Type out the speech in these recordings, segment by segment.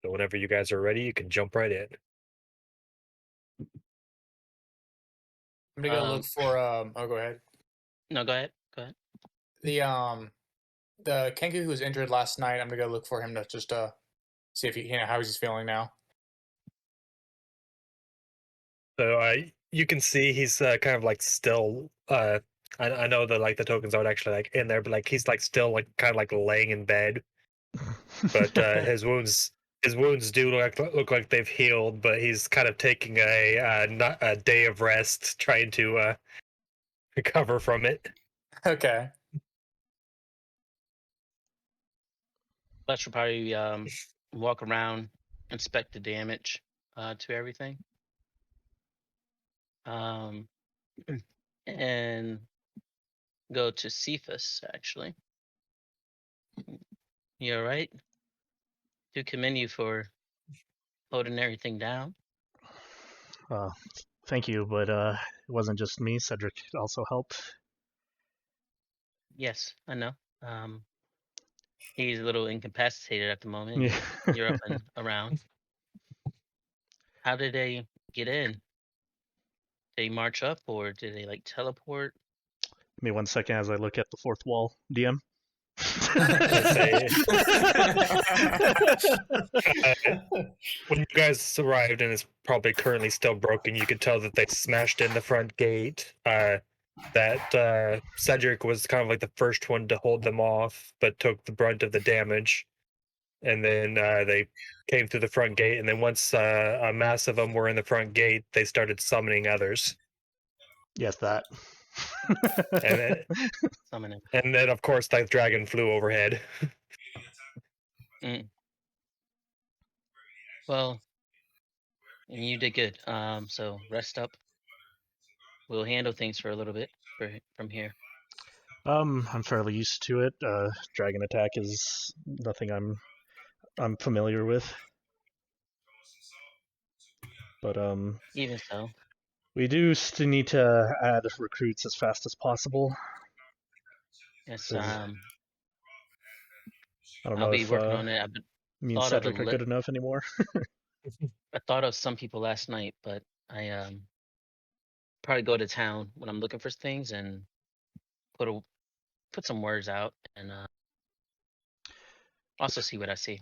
So whenever you guys are ready, you can jump right in. I'm gonna go look for oh, go ahead. No, go ahead. Go ahead. The Kenku who was injured last night, I'm gonna go look for him to just see if he how he's feeling now. So you can see he's kind of like still I know that like the tokens aren't actually like in there, but like he's like still like kind of like laying in bed. But his wounds do look like they've healed, but he's kind of taking a day of rest, trying to recover from it. Okay. Fletch will probably walk around, inspect the damage to everything. And go to Cephas, actually. You all right? Do commend you for holding everything down. Thank you, but it wasn't just me. Cedric also helped. Yes, I know. He's a little incapacitated at the moment. Yeah. You're up and around. How did they get in? Did they march up, or did they like teleport? Give me 1 second as I look at the fourth wall, DM. When you guys arrived, and it's probably currently still broken, you could tell that they smashed in the front gate. That Cedric was kind of like the first one to hold them off, but took the brunt of the damage. And then they came through the front gate, and then once a mass of them were in the front gate, they started summoning others. Yes, that. Summoning. And then, of course, that dragon flew overhead. Well, and you did good. So rest up. We'll handle things for a little bit from here. I'm fairly used to it. Dragon attack is nothing I'm familiar with. But even so, we do still need to add recruits as fast as possible. Yes, I don't I'll know be if working on it. me and Cedric are good enough anymore. I thought of some people last night, but I probably go to town when I'm looking for things and put some words out and also see what I see.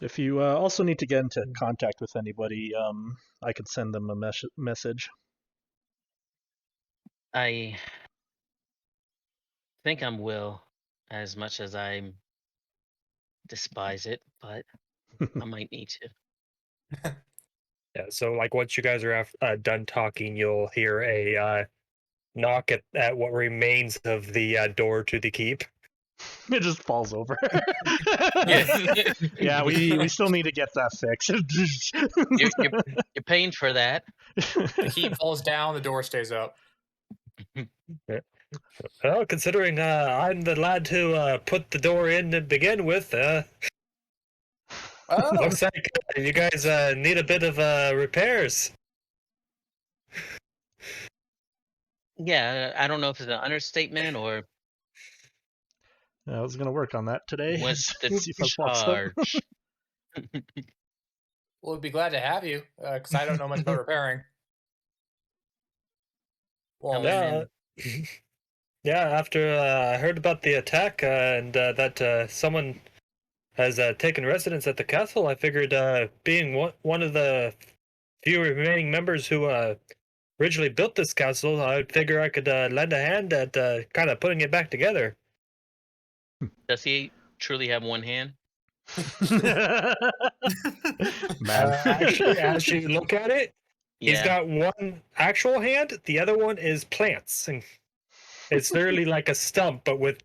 If you also need to get into contact with anybody, I could send them a message. I think I'm Will, as much as I despise it, but I might need to. Yeah, so like once you guys are done talking, you'll hear a knock at what remains of the door to the keep. It just falls over. Yeah, we still need to get that fixed. You're paying for that. The keep falls down, the door stays up. Well, considering I'm the lad who put the door in to begin with, looks like you guys need a bit of repairs. Yeah, I don't know if it's an understatement or. I was going to work on that today. What's the charge? Well, we'd be glad to have you, because I don't know much about repairing. Well, yeah, after I heard about the attack and that someone has taken residence at the castle, I figured being one of the few remaining members who originally built this castle, I figure I could lend a hand at kind of putting it back together. Does he truly have one hand? Actually, as you look at it, yeah. He's got one actual hand, the other one is plants. And it's literally like a stump, but with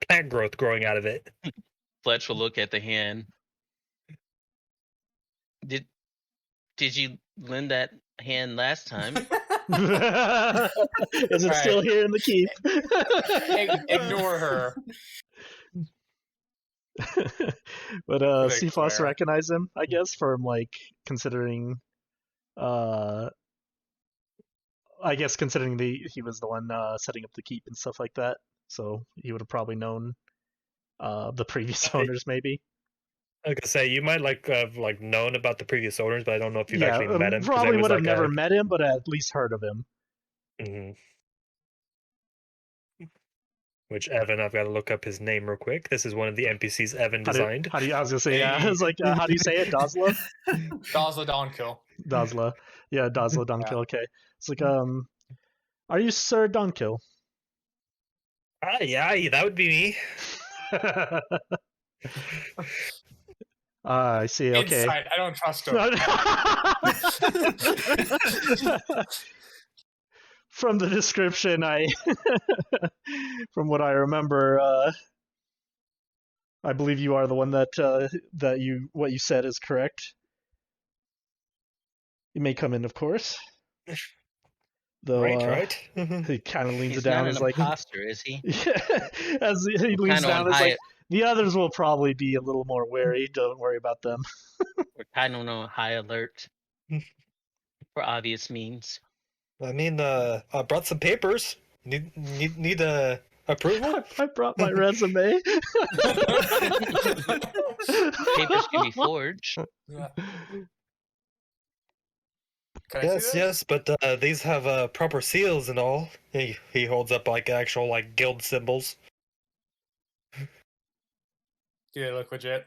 plant growth growing out of it. Fletch will look at the hand. Did you lend that hand last time? Is it still here in the keep? Ignore her. But Cephas recognize him, I guess, from like considering I guess considering he was the one setting up the keep and stuff like that, so he would have probably known the previous owners, maybe. Like I say, you might have known about the previous owners, but I don't know if you've Yeah, actually met him. 'Cause probably it was would have like never met him, but at least heard of him. Which Evan, I've got to look up his name real quick. This is one of the NPCs Evan designed. How do you? I was gonna say, yeah. I Hey. was like, how do you say it? Dazla? Dazla Donkill. Dazla. Yeah, Dazla Dunkill. Okay. It's like, are you Sir Dunkill? Yeah, that would be me. I see. Okay. Insight. I don't trust him. From the description, from what I remember, I believe you are the one that what you said is correct. You may come in, of course. Though, right. he kind of leans He's it down. not Is an like, imposter, is he? yeah, as he leans kinda down, on it's like high- the others will probably be a little more wary. Don't worry about them. We're kind of on high alert for obvious means. I mean, I brought some papers. Need approval? I brought my resume. Papers can be forged. Yeah. Can I see this? Yes, but these have proper seals and all. He holds up actual guild symbols. Do they look legit?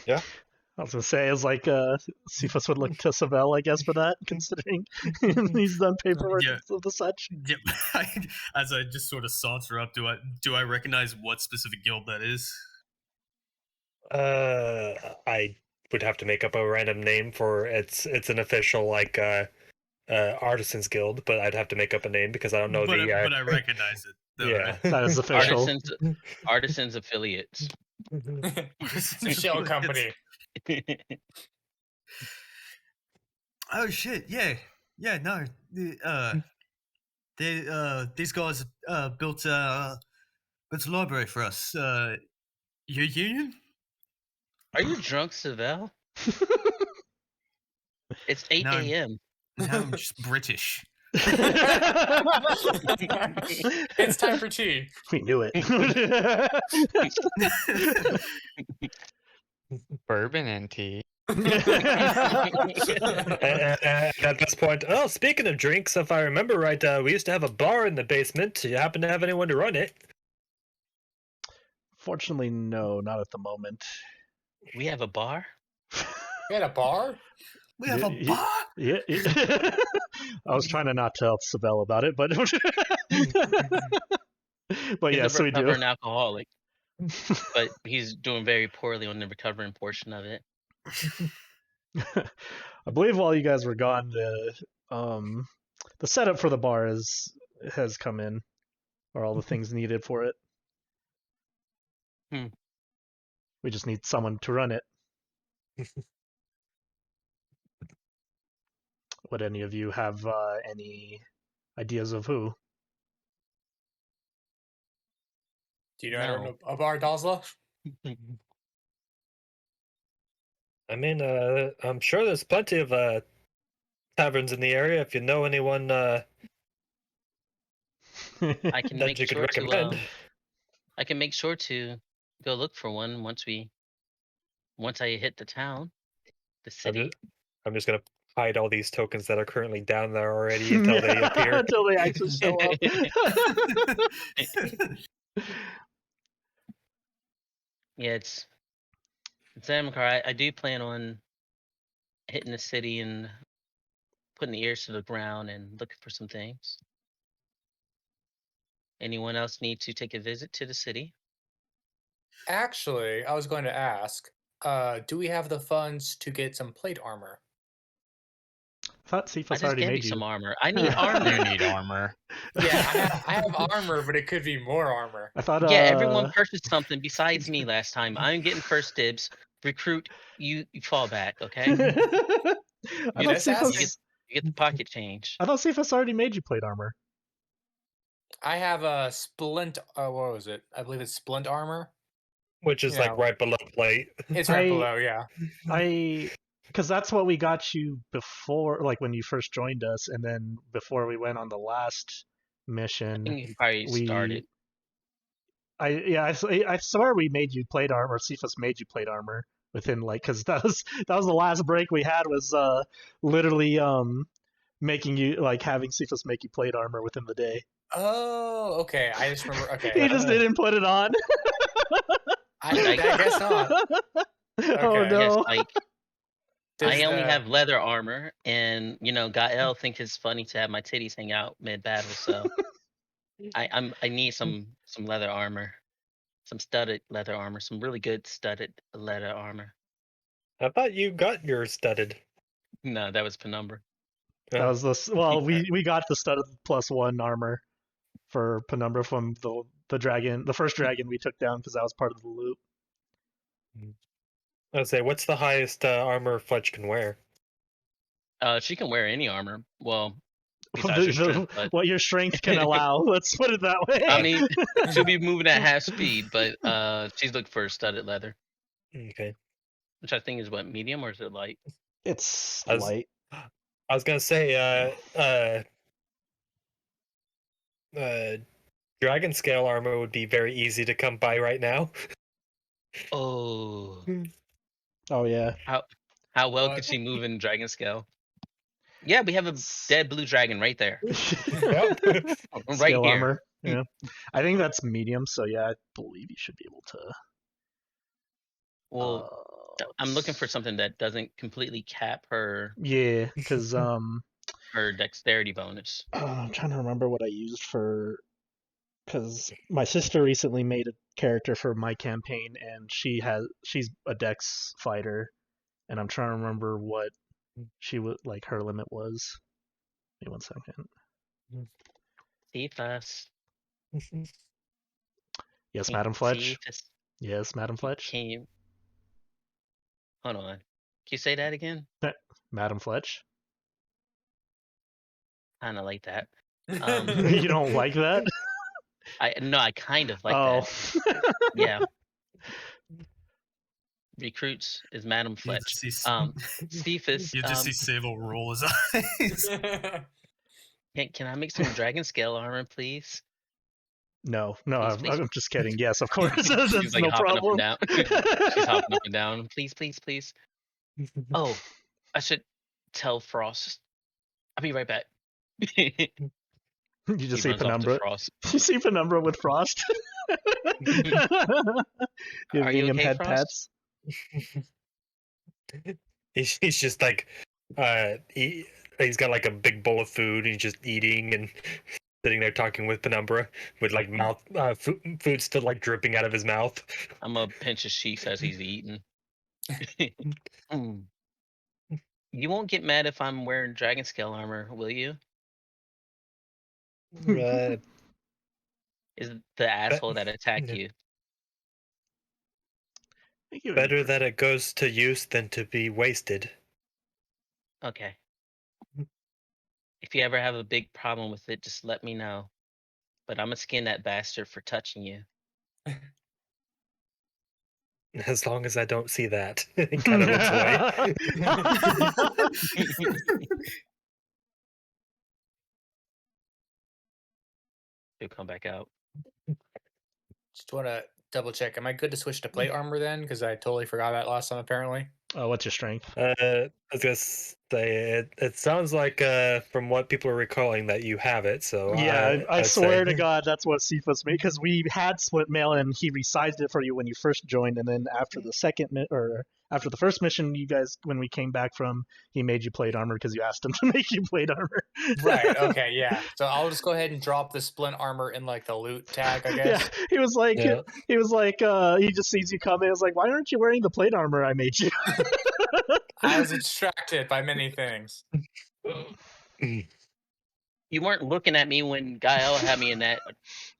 Yeah. I was gonna say, is like, Cephas would look to Saevel, I guess, for that, considering he's done paperwork Yeah. of the such. Yep. As I just sort of saunter up, do I recognize what specific guild that is? I would have to make up a random name for it's an official artisans guild, but I'd have to make up a name because I don't know but the. I recognize it. Though, Yeah. right? That is official. Artisans affiliates. The shell company. Oh shit! Yeah, no. These guys built a library for us. Your union? Are you drunk, Saevel? It's 8 No. a.m. No, I'm just British. It's time for tea. We knew it. Bourbon and tea. At this point, oh, speaking of drinks, if I remember right, we used to have a bar in the basement. Do you happen to have anyone to run it? Fortunately, no, not at the moment. We have a bar? We had a bar? We have a bar? Yeah. I was trying to not tell Saevel about it, but but He's yes, a we do. recovering alcoholic, but he's doing very poorly on the recovering portion of it. I believe while you guys were gone, the setup for the bar has come in, or all the things needed for it. We just need someone to run it. Would any of you have any ideas of who? Do you know how to No. run a bar, Dazla? I mean, I'm sure there's plenty of taverns in the area. If you know anyone I can that make you could sure to recommend. I can make sure to go look for one once I hit the town, the city. I'm just gonna hide all these tokens that are currently down there already until they appear. Until they actually show up. Yeah, it's Zamrakar. I do plan on hitting the city and putting the ears to the ground and looking for some things. Anyone else need to take a visit to the city? Actually, I was going to ask, do we have the funds to get some plate armor? I thought I Cephas just already gave you made you. some armor. I need armor. You need armor. Yeah, I have armor, but it could be more armor. I thought. Yeah, everyone purchased something besides me last time. I'm getting first dibs. Recruit, you fall back, okay? I You thought just asked Cephas. You get the pocket change. I thought Cephas already made you plate armor. I have a splint. What was it? I believe it's splint armor. Which is Yeah. right below plate. It's right I- below, yeah. Because that's what we got you before, like when you first joined us, and then before we went on the last I mission, think you probably started. I swear we made you plate armor. Cephas made you plate armor within because that was the last break we had was literally making you having Cephas make you plate armor within the day. Oh, okay. I just remember. Okay. He just didn't put it on. I guess not. Oh Okay. no. Yes, Does, I only have leather armor, and Gael think it's funny to have my titties hang out mid battle, so I need some leather armor, some studded leather armor, some really good studded leather armor. I thought you got your studded. No, that was Penumbra. That was we got the studded +1 armor for Penumbra from the dragon, the first dragon we took down because that was part of the loot. I would say, what's the highest armor Fletch can wear? She can wear any armor. Well, besides her strength, but What your strength can allow. Let's put it that way. I mean, she'll be moving at half speed, but she's looking for studded leather, Okay. which I think is what, medium, or is it light? It's I was- light. I was gonna say, dragon scale armor would be very easy to come by right now. Oh, Oh yeah. how well What? could she move in dragon scale? Yeah, we have a dead blue dragon right there, Yep. right Scale here. armor. Yeah. I think that's medium, so yeah, I believe you should be able to. Well, I'm looking for something that doesn't completely cap her Yeah, because her dexterity bonus. I'm trying to remember what I used for. Because my sister recently made a character for my campaign, and she's a Dex fighter, and I'm trying to remember what she would her limit was. Wait 1 second. Cephas. Yes, Madam Fletch. Cephas. Yes, Madam Fletch. Can you hold on? Can you say that again? Madam Fletch. Kind of like that. You don't like that? I kind of like Oh. that. Yeah. Recruits is Madam You Fletch. just see, Cephas. you just see Saevel roll his eyes. Can I make some dragon scale armor, please? No, Please. I'm just kidding. Yes, of course. She's That's like no hopping problem. up and down. She's hopping up and down. Please. Oh, I should tell Frost. I'll be right back. You He just see runs off to Penumbra. Frost. You see Penumbra with Frost. Are you Giving him okay, head Frost? pats. He's just he's got a big bowl of food and he's just eating and sitting there talking with Penumbra with mouth food still dripping out of his mouth. I'm gonna pinch his cheeks as he's eating. You won't get mad if I'm wearing dragon scale armor, will you? Is the asshole that attacked you? Better that it goes to use than to be wasted. Okay. If you ever have a big problem with it, just let me know. But I'm gonna skin that bastard for touching you. As long as I don't see that. It kind of looks away. He'll come back out. Just want to double check. Am I good to switch to plate armor then? Because I totally forgot that last time, apparently. Oh, what's your strength? I was gonna say it sounds like from what people are recalling that you have it. So Yeah, I I'd swear say- to God, that's what Cephas made because we had split mail and he resized it for you when you first joined, and then after the after the first mission, you guys when we came back from, he made you plate armor because you asked him to make you plate armor. Right. Okay. Yeah. So I'll just go ahead and drop the splint armor in the loot tag, I guess. Yeah, he was like, Yeah. he just sees you come in. It's like, why aren't you wearing the plate armor I made you? I was distracted by many things. You weren't looking at me when Gael had me in that.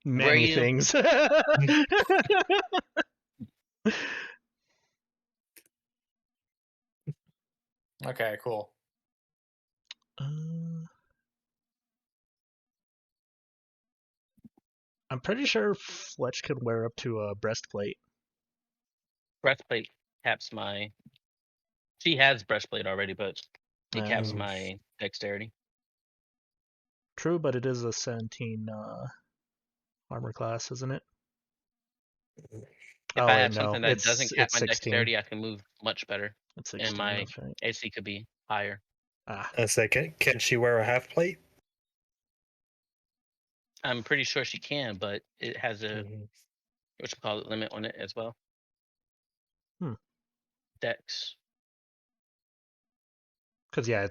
Many you? things. Okay. Cool. I'm pretty sure Fletch could wear up to a breastplate. Breastplate caps my. She has breastplate already, but it caps Oh. my dexterity. True, but it is a 17 armor class, isn't it? If Oh I wait, have no, something that doesn't cap it's my 16. dexterity, I can move much better, It's and 16. my That's right. AC could be higher. Ah, A second, can she wear a half plate? I'm pretty sure she can, but it has a Mhm. whatchamacallit limit on it as well. Dex. because yeah,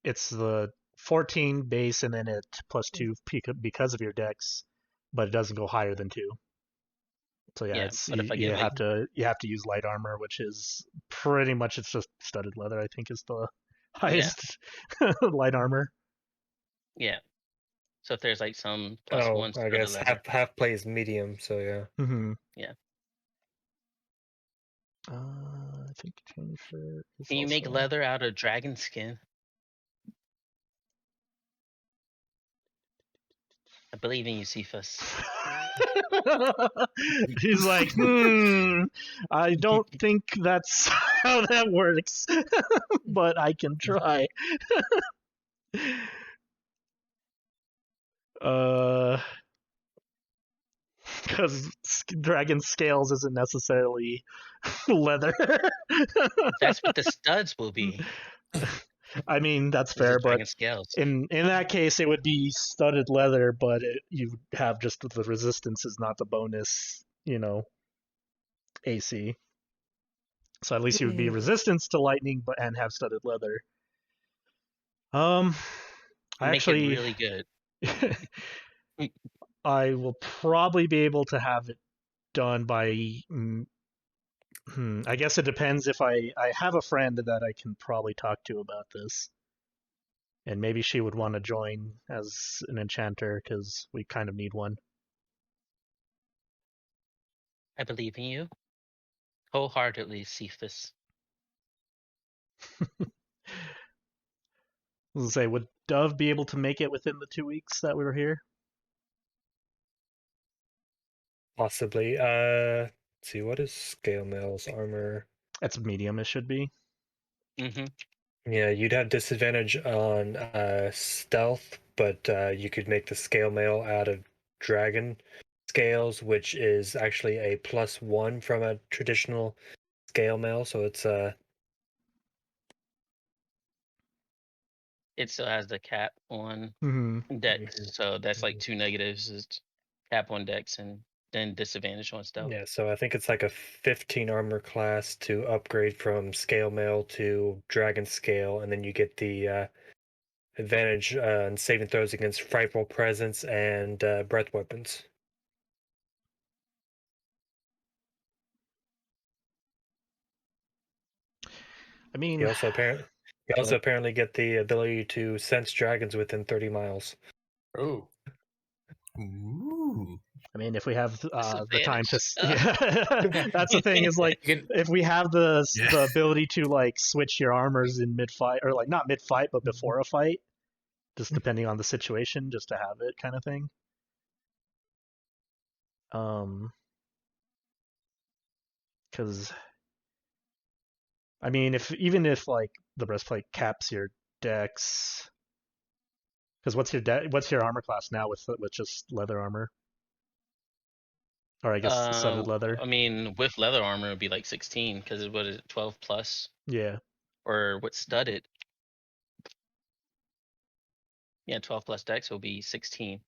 it's the 14 base and then it plus 2 because of your dex, but it doesn't go higher than 2. So yeah, Yeah, it's but if I you get like have to use light armor, which is pretty much it's just studded leather. I think is the highest light armor. yeah, so if there's like some plus Oh, one I studded guess leather, half plate is medium, so yeah. Mm-hmm. yeah. I think chain shirt is Can you make also... leather out of dragon skin? I believe in you, Cephas. He's like, I don't think that's how that works, but I can try. Because dragon scales isn't necessarily leather. That's what the studs will be. I mean, that's Is the fair, but dragon scales. in that case, it would be studded leather, but you have just the resistance is not the bonus, AC. So at least you would be resistance to lightning, but and have studded leather. I Make it actually, really good. I will probably be able to have it done by. I guess it depends if I have a friend that I can probably talk to about this, and maybe she would want to join as an enchanter because we kind of need one. I believe in you wholeheartedly, Cephas. I was gonna say, would Dove be able to make it within the 2 weeks that we were here? Possibly. Let's see, what is scale mail's armor? That's medium. It should be. Mm-hmm. Yeah, you'd have disadvantage on stealth, but you could make the scale mail out of dragon scales, which is actually a +1 from a traditional scale mail. So it's It still has the cap on Mm-hmm. dex, so that's like 2 negatives. It's cap on dex and then disadvantage on stealth. Yeah, so I think it's like a 15 armor class to upgrade from scale mail to dragon scale, and then you get the advantage on saving throws against frightful presence and breath weapons. I mean, You also apparently get the ability to sense dragons within 30 miles. Ooh. Ooh. if we have the time to, Disadvantage. yeah, that's the thing is like You can if we have the Yeah. ability to like switch your armors in mid fight or like not mid fight but before a fight, just depending on the situation, just to have it kind of thing. Because I mean, even if like the breastplate caps your dex, because what's your armor class now with just leather armor, or I guess studded leather? I mean, with leather armor, it would be like 16 because it was 12 plus, Yeah. or with studded. Yeah, 12 plus dex will be 16.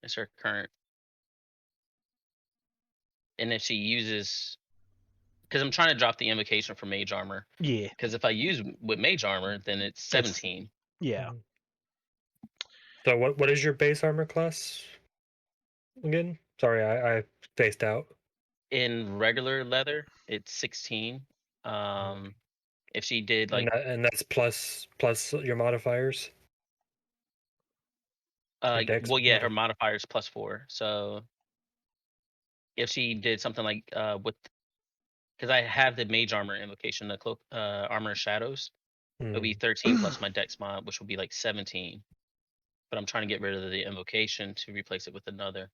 It's her current. And if she uses, because I'm trying to drop the invocation for mage armor. Yeah. Because if I use with mage armor, then it's 17. Yeah. So what is your base armor class again? Sorry, I spaced out. In regular leather, it's 16. If she did like, And that's plus your modifiers. Your dex well, yeah, her modifier is +4. So if she did something like with, because I have the mage armor invocation, the cloak, armor of shadows, it'll be 13 plus my dex mod, which will be like 17. But I'm trying to get rid of the invocation to replace it with another.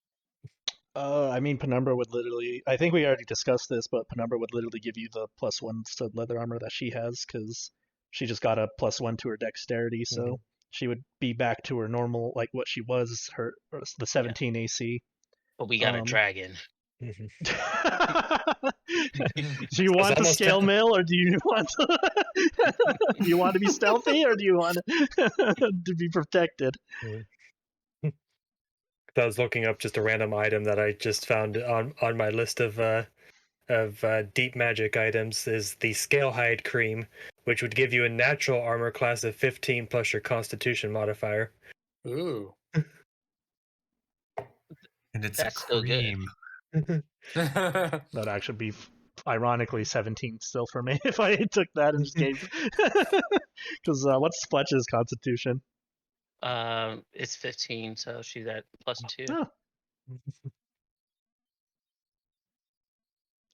I mean, Penumbra would literally. I think we already discussed this, but Penumbra would literally give you the +1 stud leather armor that she has because she just got a +1 to her dexterity, so she would be back to her normal, like what she was, the 17 AC. But we got a Um, dragon. Mhm. Do you I was want the almost scale tempted- mail, or do you want do you want to be stealthy, or do you want to be protected? I was looking up just a random item that I just found on my list of deep magic items is the scale hide cream, which would give you a natural armor class of 15 plus your Constitution modifier. Ooh. And it's That's a still good. cream. That'd actually be, ironically, 17 still for me if I took that and just gave. Because what's Fletch's Constitution? It's 15, so she's at +2. Oh.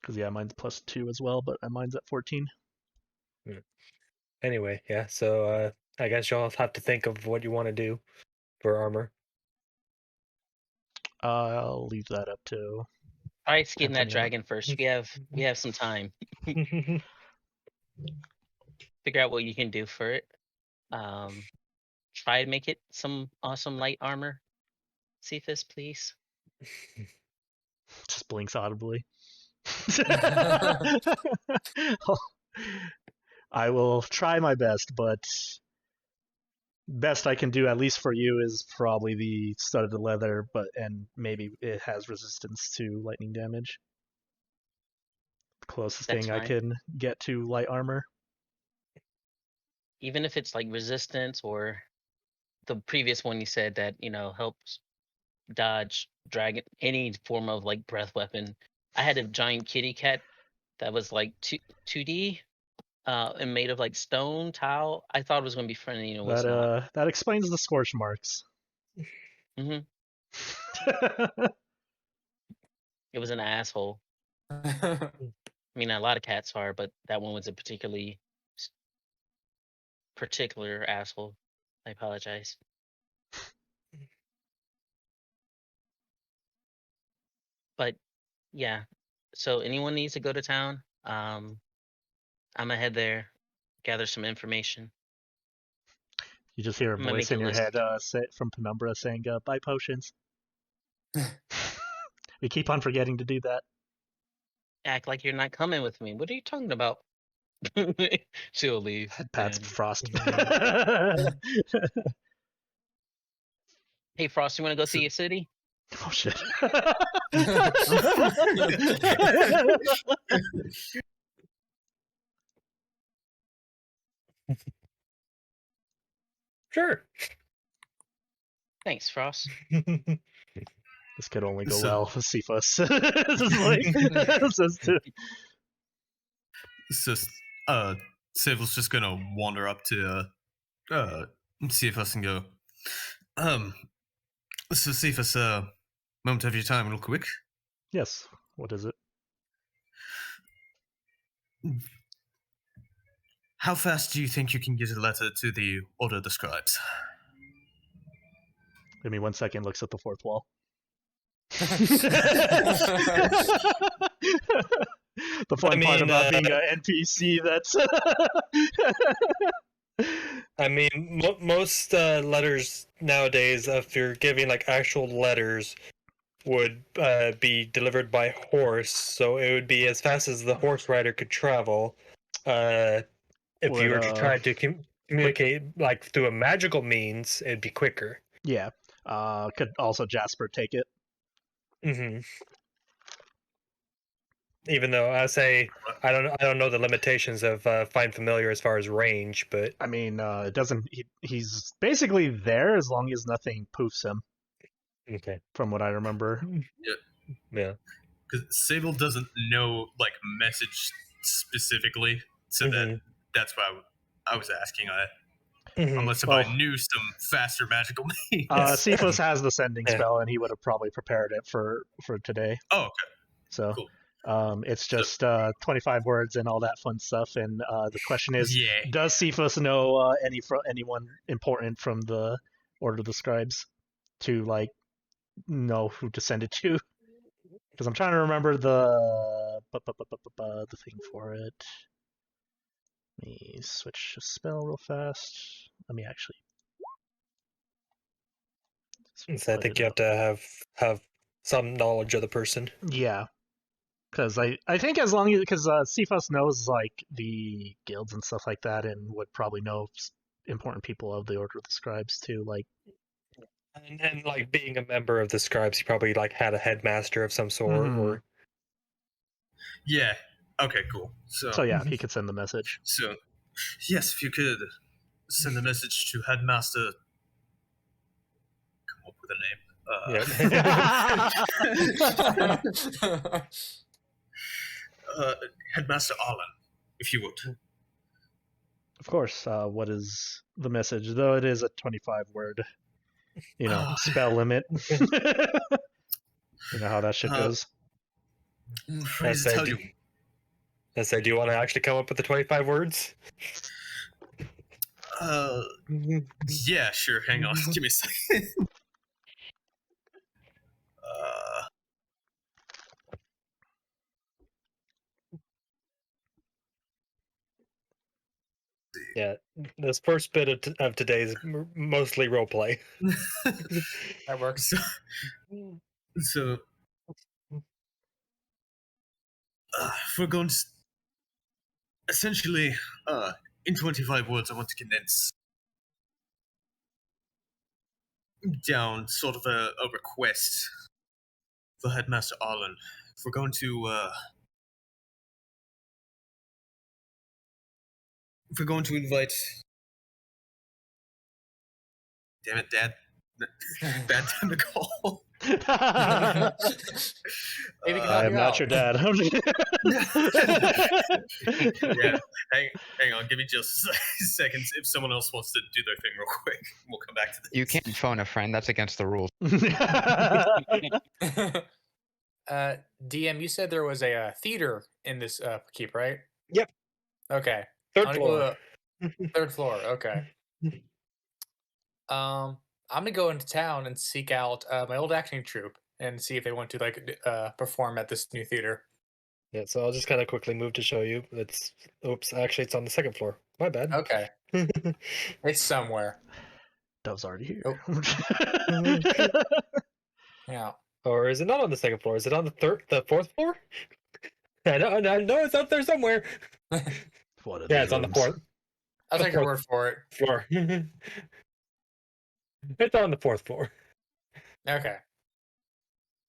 Because yeah, mine's +2 as well, but mine's at 14. Anyway, yeah. So I guess y'all have to think of what you want to do for armor. I'll leave that up to. All right, skin that Anthonie. dragon first. We have some time. Figure out what you can do for it. Try to make it some awesome light armor. Cephas, please. Just blinks audibly. I will try my best, but best I can do, at least for you, is probably the studded leather, and maybe it has resistance to lightning damage. Closest That's thing I fine. can get to light armor. Even if it's like resistance or the previous one you said that, helps dodge dragon, any form of like breath weapon. I had a giant kitty cat that was like 2D and made of like stone tile. I thought it was going to be friendly, and it was not. That explains the scorch marks. hmm It was an asshole. I mean, a lot of cats are, but that one was a particular asshole. I apologize. But yeah, so anyone needs to go to town. I'm gonna head there, gather some information. You just hear a I'm gonna voice make a in your list. head from Penumbra saying, buy potions. We keep on forgetting to do that. Act like you're not coming with me. What are you talking about? She'll leave. Head pats And, Frost. hey, Frost, you want to go So- see a city? Oh shit. Sure. Thanks, Frost. This could only go So- well with Cephas. This is like says to So, Saevel's just gonna wander up to Cephas and go, so Cephas, moment of your time real quick. yes. What is it? How fast do you think you can get a letter to the Order of the Scribes? Give me 1 second. Looks at the fourth wall. The fun part mean, about being an NPC that's I mean, most letters nowadays, if you're giving like actual letters, would be delivered by horse. So it would be as fast as the horse rider could travel. If Would, you were to try to communicate like through a magical means, it'd be quicker. yeah. Could also Jasper take it? hmm Even though I say I don't know the limitations of Find Familiar as far as range, but I mean, it doesn't. He's basically there as long as nothing poofs him, okay, from what I remember. yeah. Because Saevel doesn't know like message specifically, so that's why I was asking. Unless if I knew some faster magical means. Cephas has the sending Yeah. spell, and he would have probably prepared it for today. Oh, okay. So, Cool. it's just 25 words and all that fun stuff. And the question is, Yeah. does Cephas know anyone important from the Order of the Scribes to like know who to send it to? Because I'm trying to remember the thing for it. Let me switch a spell real fast. Let me actually. So I think you have to have some knowledge of the person. Yeah. Because I think as long as, because Cephas knows like the guilds and stuff like that, and would probably know important people of the Order of the Scribes too. Like, And like being a member of the Scribes, he probably like had a headmaster of some sort, or Yeah. Okay. Cool. so yeah, he could send the message. So, yes, if you could send a message to Headmaster. Come up with a name. Headmaster Arlen, if you would. Of course. What is the message? Though it is a 25-word, spell limit. You know how that shit goes. Praise to tell you. I said, do you want to actually come up with the 25 words? Yeah, sure. Hang on. Give me a second. Yeah, this first bit of today is mostly roleplay. That works. So if we're going to essentially, in 25 words, I want to condense down sort of a request for Headmaster Arlen. If we're going to invite, damn it, Dad, bad time to call. Maybe I am not your dad. Yeah, hang on, give me just seconds. If someone else wants to do their thing real quick, we'll come back to this. You can't phone a friend. That's against the rules. DM, you said there was a theater in this keep, right? Yep. Okay. Third floor. Third floor. Okay. I'm gonna go into town and seek out my old acting troupe and see if they want to perform at this new theater. Yeah, so I'll just kind of quickly move to show you. Actually, it's on the second floor. My bad. Okay. It's somewhere. Dove's already here. Oh. Yeah. Or is it not on the second floor? Is it on the fourth floor? I know it's up there somewhere. It's on the fourth. I'll take your word for it. Floor. It's on the fourth floor. Okay.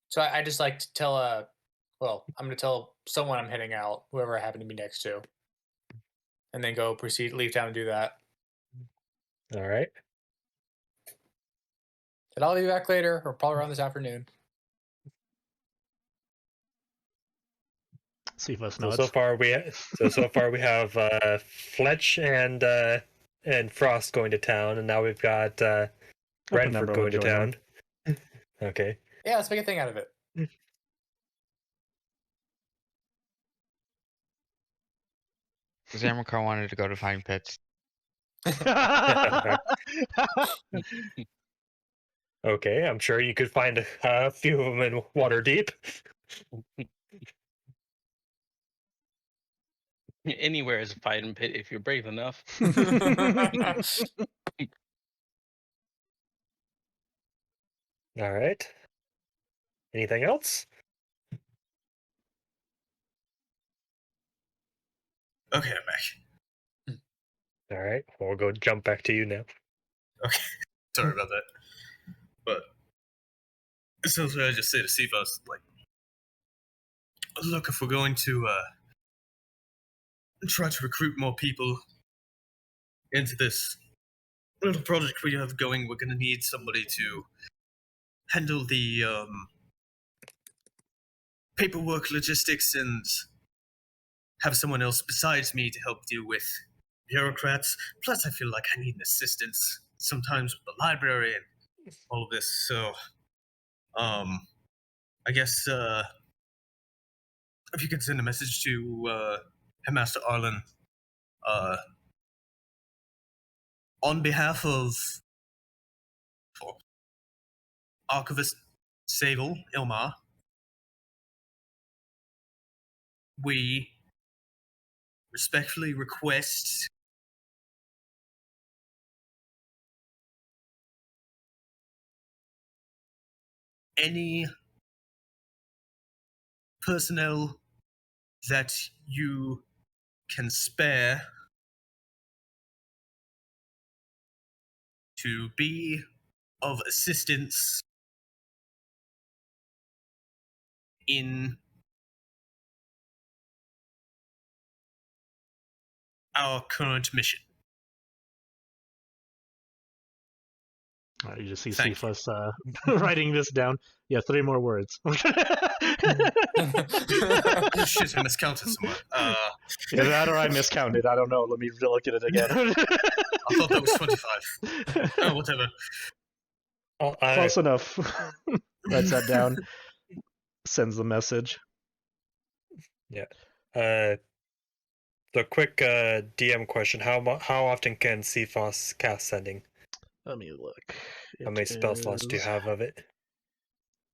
So I just like to tell I'm gonna tell someone I'm heading out, whoever I happen to be next to. And then leave town and do that. All right. And I'll be back later, or probably around this afternoon. Cephas So nods. so far we have Fletch and Frost going to town, and now we've got Renford going to town. Okay. Yeah, let's make a thing out of it. Zamrakar wanted to go to Fine Pits. Okay, I'm sure you could find a few of them in Waterdeep. Anywhere is a fighting pit if you're brave enough. All right. Anything else? Okay, I'm back. All right. Well, we'll go jump back to you now. Okay, sorry about that. But essentially, I just say to Cephas, like, look, if we're going to try to recruit more people into this little project we have going, we're going to need somebody to handle the paperwork, logistics, and have someone else besides me to help deal with bureaucrats. Plus, I feel like I need an assistance sometimes with the library and all of this. So, I guess if you could send a message to Headmaster Arlen on behalf of Archivist Saevel Ilmar, we respectfully request any personnel that you can spare to be of assistance in our current mission. You just see Thank Cephas writing this down. Yeah, 3 more words. Oh shit, I miscounted somewhere. Either that or I miscounted. I don't know. Let me look at it again. I thought that was 25. Oh, whatever. Close enough. Writes that down. Sends the message. Yeah. The quick DM question: How often can Cephas cast Sending? Let me look. How many spell slots do you have of it?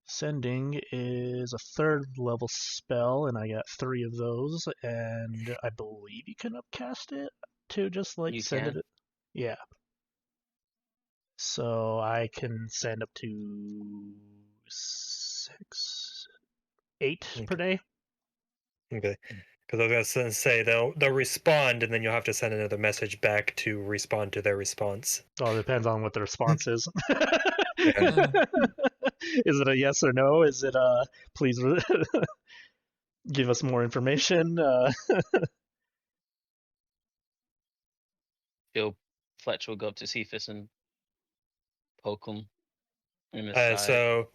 Sending is a 3rd level spell, and I got 3 of those. And I believe you can upcast it to just like You send can? it. Yeah. So I can send up to 6, 8 per day. Okay. Because I was going to say they'll respond, and then you'll have to send another message back to respond to their response. Well, it depends on what the response is. Yeah. Is it a yes or no? Is it please give us more information? Fletch will go up to Cephas and poke him in the side.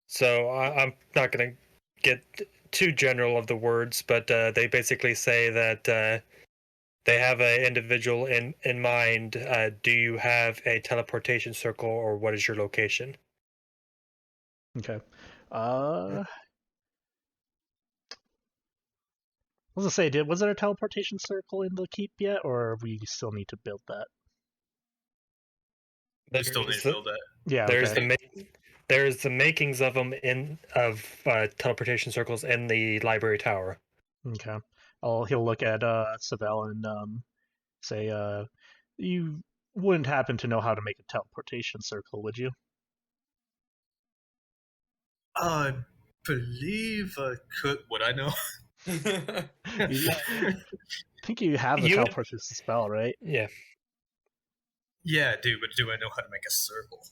So I'm not going to get too general of the words, but they basically say that they have an individual in mind. Do you have a teleportation circle, or what is your location? Okay. I was gonna say, was there a teleportation circle in the keep yet, or we still need to build that? You still need to build that. Yeah. There's the makings of them teleportation circles in the library tower. Okay. He'll look at Saevel and say, you wouldn't happen to know how to make a teleportation circle, would you? I believe I could. Would I know? I think you have the teleportation spell, right? Yeah. Yeah, I do, but do I know how to make a circle?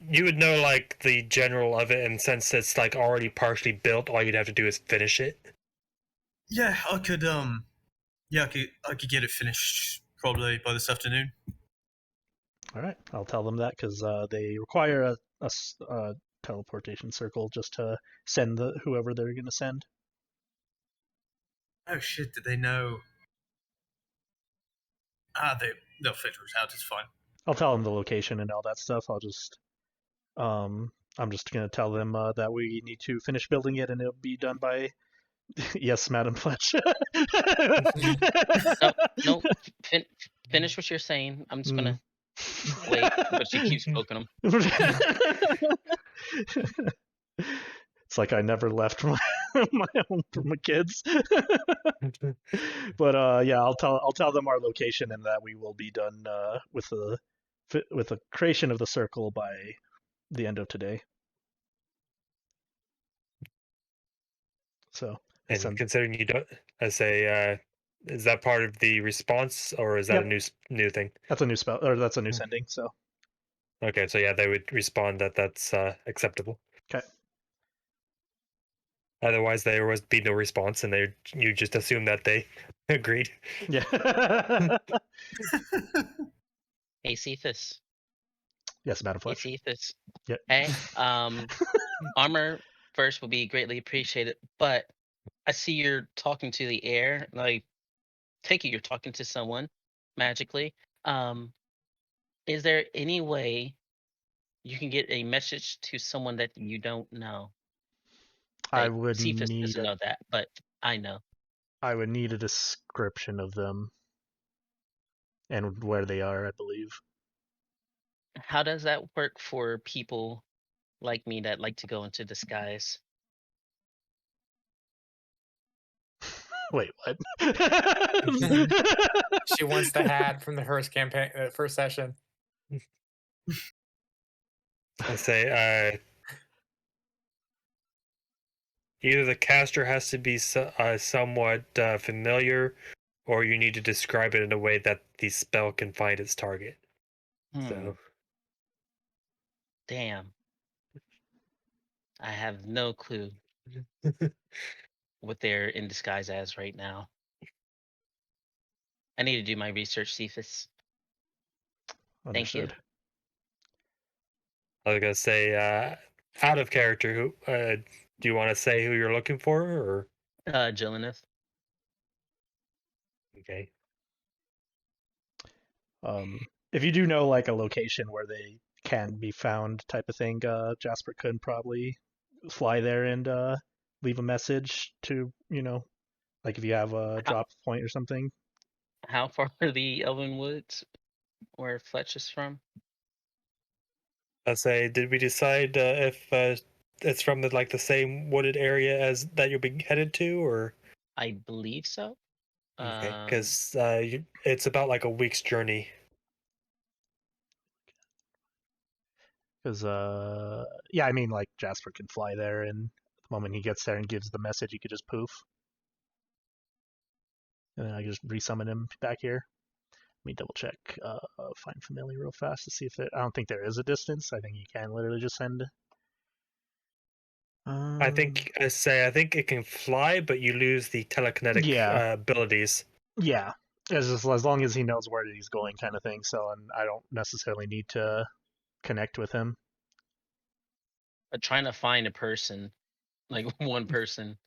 You would know like the general of it, and since it's like already partially built, all you'd have to do is finish it. Yeah, I could. I could get it finished probably by this afternoon. All right, I'll tell them that because they require a teleportation circle just to send whoever they're going to send. Oh shit! Did they know? They'll figure it out. It's fine. I'll tell them the location and all that stuff. I'm just going to tell them that we need to finish building it and it'll be done by. Yes, Madam Fletch. No. Finish what you're saying. I'm just gonna wait, but she keeps poking him. It's like I never left my home for my kids. But yeah, I'll tell them our location and that we will be done with the creation of the circle by the end of today. So, and considering you don't, is that part of the response, or is that a new thing? That's a new spell, or that's a new sending. So, okay, so yeah, they would respond that that's acceptable. Okay. Otherwise, there would be no response, and you just assume that they agreed. Yeah. Hey, Cephas. Yes, Madam Fletch. Hey, Cephas. Yep. Hey, armor first will be greatly appreciated, but I see you're talking to the air. Like, take it you're talking to someone magically. Is there any way you can get a message to someone that you don't know? I would Cephas need doesn't know that, but I know. I would need a description of them and where they are, I believe. How does that work for people like me that like to go into disguise? Wait, what? She wants the hat from the first campaign, first session. I say either the caster has to be somewhat familiar, or you need to describe it in a way that the spell can find its target. So, Damn. I have no clue what they're in disguise as right now. I need to do my research, Cephas. Thank you. Understood. I was gonna say, out of character, who do you want to say who you're looking for, or Jillineth. okay? If you do know like a location where they can be found, type of thing, Jasper could probably fly there and leave a message to like if you have a drop point or something. How far are the Elven Woods where Fletch is from? I say, did we decide if it's from the same wooded area as that you'll be headed to, or I believe so. okay? Because it's about like a week's journey. Because yeah, I mean like Jasper can fly there, and the moment he gets there and gives the message, he could just poof, and then I just resummon him back here. Let me double check. Find familiar real fast to see if I don't think there is a distance. I think you can literally just send. I think it can fly, but you lose the telekinetic abilities. Yeah, as long as he knows where he's going, kind of thing. So, and I don't necessarily need to connect with him. But trying to find a person, like one person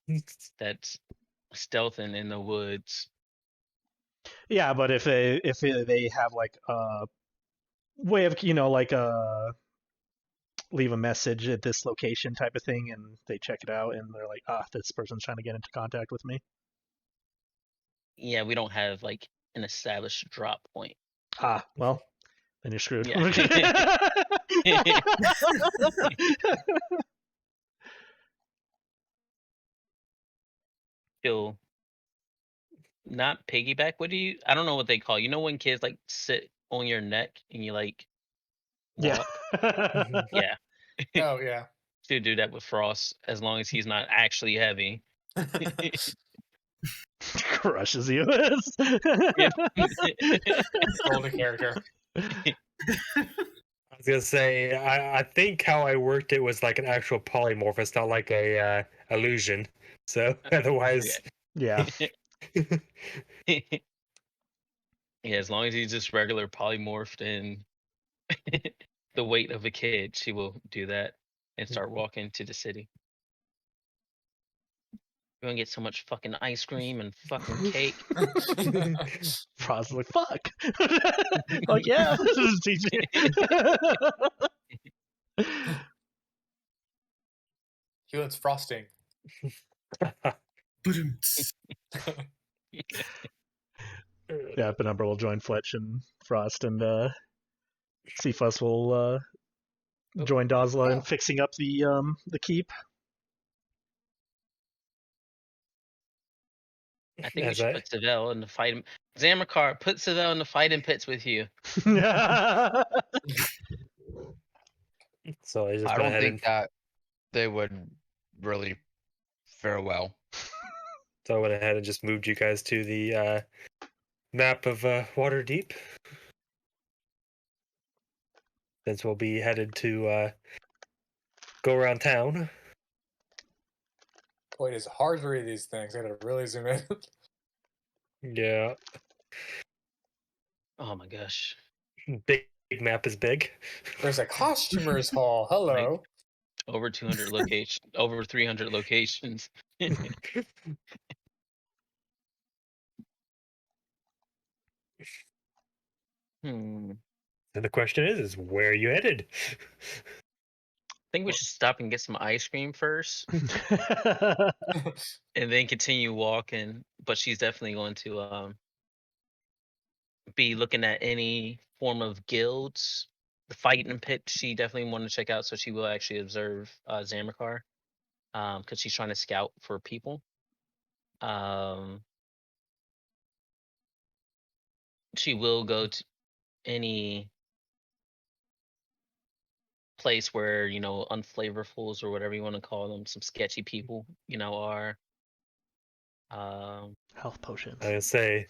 that's stealthing in the woods. Yeah, but if they have like a way of like leave a message at this location type of thing, and they check it out, and they're like, this person's trying to get into contact with me. Yeah, we don't have like an established drop point. Well, then you're screwed. Yeah. He'll not piggyback. I don't know what they call. You know when kids like sit on your neck and you like walk? Yeah. Oh yeah. To do that with Frost as long as he's not actually heavy. Crushes you. Roll the character. I was gonna say, I think how I worked it was like an actual polymorph. It's not like a illusion. So otherwise, yeah. Yeah, as long as he's just regular polymorphed and the weight of a kid, she will do that and start walking to the city. We're gonna get so much fucking ice cream and fucking cake. Frost's like, fuck. Like, yeah, this is teaching. He wants frosting. Yeah, Penumbra will join Fletch and Frost, and Cephas will join Dazla in fixing up the keep. I think we should put Saevel in the fight. Zamrakar, put Saevel in the fighting pits with you. So I just I don't think that they would really fare well. So I went ahead and just moved you guys to the map of Waterdeep. Since we'll be headed to go around town. Boy, it is hard to read these things. I gotta really zoom in. Yeah. Oh my gosh. Big map is big. There's a costumer's hall. Hello. Like, over 200 locations, over 300 locations. And the question is where are you headed? I think we should stop and get some ice cream first, and then continue walking. But she's definitely going to be looking at any form of guilds. The fighting pit she definitely wanted to check out, so she will actually observe Zamrakar, because she's trying to scout for people. She will go to any place where unflavorfuls or whatever you want to call them, some sketchy people, are. Health potions. I say,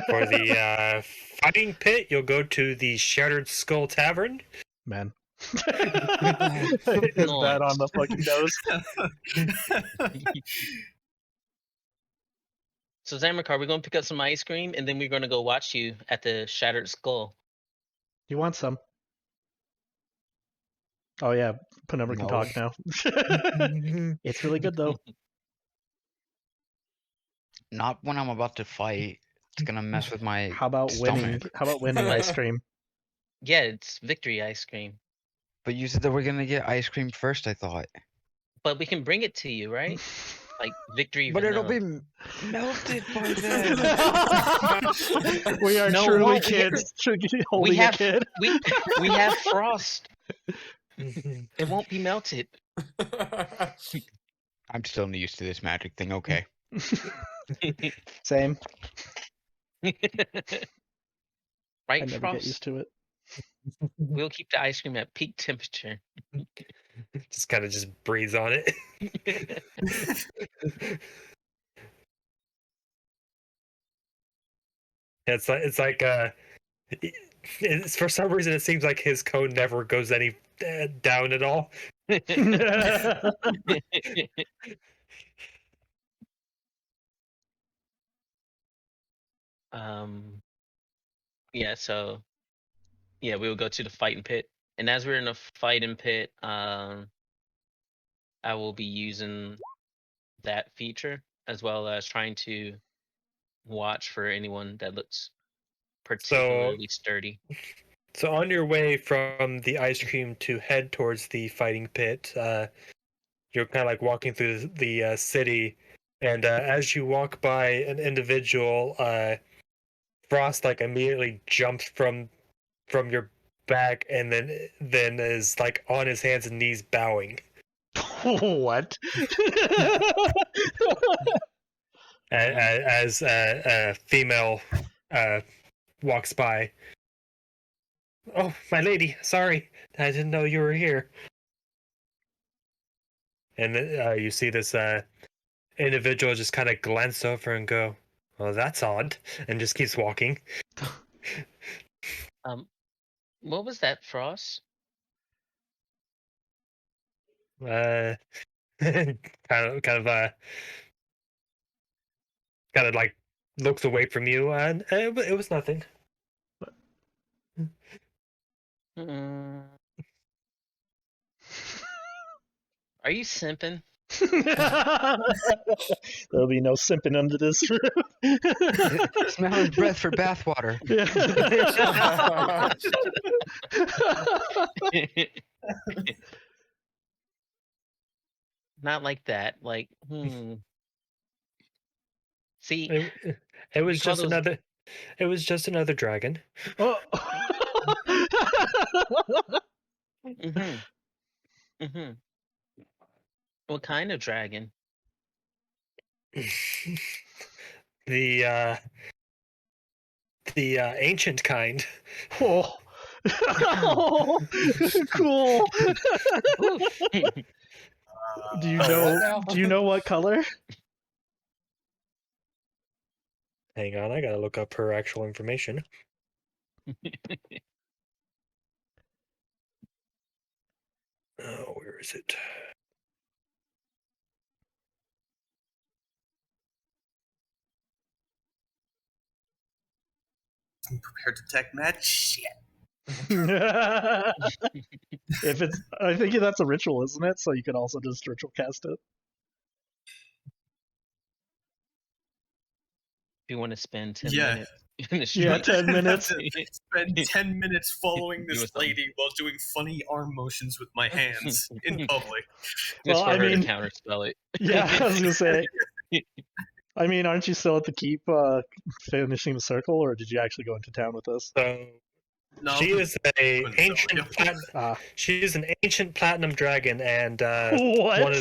for the fighting pit, you'll go to the Shattered Skull Tavern. Man. Is that on the fucking nose? So Zamrakar, we're gonna pick up some ice cream and then we're gonna go watch you at the Shattered Skull. You want some? Oh yeah, Penumbra can talk now. It's really good though. Not when I'm about to fight. It's gonna mess with my How about winning? stomach. How about winning ice cream? Yeah, it's victory ice cream. But you said that we're gonna get ice cream first, I thought. But we can bring it to you, right? Like victory. But it'll vanilla. be melted by then. We are No, truly we- kids holding a kid. we have frost. It won't be melted. I'm still used to this magic thing. Okay. Same. Right, I never Frost? get used to it. We'll keep the ice cream at peak temperature. Just kind of breathe on it. It's like it's for some reason it seems like his cone never goes any down at all. Yeah, so yeah, we will go to the fighting pit. And as we're in the fighting pit, I will be using that feature as well as trying to watch for anyone that looks particularly sturdy. So on your way from the ice cream to head towards the fighting pit, you're kind of like walking through the city, and as you walk by an individual, Frost like immediately jumps from your back, and then is like on his hands and knees bowing. What? As a female walks by. Oh, my lady, sorry, I didn't know you were here. And then you see this individual just kind of glance over and go, "Well, that's odd," and just keeps walking. What was that, Frost? Kind of like looks away from you, and it was nothing. Are you simping? There'll be no simping under this roof. Smell his breath for bathwater. Not like that. Like, See, it was call just those- another. It was just another dragon. Oh. What kind of dragon? The ancient kind. Oh. Cool. Do you know what color? Hang on, I gotta look up her actual information. Oh, where is it? I'm prepared to tech match. Shit. If it's, I think that's a ritual, isn't it? So you can also just ritual cast it. If you want to spend 10 Yeah. minutes in the Yeah, street. 10 minutes. Spend 10 minutes following Do this something. lady while doing funny arm motions with my hands in public. Just Well, for I her mean- to counterspell it. Yeah, I was gonna say. I mean, aren't you still at the keep finishing the circle, or did you actually go into town with us? So No, she is a couldn't tell ancient you. she is an ancient platinum dragon, and What? one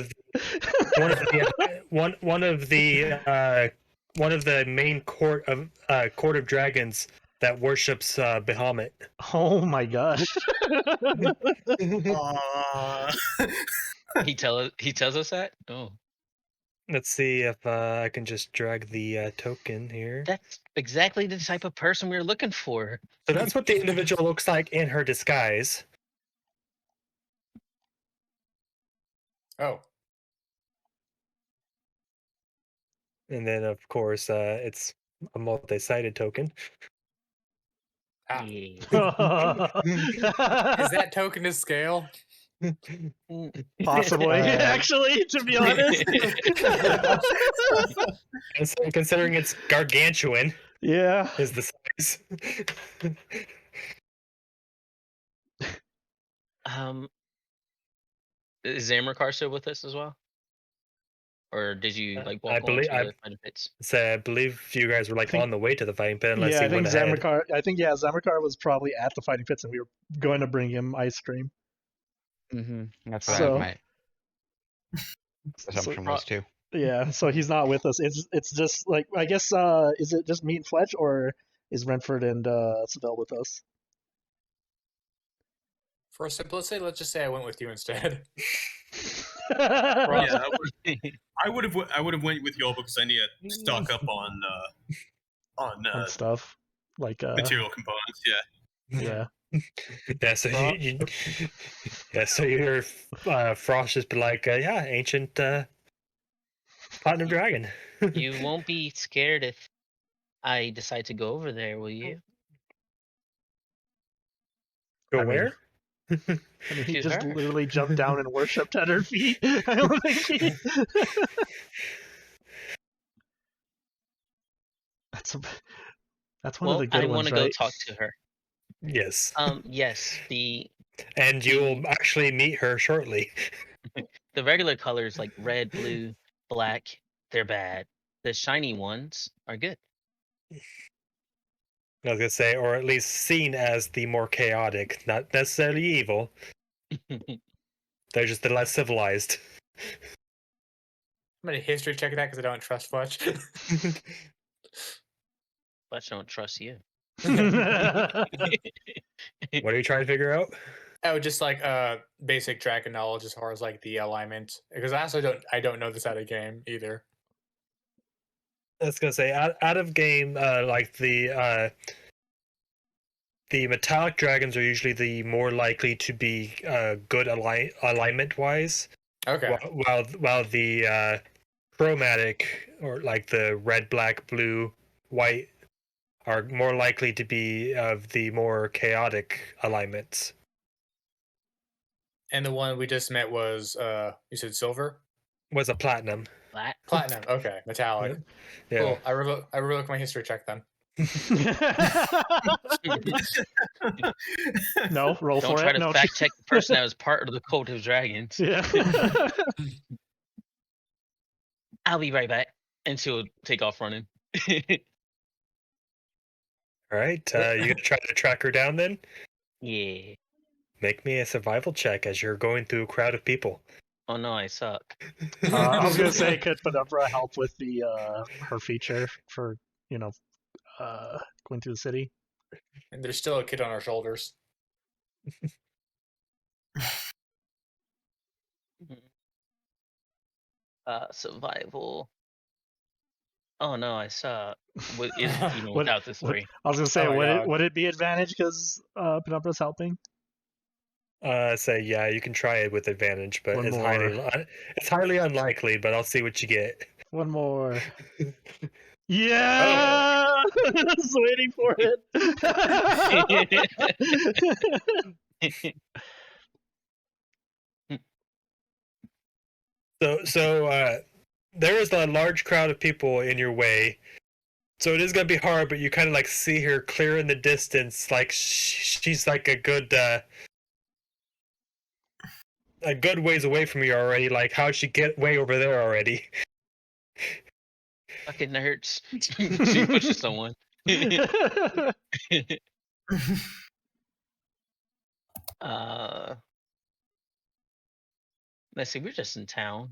of the main court of dragons that worships Bahamut. Oh my gosh. He tells us that. Oh, Let's see if I can just drag the token here. that's exactly the type of person we were looking for. So that's what the individual looks like in her disguise. Oh. And then, of course, it's a multi-sided token. Ah. Yeah. Is that token to scale? Possibly, actually, to be honest. And so considering it's gargantuan, Yeah. is the size. Is Zamrakar still with us as well? Or did you like I walk on believe to the fighting pits? So I believe you guys were like on the way to the fighting pit unless Yeah, he I think went ahead. Zamrakar was probably at the fighting pits, and we were going to bring him ice cream. That's what So- my assumption was too. Yeah, so he's not with us. It's just like, I guess, is it just me and Fletch, or is Renford and Saevel with us? For simplicity, let's just say I went with you instead. Yeah, I would have went with y'all because I need to stock up on On stuff like material components. Yeah. yeah. So your Frost just be like, yeah, ancient platinum dragon. You won't be scared if I decide to go over there, will you? Go I mean- where? I mean, he To just her. literally jumped down and worshipped at her feet. I don't think he. That's one of the good I ones, want to right? go talk to her. Yes. Yes, And you'll actually meet her shortly. the regular colors like red, blue, black, they're bad. The shiny ones are good. I was gonna say, or at least seen as the more chaotic, not necessarily evil. They're just the less civilized. I'm gonna history check that because I don't trust Fletch. But I don't trust you. What are you trying to figure out? Oh, just like basic dragon knowledge as far as like the alignment, because I don't know this out of game either. I was gonna say out of game, like the metallic dragons are usually the more likely to be good alignment wise. Okay. While the chromatic, or like the red, black, blue, white, are more likely to be of the more chaotic alignments. And the one we just met was you said silver? Was a platinum. Black. Platinum. Okay. Metallic. Yeah. Cool. I revoke my history check then. No, roll Don't for try it. to No. fact check the person that was part of the cult of dragons. Yeah. I'll be right back. And she'll take off running. All right. You gonna try to track her down then? Yeah. Make me a survival check as you're going through a crowd of people. Oh no, I suck. I was gonna say, could Penumbra help with the her feature for going through the city? And there's still a kid on our shoulders. Survival. Oh no, I suck. Even What- without the three. I was gonna say, Oh my God. would it be advantage because Penumbra's helping? Say yeah, you can try it with advantage, but One it's more. highly unlikely. But I'll see what you get. One more. Yeah, I was waiting for it. So there is a large crowd of people in your way, so it is gonna be hard. But you kind of like see her clear in the distance, like she's like a good ways away from you already. Like, how'd she get way over there already? Fucking nerds. She pushes someone. Let's see, we're just in town.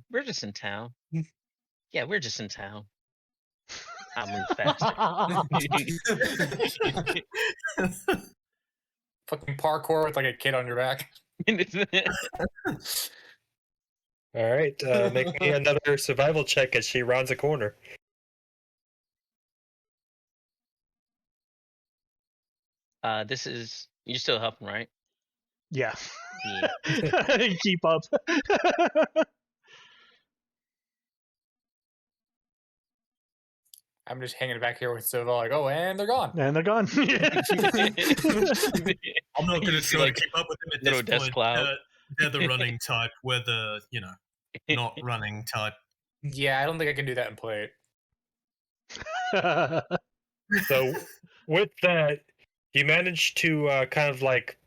Yeah, we're just in town. I'll move faster. Fucking parkour with like a kid on your back. All right, make me another survival check as she rounds a corner. This is you're still helping, right? Yeah. Yeah. Keep up. I'm just hanging back here with Saevel, like, oh, and they're gone. And they're gone. I'm not going to try to keep up with them at little this desk point. cloud. They're the running type. We're the, not running type. Yeah, I don't think I can do that in play. So with that, you manage to kind of like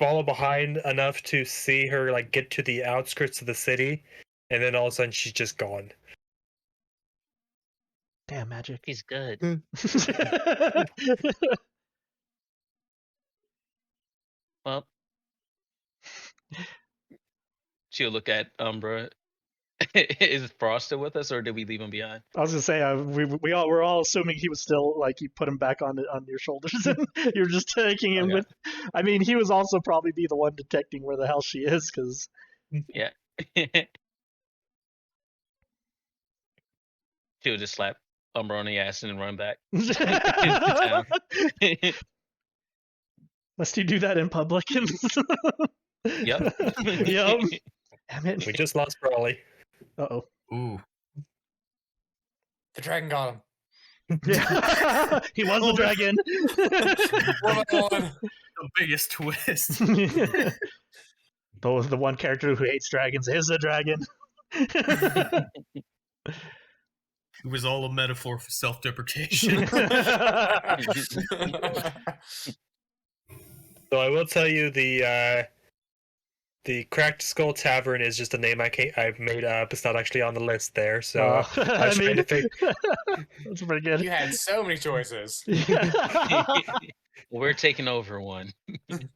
follow behind enough to see her like get to the outskirts of the city, and then all of a sudden she's just gone. Damn magic. He's good. Well, she'll look at Umbra. Is Frost still with us, or did we leave him behind? I was gonna say we're all assuming he was still like you put him back on your shoulders and you're just taking him with. I mean, he was also probably be the one detecting where the hell she is because. Yeah. She'll just slap Umbra on the ass and then run back. Must you do that in public? Yep. Yep. Damn it. We just lost Brawley. Uh-oh. Ooh. The dragon got him. Yeah. He was the dragon. The biggest twist. The one character who hates dragons is a dragon. It was all a metaphor for self-deprecation. So I will tell you the Cracked Skull Tavern is just a name I've made up. It's not actually on the list there. So I was trying to figure. That's pretty good. You had so many choices. We're taking over one. It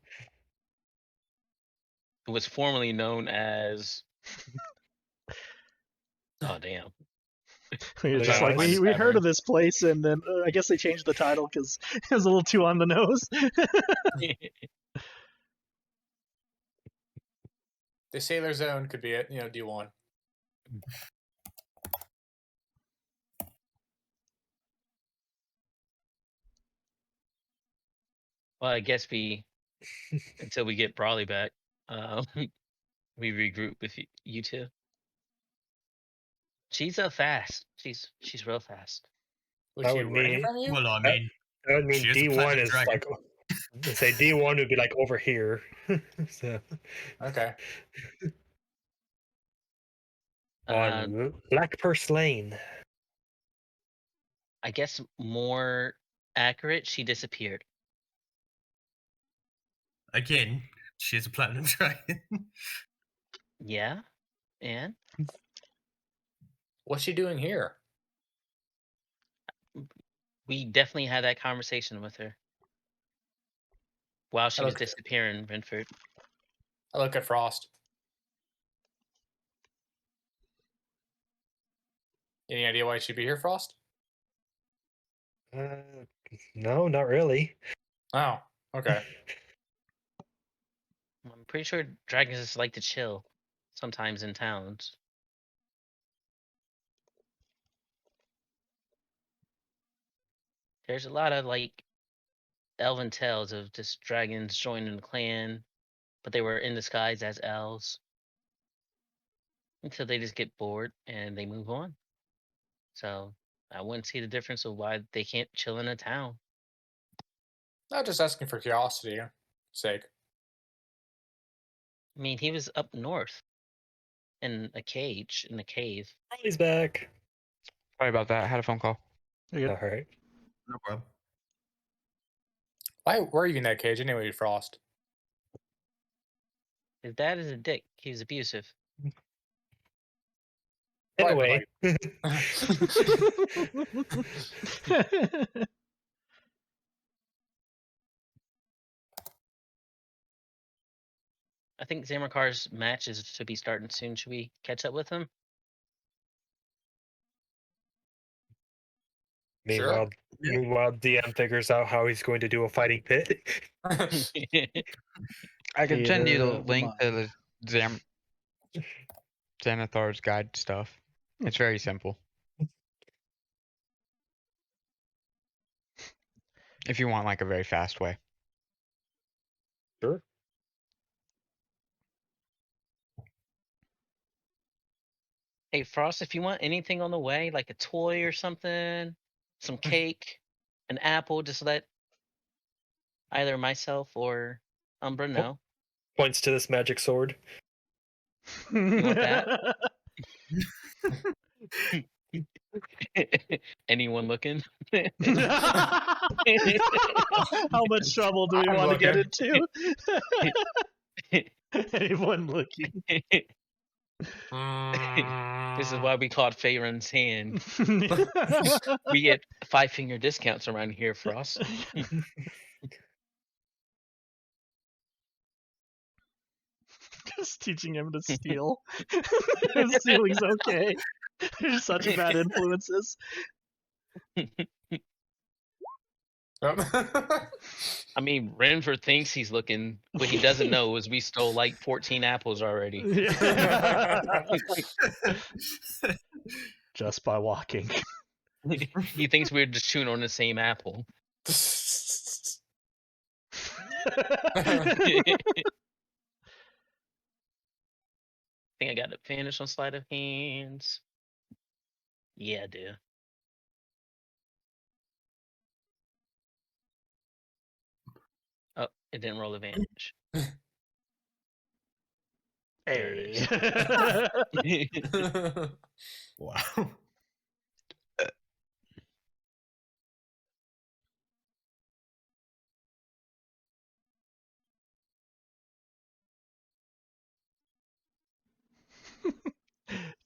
was formerly known as. Oh damn! We were just like we heard of this place, and then I guess they changed the title because it was a little too on the nose. The Sailor Zone could be it. D1. Well, I guess until we get Brawley back, we regroup with you two. She's fast. She's real fast. Was she running from you? Well, I mean, that would mean D1 is dragon. like. Say D1 would be like over here. So. Okay. On Black Purse Lane. I guess more accurate, she disappeared. Again, she is a platinum dragon. Yeah, and what's she doing here? We definitely had that conversation with her while she was disappearing, Renford. I look at Frost. Any idea why she'd be here, Frost? No, not really. Oh, okay. I'm pretty sure dragons just like to chill sometimes in towns. There's a lot of like elven tales of just dragons joining the clan, but they were in disguise as elves until they just get bored and they move on. So I wouldn't see the difference of why they can't chill in a town. Not just asking for curiosity's sake. I mean, he was up north in a cage in a cave. He's back. Sorry about that. I had a phone call. All right. No problem. Why were you in that cage anyway, Frost? His dad is a dick. He's abusive. Anyway. I think Zamrakar's match should be starting soon. Should we catch up with him? Meanwhile, DM figures out how he's going to do a fighting pit. I can send you the Theater of the link to the Xanathar's guide stuff. It's very simple. If you want like a very fast way. Sure. Hey, Frost, if you want anything on the way, like a toy or something, some cake, an apple, just let either myself or Umbra know. Points to this magic sword. You want that? Anyone looking? How much trouble do we I'm want to get looking. into? Anyone looking? This is why we called Faerun's hand. We get 5-finger discounts around here, Frost. Just teaching him to steal. Stealing's okay. They're such bad influences. I mean, Renford thinks he's looking. What he doesn't know is we stole like 14 apples already. Just by walking. He thinks we're just chewing on the same apple. I think I got to finish on sleight of hands. Yeah, I do. Oh, it didn't roll advantage. There it Hey. is. Wow.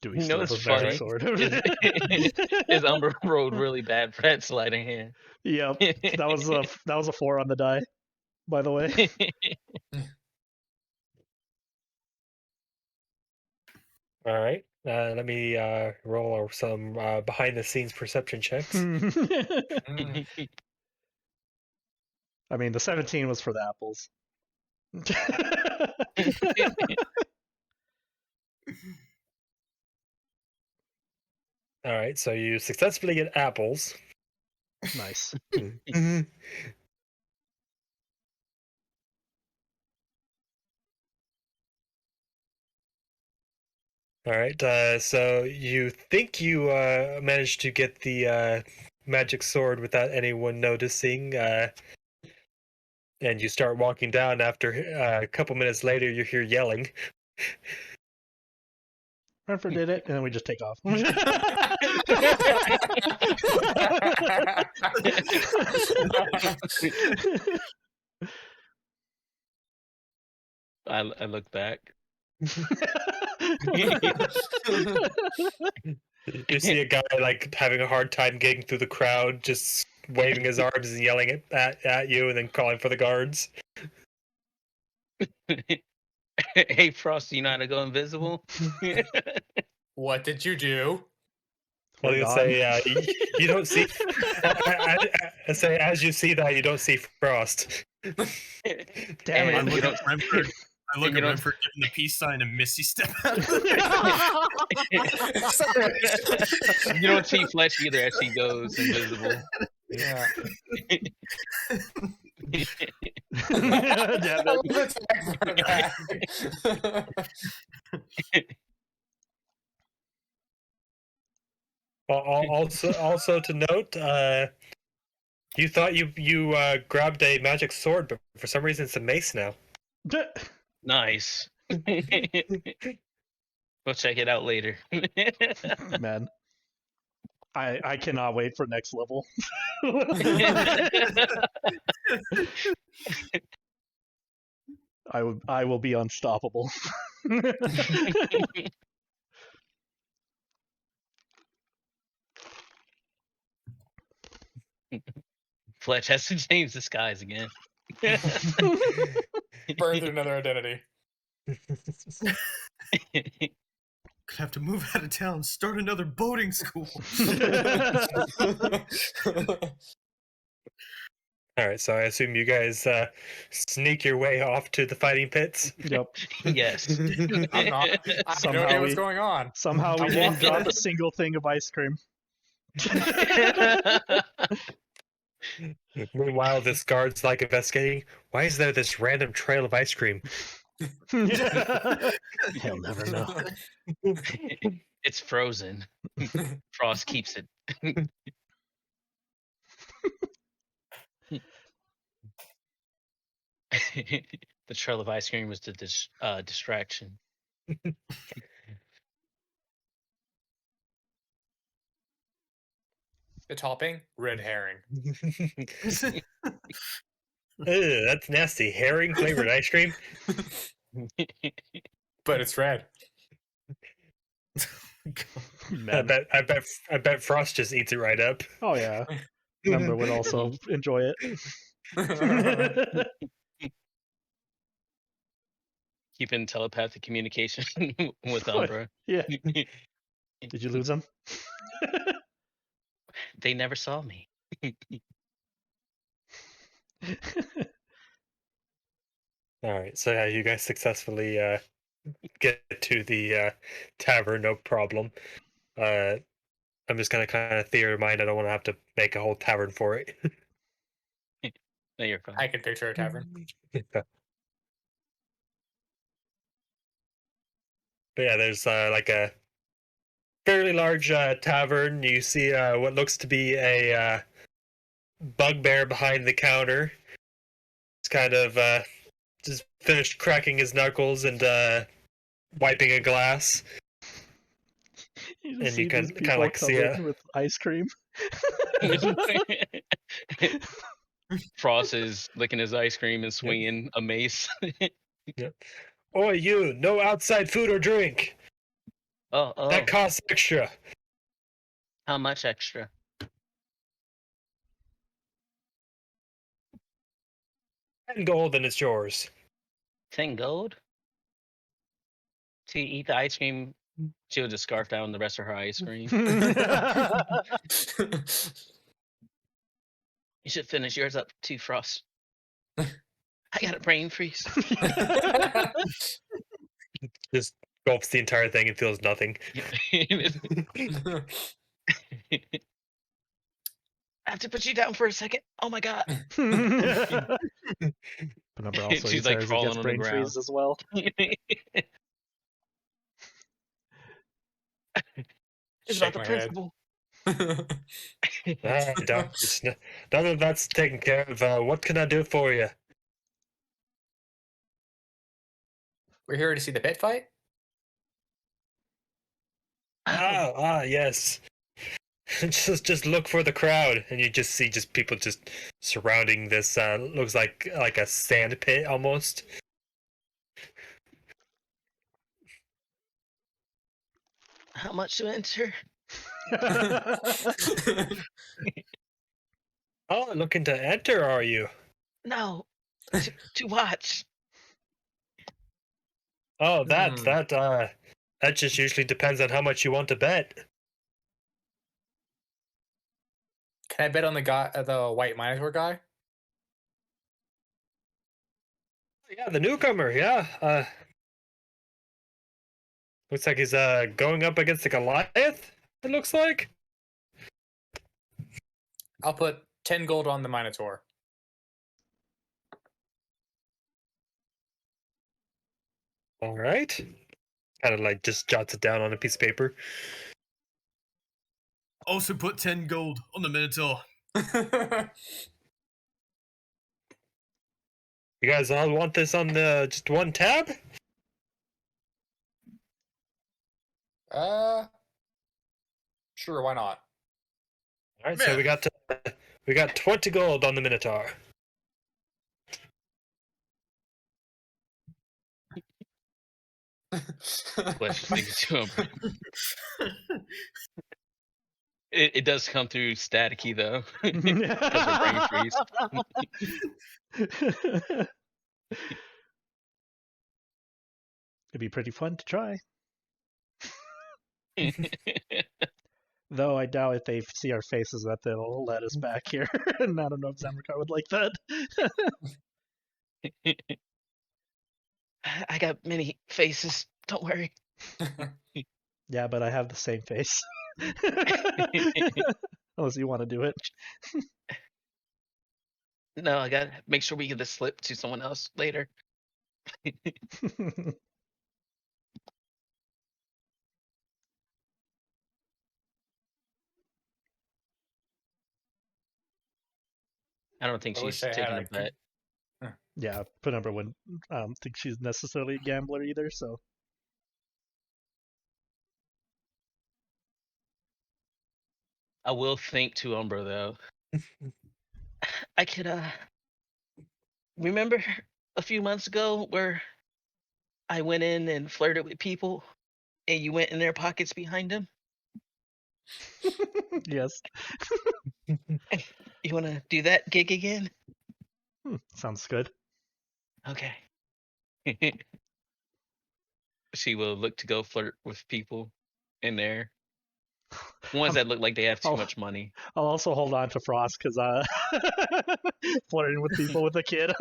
Do we You know, steal it's the magic funny. sword? His Umbra rolled really bad for that sleight of hand. Yep. That was a 4 on the die, by the way. All right. Let me roll some behind the scenes perception checks. I mean, the 17 was for the apples. All right. So you successfully get apples. Nice. All right. So you think you managed to get the magic sword without anyone noticing, and you start walking down. After a couple minutes later, you hear yelling. Renford did it, and then we just take off. I look back. You see a guy like having a hard time getting through the crowd, just waving his arms and yelling at you, and then calling for the guards. Hey, Frost, you know how to go invisible? What did you do? I was We're gonna gone. say you don't see. I say as you see that you don't see Frost. Damn And it. you don't. I look you at don't- Renford giving the peace sign and Misty step out. You don't see Fletch either as he goes invisible. Yeah. Damn it. Also to note, you thought you grabbed a magic sword, but for some reason it's a mace now. Nice. We'll check it out later. Man. I cannot wait for next level. I will be unstoppable. Fletch has to change disguise again. Birth another identity. gonna have to move out of town, start another boating school. All right, so I assume you guys sneak your way off to the fighting pits. Yep. Yes. I'm not. I have no Somehow idea what's we- going on. Somehow we I'm didn't walking. drop a single thing of ice cream. Meanwhile, this guard's like investigating. Why is there this random trail of ice cream? He'll never know. It's frozen. Frost keeps it. The trail of ice cream was the distraction. The topping, red herring. Ew, that's nasty. Herring flavored ice cream. But it's red. I bet Frost just eats it right up. Oh yeah. Penumbra would also enjoy it. Keep in telepathic communication with What? Umbra. Yeah. Did you lose them? They never saw me. All right, so yeah, you guys successfully get to the tavern, no problem. I'm just gonna kind of theory mind. I don't want to have to make a whole tavern for it. No, you're fine. I can picture a tavern. But yeah, there's like a fairly large tavern. You see what looks to be a bugbear behind the counter. It's kind of just finished cracking his knuckles and wiping a glass. You And just you see can these kinda, people like, see covered a- with ice cream. Frost is licking his ice cream and swinging a mace. Oi, you! No outside food or drink. Oh, That costs extra. how much extra? 10 gold and it's yours. 10 gold? To eat the ice cream, she'll just scarf down the rest of her ice cream. You should finish yours up too, Frost. I got a brain freeze. Just gulps the entire thing and feels nothing. I have to put you down for a second. Oh my god. Penumbra also She's eats like hers and crawling gets on the brain ground. freeze as well. It's Shake about the my head. principle. None of that's taken care of. What can I do for you? We're here to see the pit fight. Yes. just look for the crowd, and you just see people just surrounding this. Looks like a sand pit almost. How much to enter? Oh, looking to enter, are you? No, to watch. Oh, that just usually depends on how much you want to bet. Can I bet on the guy, the white Minotaur guy? Yeah, the newcomer. Yeah. Looks like he's going up against the Goliath. It looks like. I'll put 10 gold on the Minotaur. All right. Kind of like just jots it down on a piece of paper. Also put 10 gold on the Minotaur. You guys all want this on the just one tab? Sure, why not? All right, so we got 20 gold on the Minotaur. Fletch is thinking to him. It does come through staticky though. Because of brain freeze. It'd be pretty fun to try. Though I doubt if they see our faces that they'll let us back here. And I don't know if Zamrakar would like that. I got many faces. Don't worry. Yeah, but I have the same face. Unless you want to do it. No, I gotta make sure we give the slip to someone else later. I don't think I wish she's I had taking a a bet. Yeah, Penumbra wouldn't think she's necessarily a gambler either, so. I will think to Umbra though. I could remember a few months ago where I went in and flirted with people and you went in their pockets behind them? Yes. You wanna do that gig again? Sounds good. Okay. She will look to go flirt with people in there. Ones that look like they have too much money. I'll also hold on to Frost because flirting with people with a kid.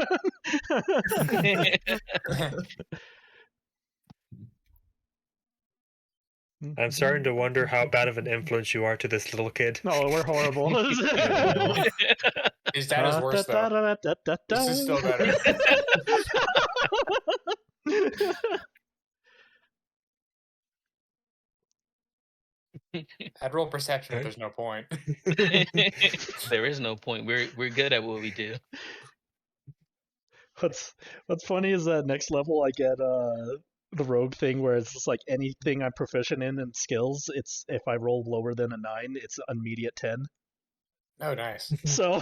I'm starting to wonder how bad of an influence you are to this little kid. No, we're horrible. His dad is worse though. This is still better. I'd roll perception if there's no point. There is no point. We're good at what we do. What's funny is that next level I get the rogue thing where it's just like anything I'm proficient in skills, it's if I roll lower than a 9, it's immediate 10. Oh, nice. So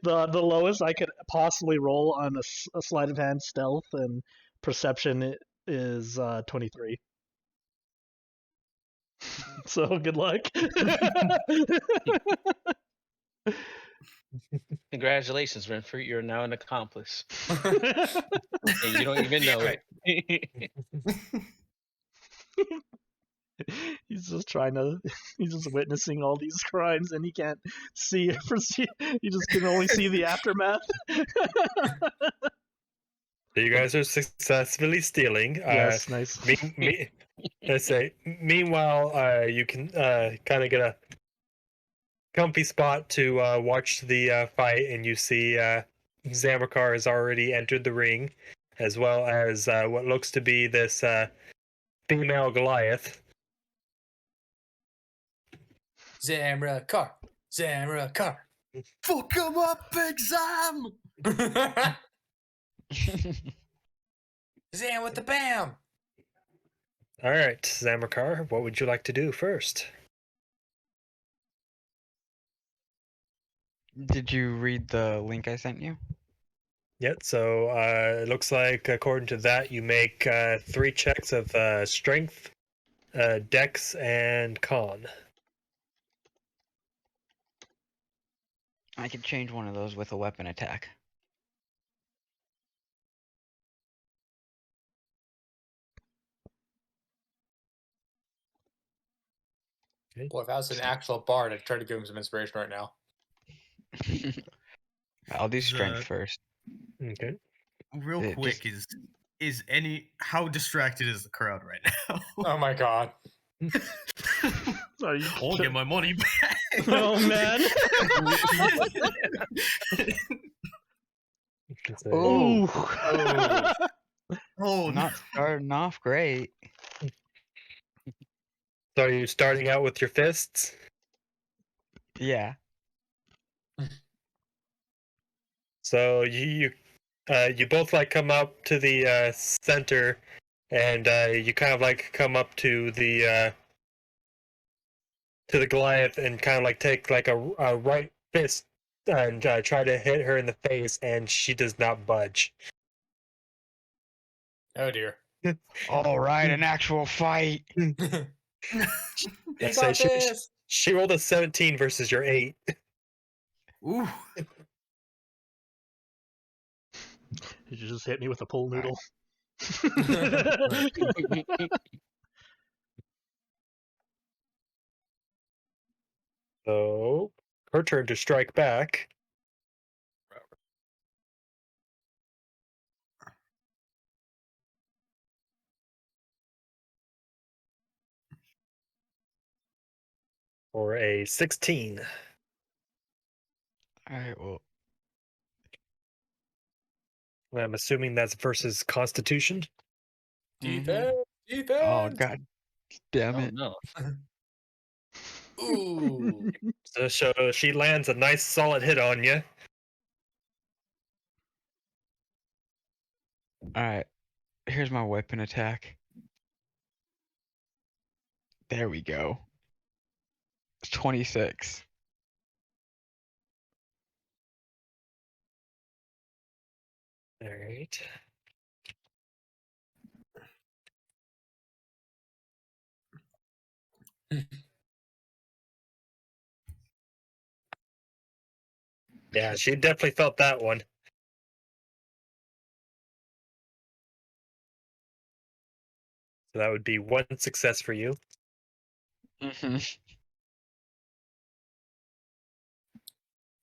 the lowest I could possibly roll on a sleight of hand, stealth, and perception is 23. So good luck. Congratulations, Renford. You're now an accomplice. And you don't even know it. He's just he's just witnessing all these crimes and he can't see he just can only see the aftermath. You guys are successfully stealing. Yes, nice. Let's say. Meanwhile, you can kind of get a comfy spot to watch the fight, and you see Zamrakar has already entered the ring, as well as what looks to be this female Goliath. Zamrakar. Fuck him up, Big Zam! Zam with the bam! All right, Zamrakar, what would you like to do first? Did you read the link I sent you? Yep, so it looks like according to that, you make 3 checks of strength, dex, and con. I could change one of those with a weapon attack. Boy, if I was an actual bard, I'd try to give him some inspiration right now. I'll do strength first. Okay. Real quick, is how distracted is the crowd right now? Oh my god. I'll get my money back. Oh man. Oh, not starting off great. So are you starting out with your fists? Yeah. So you both like come up to the center, and you kind of like come up to the Goliath and kind of like take like a right fist and try to hit her in the face, and she does not budge. Oh dear. All right, an actual fight. You got this. She rolled a 17 versus your 8. Ooh. You just hit me with a pool noodle. So her turn to strike back. For a 16. All right. Well, I'm assuming that's versus Constitution. Defense. Defense. oh god damn Oh it! no. Ooh. So she lands a nice solid hit on you. All right. Here's my weapon attack. There we go. It's 26. All right. Yeah, she definitely felt that one. So that would be 1 success for you. Mm-hmm.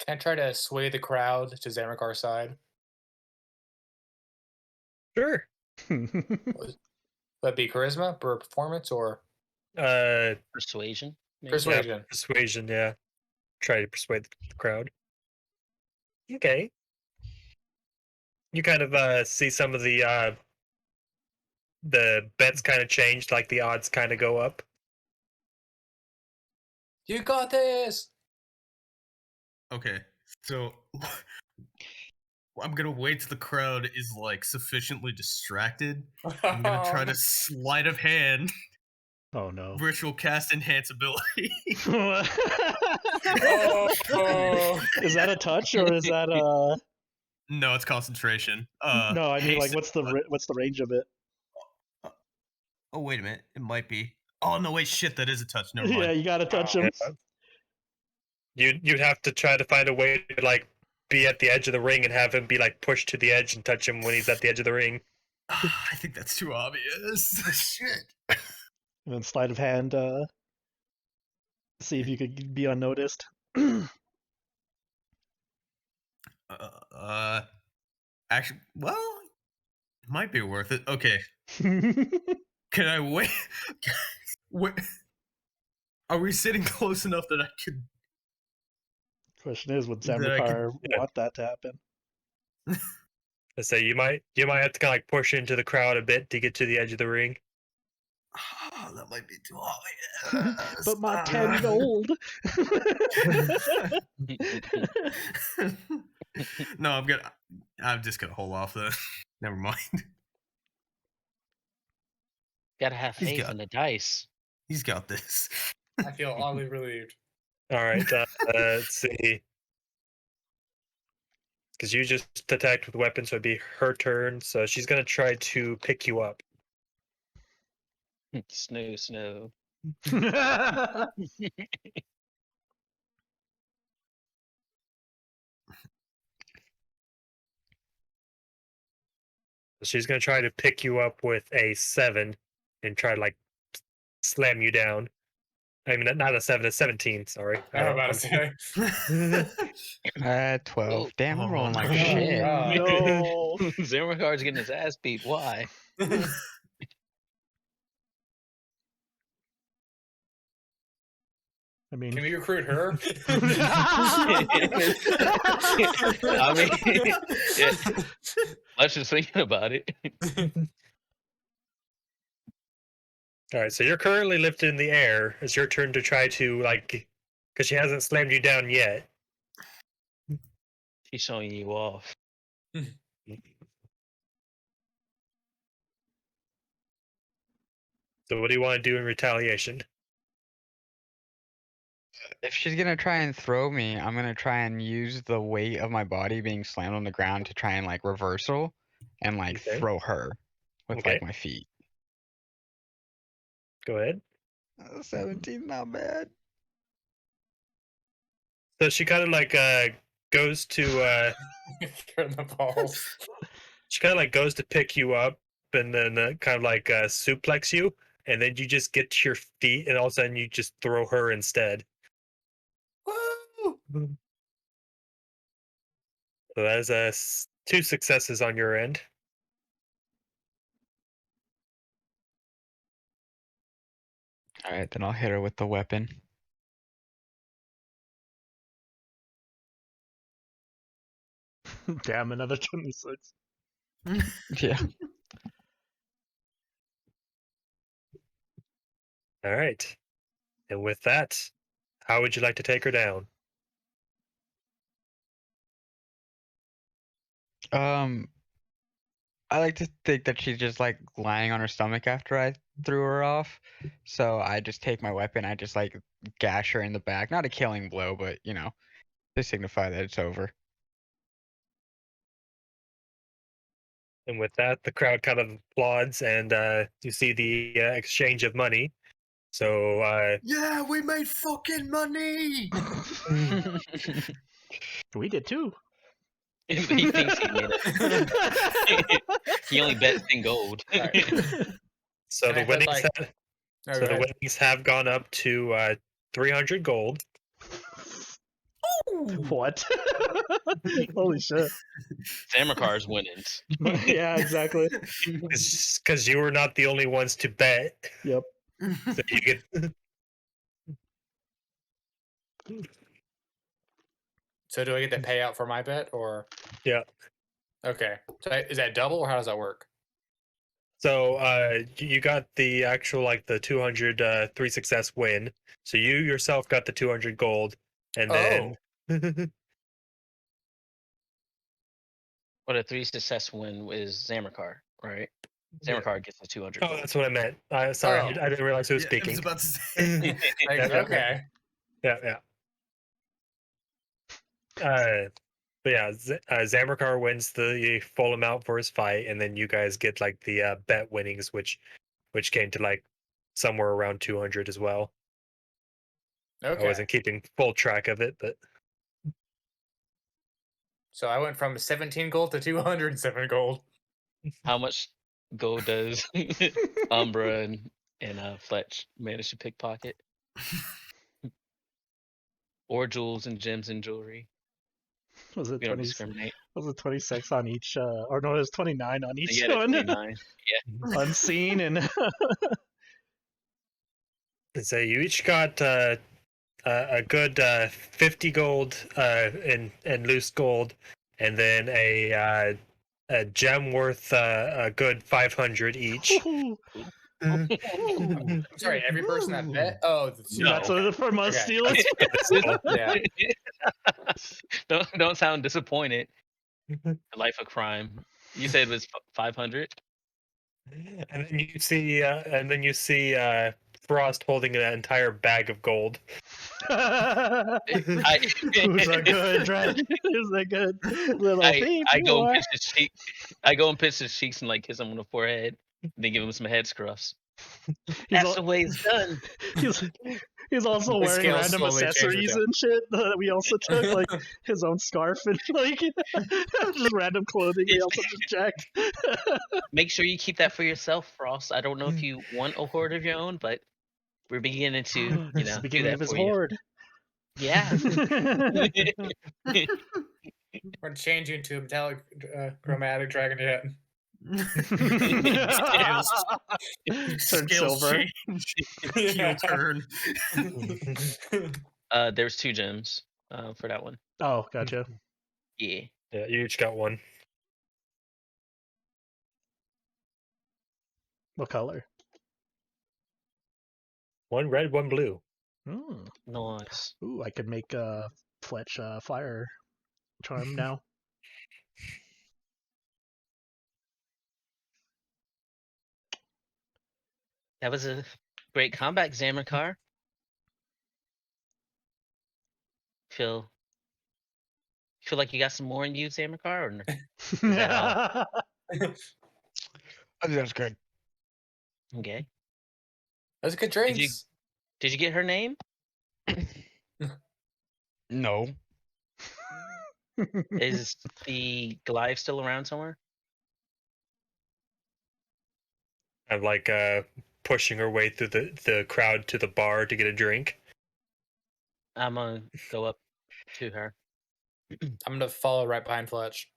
Can I try to sway the crowd to Zamrakar's side? Sure. Would that be charisma or performance or Persuasion. Maybe? persuasion? Yeah, persuasion, yeah. Try to persuade the crowd. Okay. You kind of see some of the bets kind of changed, like the odds kind of go up. You got this. Okay, so I'm gonna wait till the crowd is like sufficiently distracted. I'm gonna try to sleight of hand Oh no. ritual cast enhance ability. Is that a touch or is that a? No, it's concentration. No, I mean like haste- what's the range of it? Oh wait a minute, it might be. Oh no, wait, shit, that is a touch. Never Yeah, mind. you gotta touch him. You'd have to try to find a way to like be at the edge of the ring and have him be like pushed to the edge and touch him when he's at the edge of the ring. I think that's too obvious. Shit. And then sleight of hand. See if you could be unnoticed. Actually, well, it might be worth it. Okay, can I wait? Wait. Are we sitting close enough that I could? Question is, would That I Zamrakar could- yeah. want that to happen? I say you might have to kind of like push into the crowd a bit to get to the edge of the ring. Oh, that might be too obvious. But my 10 gold. No, I'm just gonna hold off though. Never mind. Gotta have He's faith got- in the dice. He's got this. I feel oddly relieved. All right, let's see. Because you just attacked with weapons, so it'd be her turn. So she's gonna try to pick you up. Snoo. She's gonna try to pick you up with a 7 and try to like slam you down. I mean, not a 7, a 17. Sorry. I'm about to say. 12. Oh. Damn, I'm Oh, rolling like no. shit. God. No. Zamrakar's getting his ass beat. Why? I mean, Can we recruit her? I mean, yeah, Fletch is thinking about it. All right, so you're currently lifted in the air. It's your turn to try to like, because she hasn't slammed you down yet. She's showing you off. So what do you want to do in retaliation? If she's gonna try and throw me, I'm gonna try and use the weight of my body being slammed on the ground to try and like reversal and like Okay. throw her with Okay. like my feet. Go ahead. 17, not bad. So she kind of like goes to Turn the balls. she kind of like goes to pick you up and then kind of like suplex you, and then you just get to your feet, and all of a sudden you just throw her instead. So that is 2 successes on your end. All right, then I'll hit her with the weapon. Damn, another 26. Yeah. All right. And with that, how would you like to take her down? I like to think that she's just like lying on her stomach after I threw her off. So I just take my weapon, I just like gash her in the back. Not a killing blow, but you know, to signify that it's over. And with that, the crowd kind of applauds, and you see the exchange of money. So, Yeah, we made fucking money. We did too. He thinks he made it. He only bet 10 gold. so And the I heard, winnings, like- have, No, so go the ahead. winnings have gone up to 300 gold. What? Holy shit. Zamrakar's winnings. Yeah, exactly. Because you were not the only ones to bet. Yep. So you get. So do I get the payout for my bet, or? Yeah. Okay. So is that double, or how does that work? So you got the actual like the 200 3 success win. So you yourself got the 200 gold, and then. But a 3 success win is Zamrakar, right? Zamrakar gets the 200 Oh, gold. that's what I meant. Sorry, Oh. I didn't realize who was I speaking. was about to say. Like, Yeah, yeah, okay. Yeah. But yeah, Zamrakar wins the full amount for his fight, and then you guys get like the bet winnings, which came to like somewhere around 200 as well. Okay. I wasn't keeping full track of it, but So I went from 17 gold to 207 gold. How much gold does Umbra and Fletch manage to pickpocket? Or jewels and gems and jewelry. Was it We don't 20? discriminate. Was it 26 on each? Or no, it was 29 on each Yeah, one. 29. Unseen and. so you each got a good 50 gold in loose gold, and then a gem worth a good 500 each. I'm sorry, every person that bet. Oh, the two. No. That's what from us Okay. stealing. Yeah. Don't sound disappointed. A life of crime. You said it was 500. And then you see Frost holding an entire bag of gold. Who's a good drag? Who's a good little thief? I you go and are. pinch his cheek. I go and pinch his cheeks and like kiss him on the forehead. Then give him some head scruffs. That's the way it's done. He's also The wearing scales random slowly change with accessories him. and shit that we also took, like his own scarf and like just random clothing we also just jacked. Make sure you keep that for yourself, Frost. I don't know if you want a horde of your own, but we're beginning to, you This is know, the do beginning that of his for you. horde. Yeah. We're gonna change you into a metallic chromatic dragon head. Turn silver. Change. Heel turn. There's 2 gems for that one. Oh, gotcha. Yeah. Yeah, you each got one. What color? One red, one blue. Mm. Nice. Ooh, I could make a Fletch fire charm now. That was a great comeback, Zamrakar. Feel like you got some more in you, Zamrakar, or no? Is that all? I think that's good. Okay. Those are good Did you drinks. did you get her name? No. Is the Goliath still around somewhere? I'm like pushing her way through the crowd to the bar to get a drink. I'm gonna go up to her. I'm gonna follow right behind Fletch.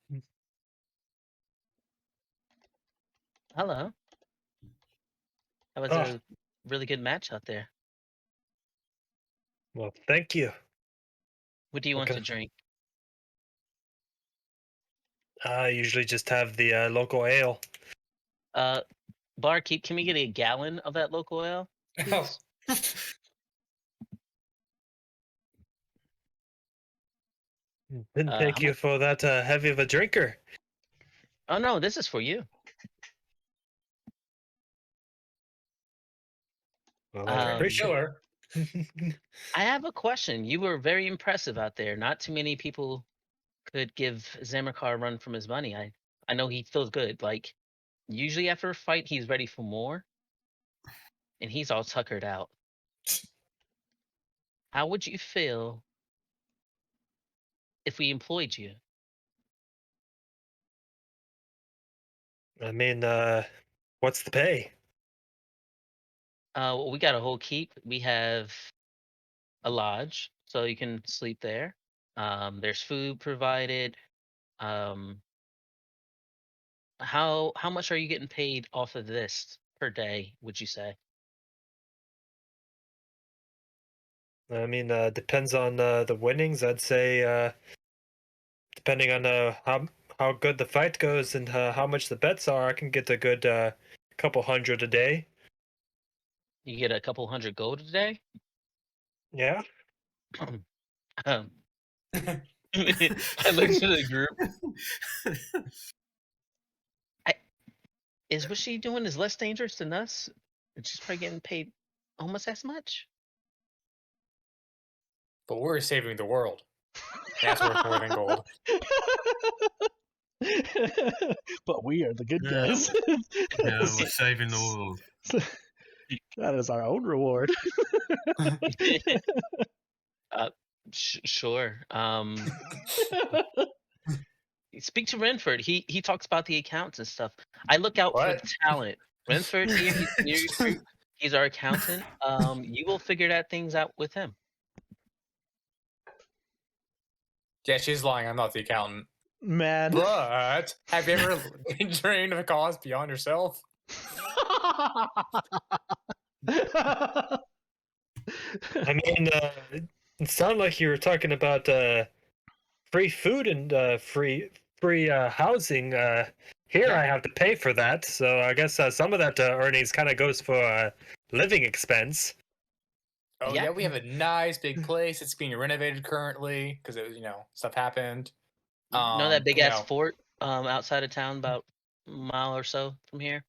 Hello. That was a really good match out there. Well, thank you. What do you want Okay. to drink? I usually just have the local ale. Barkeep, can we get a gallon of that local ale, please? Didn't take you for that heavy of a drinker. Oh no, this is for you. Well, I appreciate it. I have a question. You were very impressive out there. Not too many people could give Zamrakar a run from his money. I know he feels good. Like usually after a fight, he's ready for more, and he's all tuckered out. How would you feel if we employed you? I mean, what's the pay? Well, we got a whole keep. We have a lodge, so you can sleep there. There's food provided. How much are you getting paid off of this per day, would you say? I mean, depends on the winnings. I'd say, depending on how good the fight goes and how much the bets are, I can get a good couple hundred a day. You get a couple hundred gold a day? Yeah. I looked to the group. Is what she doing is less dangerous than us? She's probably getting paid almost as much. But we're saving the world. That's worth more than gold. But we are the good guys. Yeah, we're saving the world. That is our own reward. Sure. Speak to Renford. He talks about the accounts and stuff. I look out for the talent. Renford here, he's near your group. He's our accountant. You will figure that things out with him. Yeah, she's lying. I'm not the accountant. Man. But have you ever been drained of a cause beyond yourself? I mean, it sounded like you were talking about free food and free housing. Here, I have to pay for that, so I guess some of that earnings kind of goes for living expense. Oh yeah, we have a nice big place. It's being renovated currently because it was, stuff happened. You know that big ass fort outside of town, about a mile or so from here?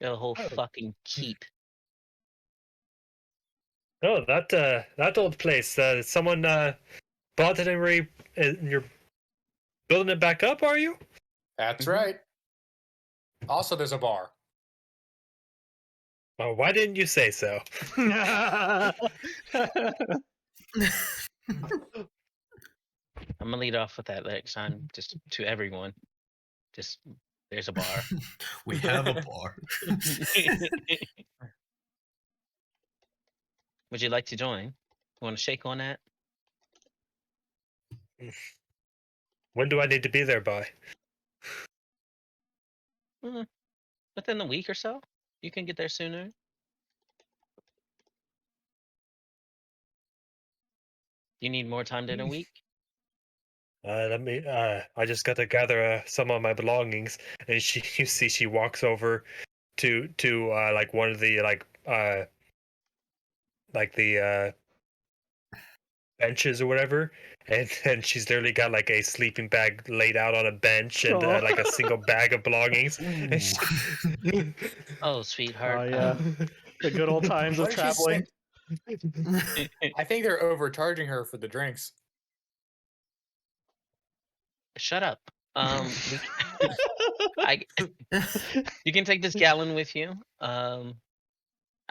Got a whole fucking keep. Oh, that old place. Someone bought it and you're building it back up, are you? That's right. Also, there's a bar. Well, why didn't you say so? I'm gonna lead off with that next time, just to everyone. Just there's a bar. We have a bar. Would you like to join? You want to shake on that? When do I need to be there by? Within a week or so. You can get there sooner. You need more time than a week? I just got to gather some of my belongings, and you see, she walks over to like one of the the benches or whatever, and she's literally got like a sleeping bag laid out on a bench and like a single bag of belongings. Oh, sweetheart. Yeah, the good old times of traveling. I think they're overcharging her for the drinks. Shut up. You can take this gallon with you. I'm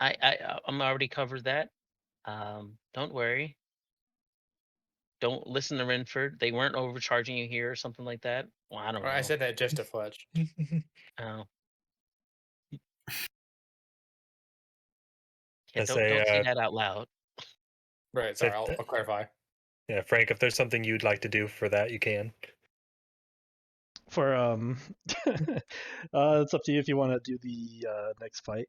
already covered that. Don't worry. Don't listen to Renford. They weren't overcharging you here or something like that. Well, I don't know. I said that just to Fletch. Oh. Yeah, I don't say say, that out loud. Right. say Sorry, I'll clarify. yeah, Frank, if there's something you'd like to do for that, you can. For it's up to you if you want to do the next fight.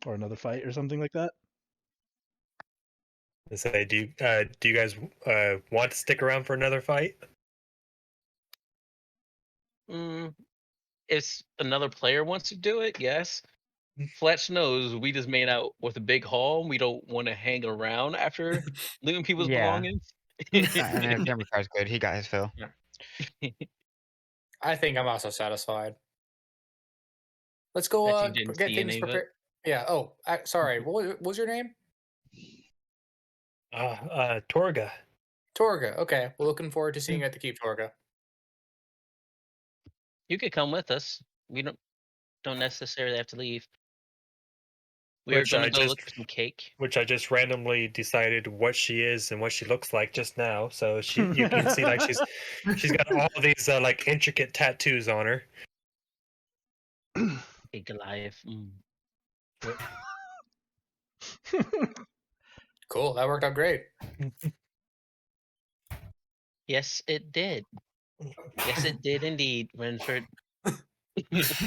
Or another fight or something like that. I say, do you guys want to stick around for another fight? If another player wants to do it, yes. Fletch knows we just made out with a big haul. We don't want to hang around after looting people's Yeah. belongings. And if Zamrakar's good, he got his fill. I think I'm also satisfied. Let's go Bet you didn't get see things any of it. prepared. Yeah. Oh, sorry. What was your name? Torga. Torga. Okay. We're looking forward to seeing you at the keep, Torga. You could come with us. We don't necessarily have to leave. We are Which gonna I go just look for some cake. which I just randomly decided what she is and what she looks like just now. So you can see like she's got all these like intricate tattoos on her. Hey, Goliath. Cool. That worked out great. Yes, it did. Yes, it did indeed, Renford.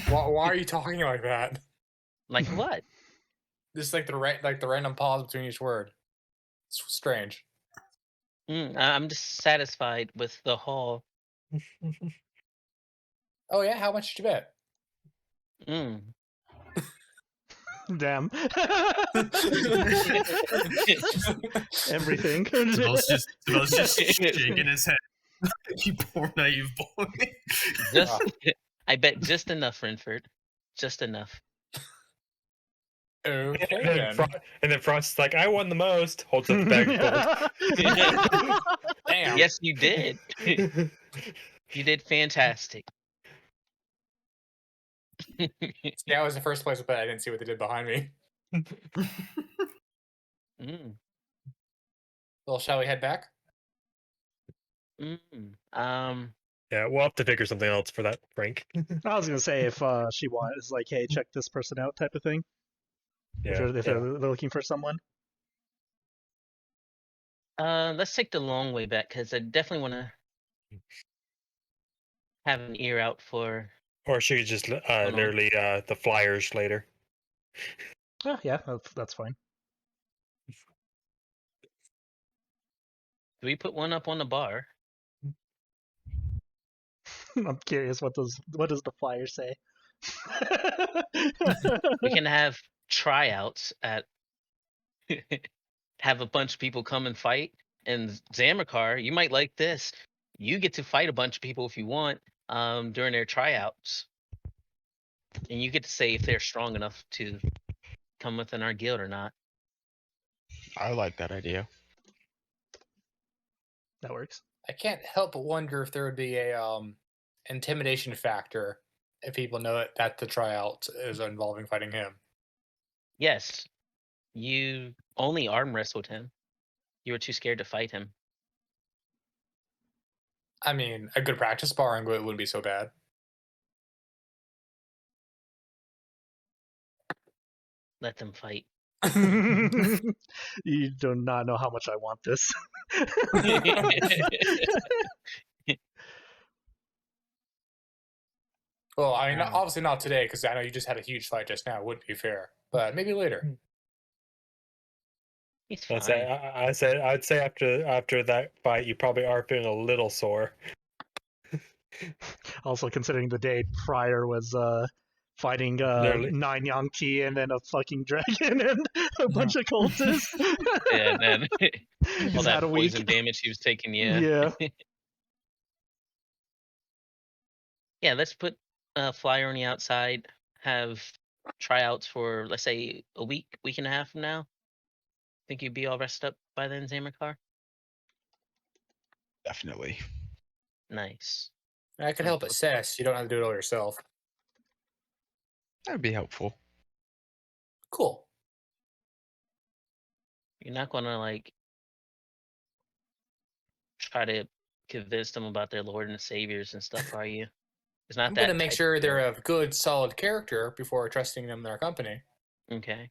Why are you talking like that? Like what? Just like the random pause between each word. It's strange. I'm just satisfied with the haul. Oh yeah, how much did you bet? Damn. Everything. Saevel's just shaking his head. You poor naive boy. I bet just enough, Renford. Just enough. Okay And then Frost's like, I won the most. Holds up the bag of gold. Damn. Yes, you did. You did fantastic. See, I was the first place, but I didn't see what they did behind me. Well, shall we head back? Yeah, we'll have to figure something else for that, Frank. I was gonna say if she is like, hey, check this person out, type of thing. Yeah, if they're looking for someone. Let's take the long way back because I definitely want to have an ear out for. Or she could just literally the flyers later. Oh, yeah, that's fine. Do we put one up on the bar? I'm curious, what does the flyer say? We can have tryouts at. Have a bunch of people come and fight. And Zamrakar, you might like this. You get to fight a bunch of people if you want during their tryouts. And you get to say if they're strong enough to come within our guild or not. I like that idea. That works. I can't help but wonder if there would be a intimidation factor if people know that the tryout is involving fighting him. Yes. You only arm wrestled him. You were too scared to fight him. I mean, a good practice sparring wouldn't be so bad. Let them fight. You do not know how much I want this. Well, I mean, obviously not today because I know you just had a huge fight just now. It wouldn't be fair, but maybe later. He's fine. I'd say after that fight, you probably are feeling a little sore. Also, considering the day prior was fighting 9 Yangti and then a fucking dragon and a bunch of cultists. Yeah, then all that had a week. poison damage he was taking. Yeah. Yeah. Yeah, let's put a flyer on the outside. Have tryouts for, let's say, a week and a half from now. Think you'd be all rested up by then, Zamrakar? Definitely. Nice. I could help assess. You don't have to do it all yourself. That'd be helpful. Cool. You're not gonna like try to convince them about their Lord and Saviors and stuff, are you? It's not I'm that. going to make type sure of they're villain. a good, solid character before trusting them in their company. Okay.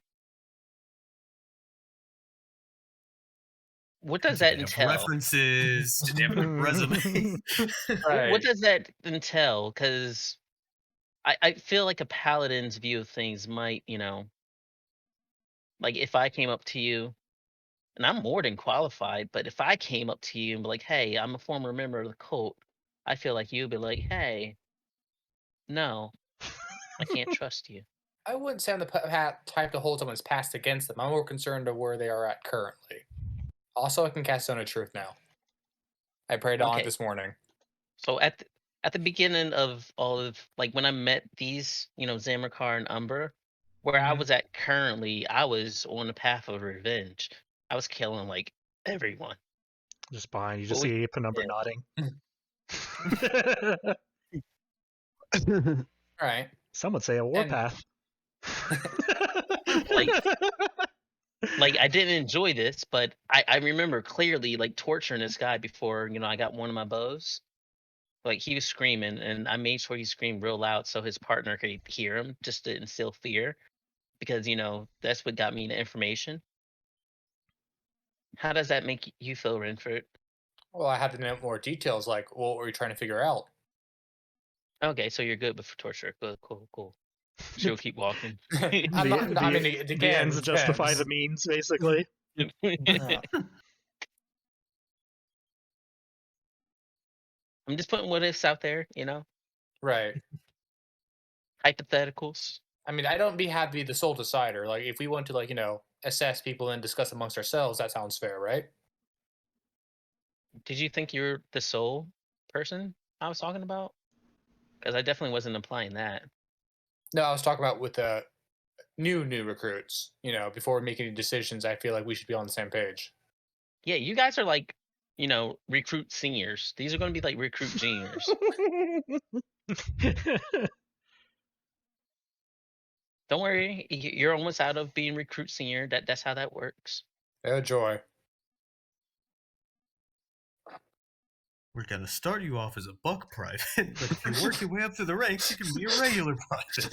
What does Do that they have entail? references? Do they have a resume? What does that entail? Because I feel like a paladin's view of things might, like if I came up to you, and I'm more than qualified, but if I came up to you and be like, "Hey, I'm a former member of the cult," I feel like you'd be like, "Hey, no, I can't trust you." I wouldn't say I'm the type to hold someone's past against them. I'm more concerned of where they are at currently. Also, I can cast Zone of Truth now. I prayed on it Okay. this morning. So at the beginning of all of like when I met these, Zamrakar and Umbra, where I was at currently, I was on the path of revenge. I was killing like everyone. Just behind you, What just would see Penumbra yeah. nodding. All right. Some would say a warpath. Like I didn't enjoy this, but I remember clearly like torturing this guy before, I got one of my bows. Like he was screaming and I made sure he screamed real loud so his partner could hear him just to instill fear. Because, that's what got me the information. How does that make you feel, Renford? Well, I have to know more details, like what were you trying to figure out? Okay, so you're good for torture. Good, cool. She'll keep walking. I'm not. I mean, it the ends depends. justify the means, basically. I'm just putting what ifs out there, Right. hypotheticals. I mean, I don't have to be the sole decider. Like, if we want to, assess people and discuss amongst ourselves, that sounds fair, right? Did you think you're the sole person I was talking about? Because I definitely wasn't implying that. No, I was talking about with the new recruits. Before making any decisions, I feel like we should be on the same page. Yeah, you guys are like, recruit seniors. These are going to be like recruit juniors. Don't worry, you're almost out of being recruit senior. That's how that works. Oh, joy. We're gonna start you off as a buck private, but if you work your way up through the ranks, you can be a regular private.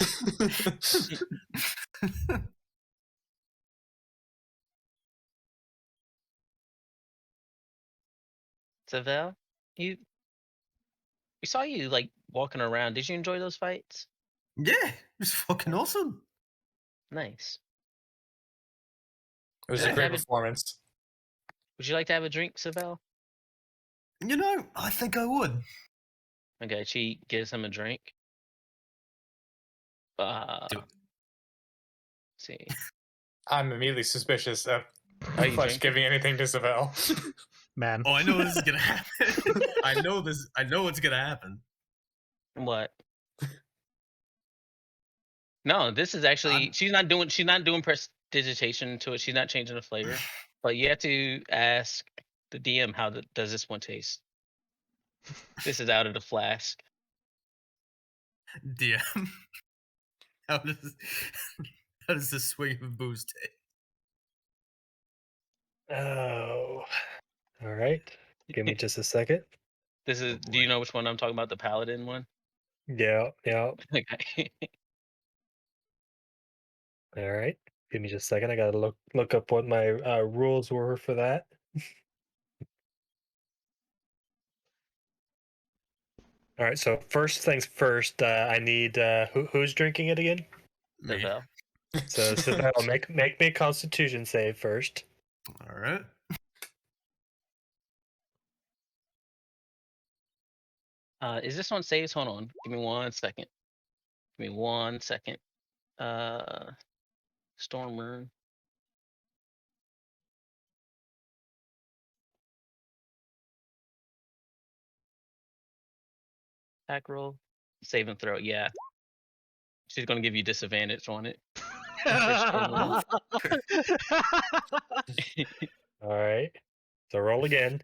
Saevel, we saw you like walking around. Did you enjoy those fights? Yeah, it was fucking awesome. Nice. It was a great performance. Would you like to have a drink, Saevel? I think I would. Okay, she gives him a drink. Do see. I'm immediately suspicious of Are you Fletch giving anything to Saevel. Man. Oh, I know this is gonna happen. I know what's gonna happen. What? No, this is actually she's not doing prestidigitation to it. She's not changing the flavor. But you have to ask the DM how does this one taste? This is out of the flask. DM. How does this swing of booze taste? Oh. All right. Give me just a second. This is do you know which one I'm talking about? The Paladin one? Yeah. Okay. All right. Give me just a second. I gotta look up what my rules were for that. All right. So first things first. I need who's drinking it again? Me. Saevel. So that'll make me a Constitution save first. All right. Is this one saves? Hold on. Give me 1 second. Give me 1 second. Storm Rune. Attack roll. Save and throw. Yeah. She's gonna give you disadvantage on it. All right. So roll again.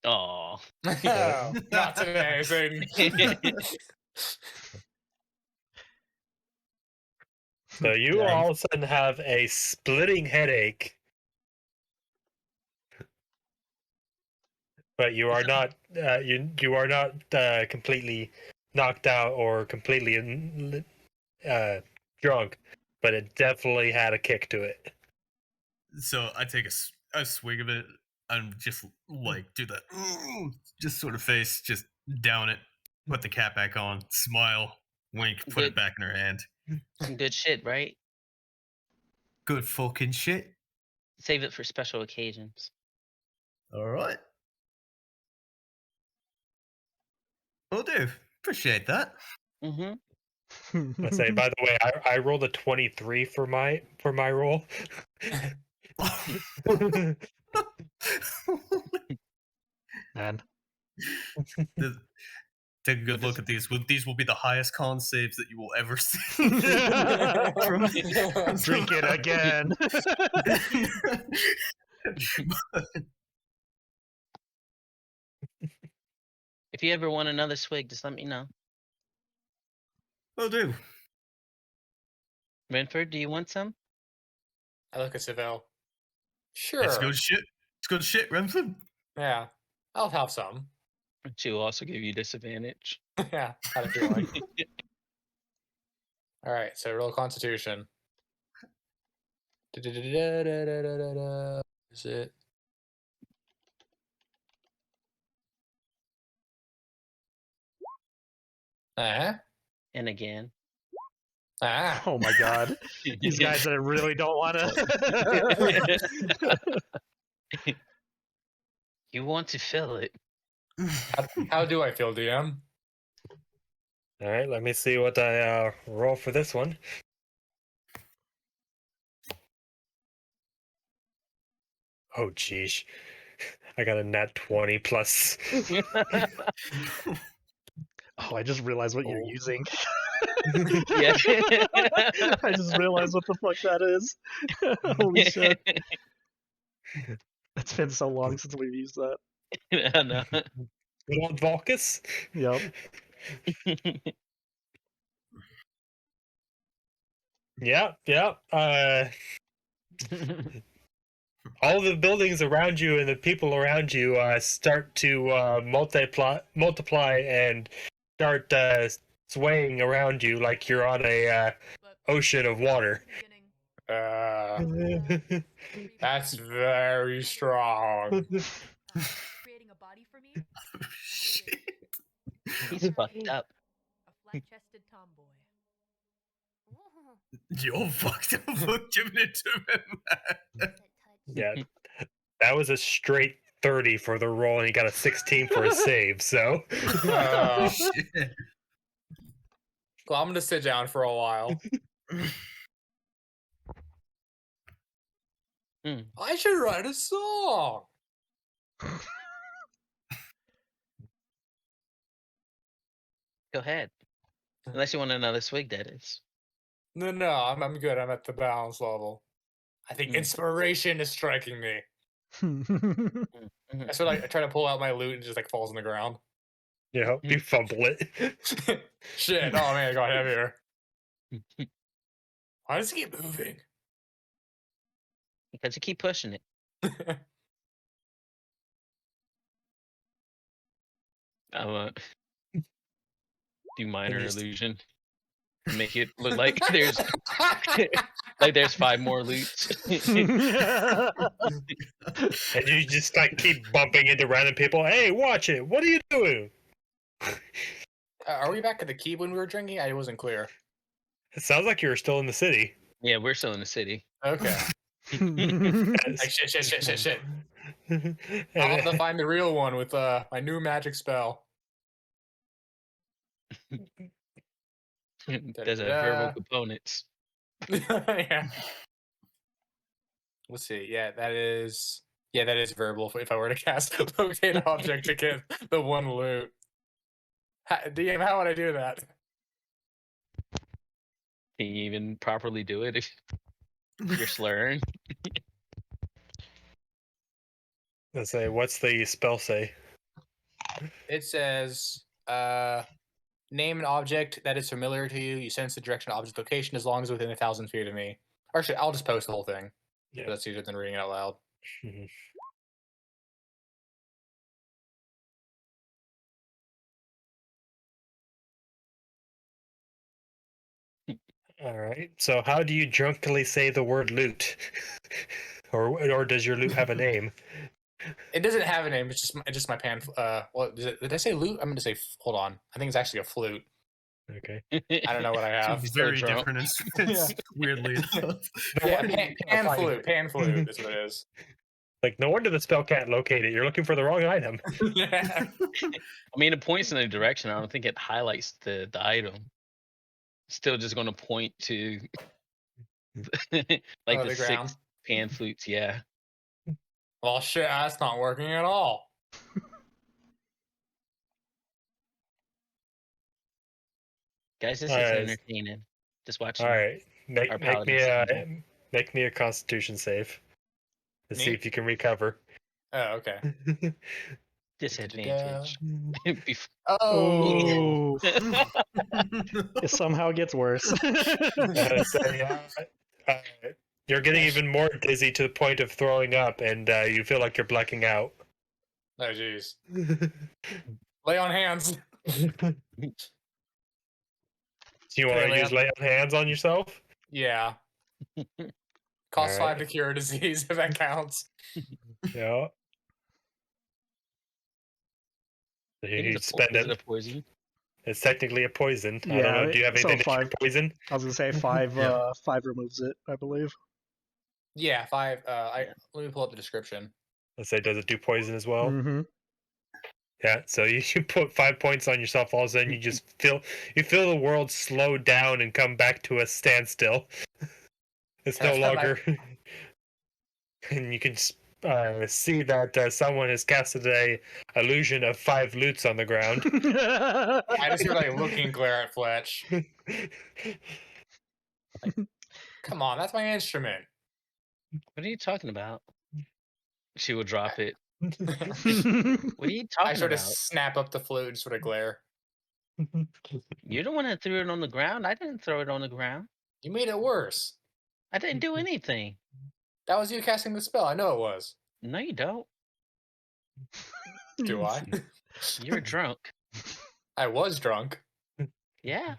Oh. No, not today, Zane. So you Yeah. all of a sudden have a splitting headache. but you are not you are not completely knocked out or completely drunk, but it definitely had a kick to it. So I take a swig of it and just like do the just sort of face, just down it, put the cap back on, smile, wink, put it back in her hand. Good shit, right? Good fucking shit. Save it for special occasions. All right. Will do. Appreciate that. Mm-hmm. I say, by the way, I rolled a 23 for my roll. Man. Take a good look at these. These will be the highest con saves that you will ever see. Drink it again. If you ever want another swig, just let me know. Will do. Renford, do you want some? I look at Saevel. Sure. It's good shit. It's good shit, Renford. Yeah, I'll have some. She'll also give you disadvantage. Yeah, had a feeling. All right, so roll Constitution. Is it? And again. Oh my god. These guys that really don't want to. You want to fill it. How do I feel, DM? All right, let me see what I roll for this one. Oh, geez. I got a nat 20 plus. Oh, I just realized what you're using. Yeah. I just realized what the fuck that is. Holy shit. It's been so long since we've used that. I know. Good old Volcus. Yep. Yeah. All the buildings around you and the people around you start to multiply and start swaying around you like you're on a ocean of water. That's very strong. Creating a body for me? Shit. He's fucked up. A flat-chested tomboy. You're fucked up for giving it to him. Yeah, that was a straight 30 for the roll, and he got a 16 for a save. So, Shit. Well, I'm gonna sit down for a while. I should write a song. Go ahead. Unless you want another swig, that is. No, I'm good. I'm at the balance level. I think inspiration is striking me. I sort of like I try to pull out my loot and it just like falls on the ground. yeah, you fumble it. Shit! Oh man, it got heavier. Why does it keep moving? Because you keep pushing it. Do minor illusion. Make it look like there's like there's 5 more loots. And you just like keep bumping into random people. Hey, watch it! What are you doing? Are we back at the keep when we were drinking? I wasn't clear. It sounds like you're still in the city. Yeah, we're still in the city. Okay. Like shit. I'll have to find the real one with my new magic spell. There's a verbal components. Yeah. Let's see. Yeah, that is verbal. If I were to cast locate object to get the one loot. DM, how would I do that? Can you even properly do it if you're slurring? Let's say, what's the spell say? It says, name an object that is familiar to you. You sense the direction of object location as long as within 1,000 feet of me. Or actually, I'll just post the whole thing. Yeah. That's easier than reading it out loud. All right. So how do you drunkenly say the word loot? or does your loot have a name? It doesn't have a name. It's just my pan. What did I say? Loot? I'm going to say. Hold on. I think it's actually a flute. Okay. I don't know what I have. Two so very drunk. different instruments. Weirdly enough. Yeah, pan flute. Pan flute is what it is. Like, no wonder the spell can't locate it. You're looking for the wrong item. Yeah. I mean, it points in a direction. I don't think it highlights the item. Still just going to point to like Oh, the the ground. 6 pan flutes. Yeah. Well, shit, that's not working at all. Guys, this is entertaining. Just watching. All right. our Make me Paladin make me a Constitution save to see Me? if you can recover. Oh, okay. disadvantage. Bef- Oh. It somehow gets worse. Uh, you're getting even more dizzy to the point of throwing up, and you feel like you're blacking out. Oh, jeez. Lay on hands. Do you want to use lay on hands on yourself? Yeah. Cost All right. 5 to cure a disease, if that counts. Yeah. So you spend is it. it a poison? It's technically a poison. I Yeah, don't know. Do you have so anything to cure 5 poison? I was gonna say 5. Yeah. 5 removes it, I believe. Yeah, 5. Let me pull up the description. Let's say, does it do poison as well? Mm-hmm. Yeah. So you put 5 points on yourself. All of a sudden, you just feel the world slow down and come back to a standstill. It's no That's not longer, and you can see that someone has casted a illusion of 5 loots on the ground. I just hear like looking glare at Fletch. Come on, that's my instrument. What are you talking about? She will drop it. What are you I talking sort of about? snap up the flute and sort of glare. You're the one that threw it on the ground. I didn't throw it on the ground. You made it worse. I didn't do anything. That was you casting the spell. I know it was. No, you don't. Do I? You're drunk. I was drunk. Yeah.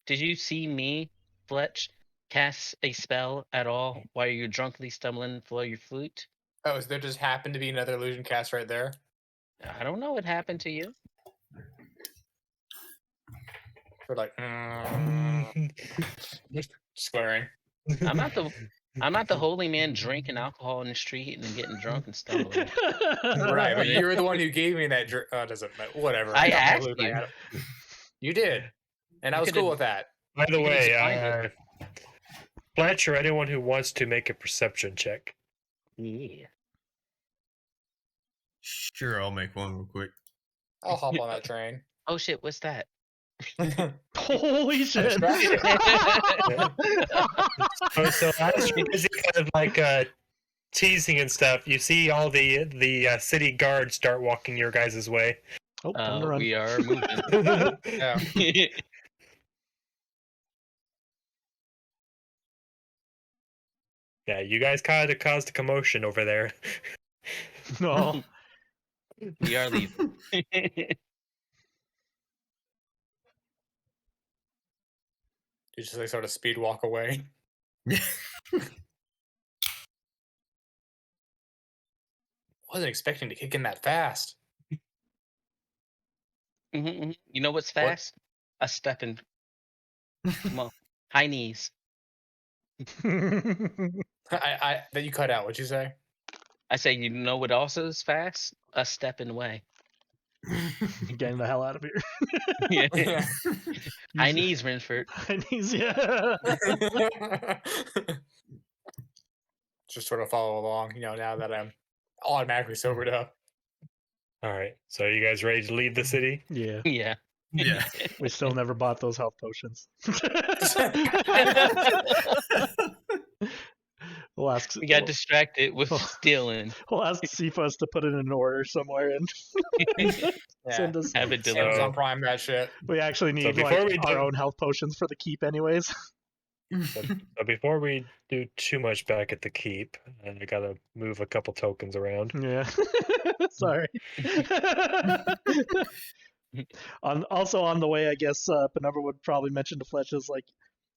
Did you see me, Fletch, cast a spell at all while you're drunkenly stumbling for your flute? Oh, so there just happened to be another illusion cast right there? I don't know what happened to you. We're like, just glaring. I'm not the holy man drinking alcohol in the street and getting drunk and stumbling. Right, but you were the one who gave me that. Doesn't matter. Whatever. I got my asked flute you. back. You did, and I was cool with that. By the You could way, explain Fletch or anyone who wants to make a perception check. Yeah. Sure, I'll make one real quick. I'll hop on that train. Oh shit, what's that? Holy shit! So as you're busy kind of like teasing and stuff, you see all the city guards start walking your guys' way. Oh, time to run. We are moving. Yeah. Yeah, you guys kind of caused a commotion over there. No. We are leaving. You just like sort of speed walk away. Wasn't expecting to kick in that fast. You know what's fast? A stepping. Come on, high knees. That you cut out. What'd you say? I say, you know what also is fast? A stepping away. Getting the hell out of here. Yeah. High knees, Renford. High knees, yeah. Just sort of follow along, now that I'm automatically sobered up. All right, so are you guys ready to leave the city? Yeah. Yeah. Yeah. We still never bought those health potions. We'll ask. We got distracted with stealing. We'll ask Cephas to put it in an order somewhere and send us. Have it delivered. Amazon Prime that shit. We actually need our own health potions for the keep, anyways. So before we do too much back at the keep, I gotta move a couple tokens around. Yeah. Sorry. Also on the way, I guess Penumbra would probably mention to Fletch is like,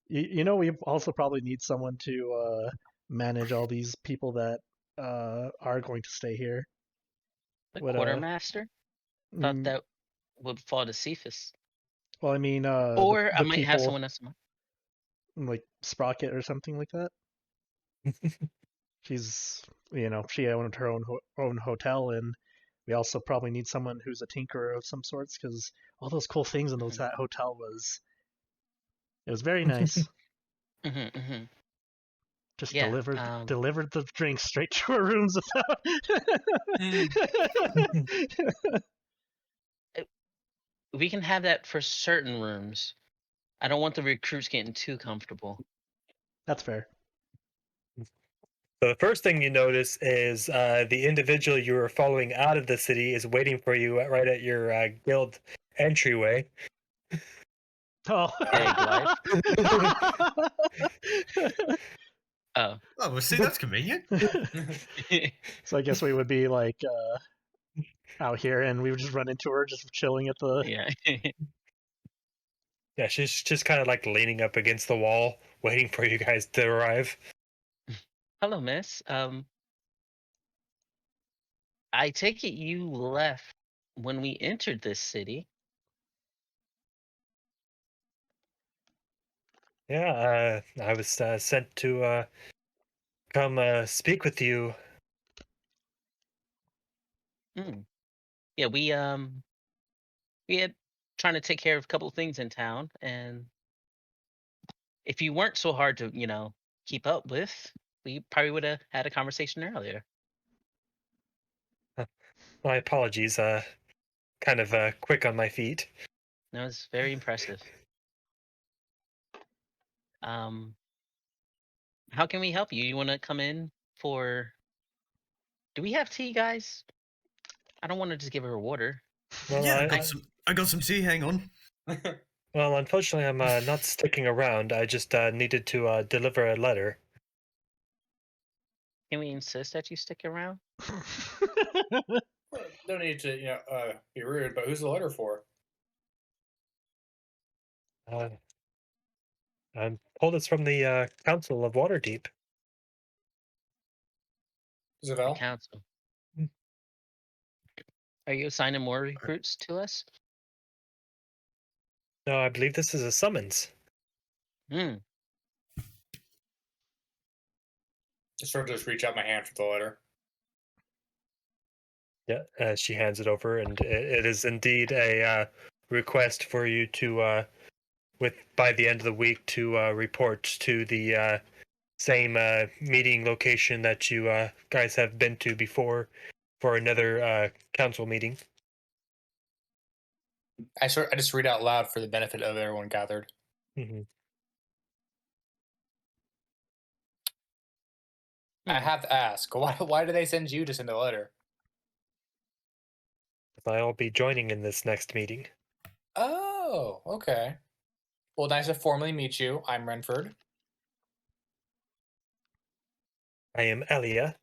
we also probably need someone to manage all these people that are going to stay here. The Would, quartermaster? Thought mm, that would fall to Cephas. well, I mean, Or the I might have people someone else in mind. like Sprocket or something like that. She's, she owned her own hotel, and we also probably need someone who's a tinkerer of some sorts because all those cool things in that hotel it was very nice. Just Yeah. delivered the drinks straight to our rooms without. We can have that for certain rooms. I don't want the recruits getting too comfortable. That's fair. So the first thing you notice is the individual you were following out of the city is waiting for you right at your guild entryway. Oh. Hey, Glyph. Oh. Oh, well, see, that's convenient. So I guess we would be like out here, and we would just run into her, just chilling at the. Yeah. Yeah, she's just kind of like leaning up against the wall, waiting for you guys to arrive. Hello, miss. I take it you left when we entered this city. Yeah, I was sent to come speak with you. Yeah, we had trying to take care of a couple of things in town, and if you weren't so hard to, keep up with, we probably would have had a conversation earlier. My apologies. Kind of quick on my feet. That was very impressive. How can we help you? You want to come in for? Do we have tea, guys? I don't want to just give her water. Well, Yeah, I got some tea. Hang on. Well, unfortunately, I'm not sticking around. I just needed to deliver a letter. Can we insist that you stick around? Don't need to, be rude, but who's the letter for? I'm told it's from the Council of Waterdeep. The Saevel? council. Are you assigning more recruits to us? No, I believe this is a summons. Sort of just reach out my hand for the letter. Yeah, she hands it over, and it is indeed a request for you to, by the end of the week, to report to the same meeting location that you guys have been to before for another council meeting. I just read out loud for the benefit of everyone gathered. Mm-hmm. I have to ask, why do they send you to send a letter? I'll be joining in this next meeting. Oh, okay. Well, nice to formally meet you. I'm Renford. I am Elia.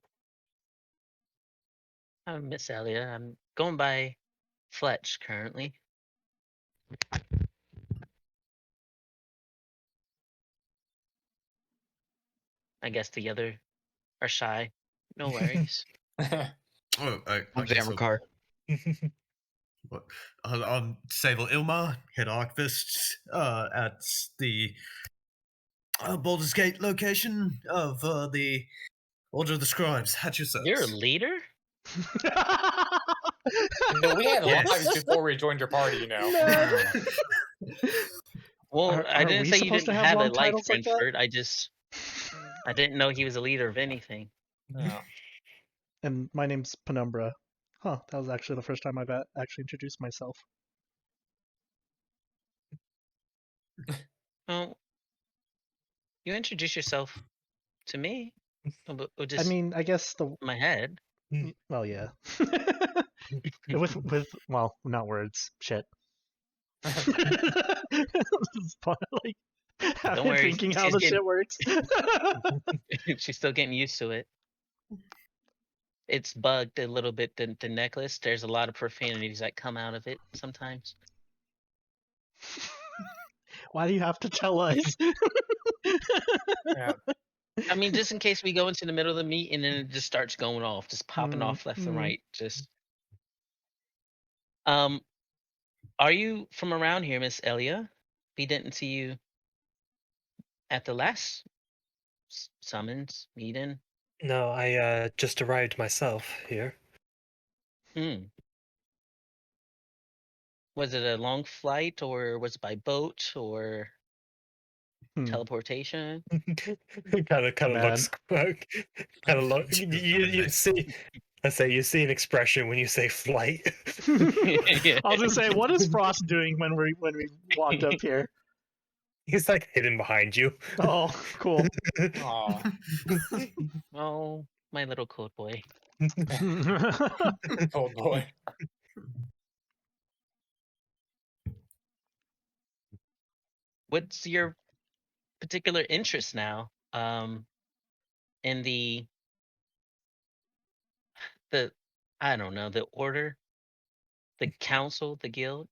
I'm Miss Elia. I'm going by Fletch currently. I guess the other are shy. No worries. I'm Zamrakar. I'm Saevel Ilmar, head archivist at the Baldur's Gate location of the Order of the Scribes. At your service. You're a leader? No, we had Yes. lives before we joined your party, No. Well, I Are didn't we say you supposed to didn't have have a long life, titles like that? Renford. I didn't know he was a leader of anything. No. And my name's Penumbra. Huh, that was actually the first time I've actually introduced myself. Well, you introduce yourself to me. Or just I mean, I guess my head. well, yeah. with well, not words. Shit. Like, Don't worry, thinking how the shit works. She's still getting used to it. it's bugged a little bit. The necklace. There's a lot of profanities that come out of it sometimes. Why do you have to tell us? Yeah. I mean, just in case we go into the middle of the meet and then it just starts going off, just popping off left and right. Just are you from around here, Miss Elia? We didn't see you at the last summons meeting. No, I just arrived myself here. Was it a long flight, or was it by boat, or teleportation? kind of looks, kind of look. You see, I say you see an expression when you say flight. I was gonna say, what is Frost doing when we walked up here? He's like hidden behind you. Oh, cool. Aw. Oh, my little cold boy. Cold boy. What's your particular interest now? In the I don't know, the order, the council, the guild.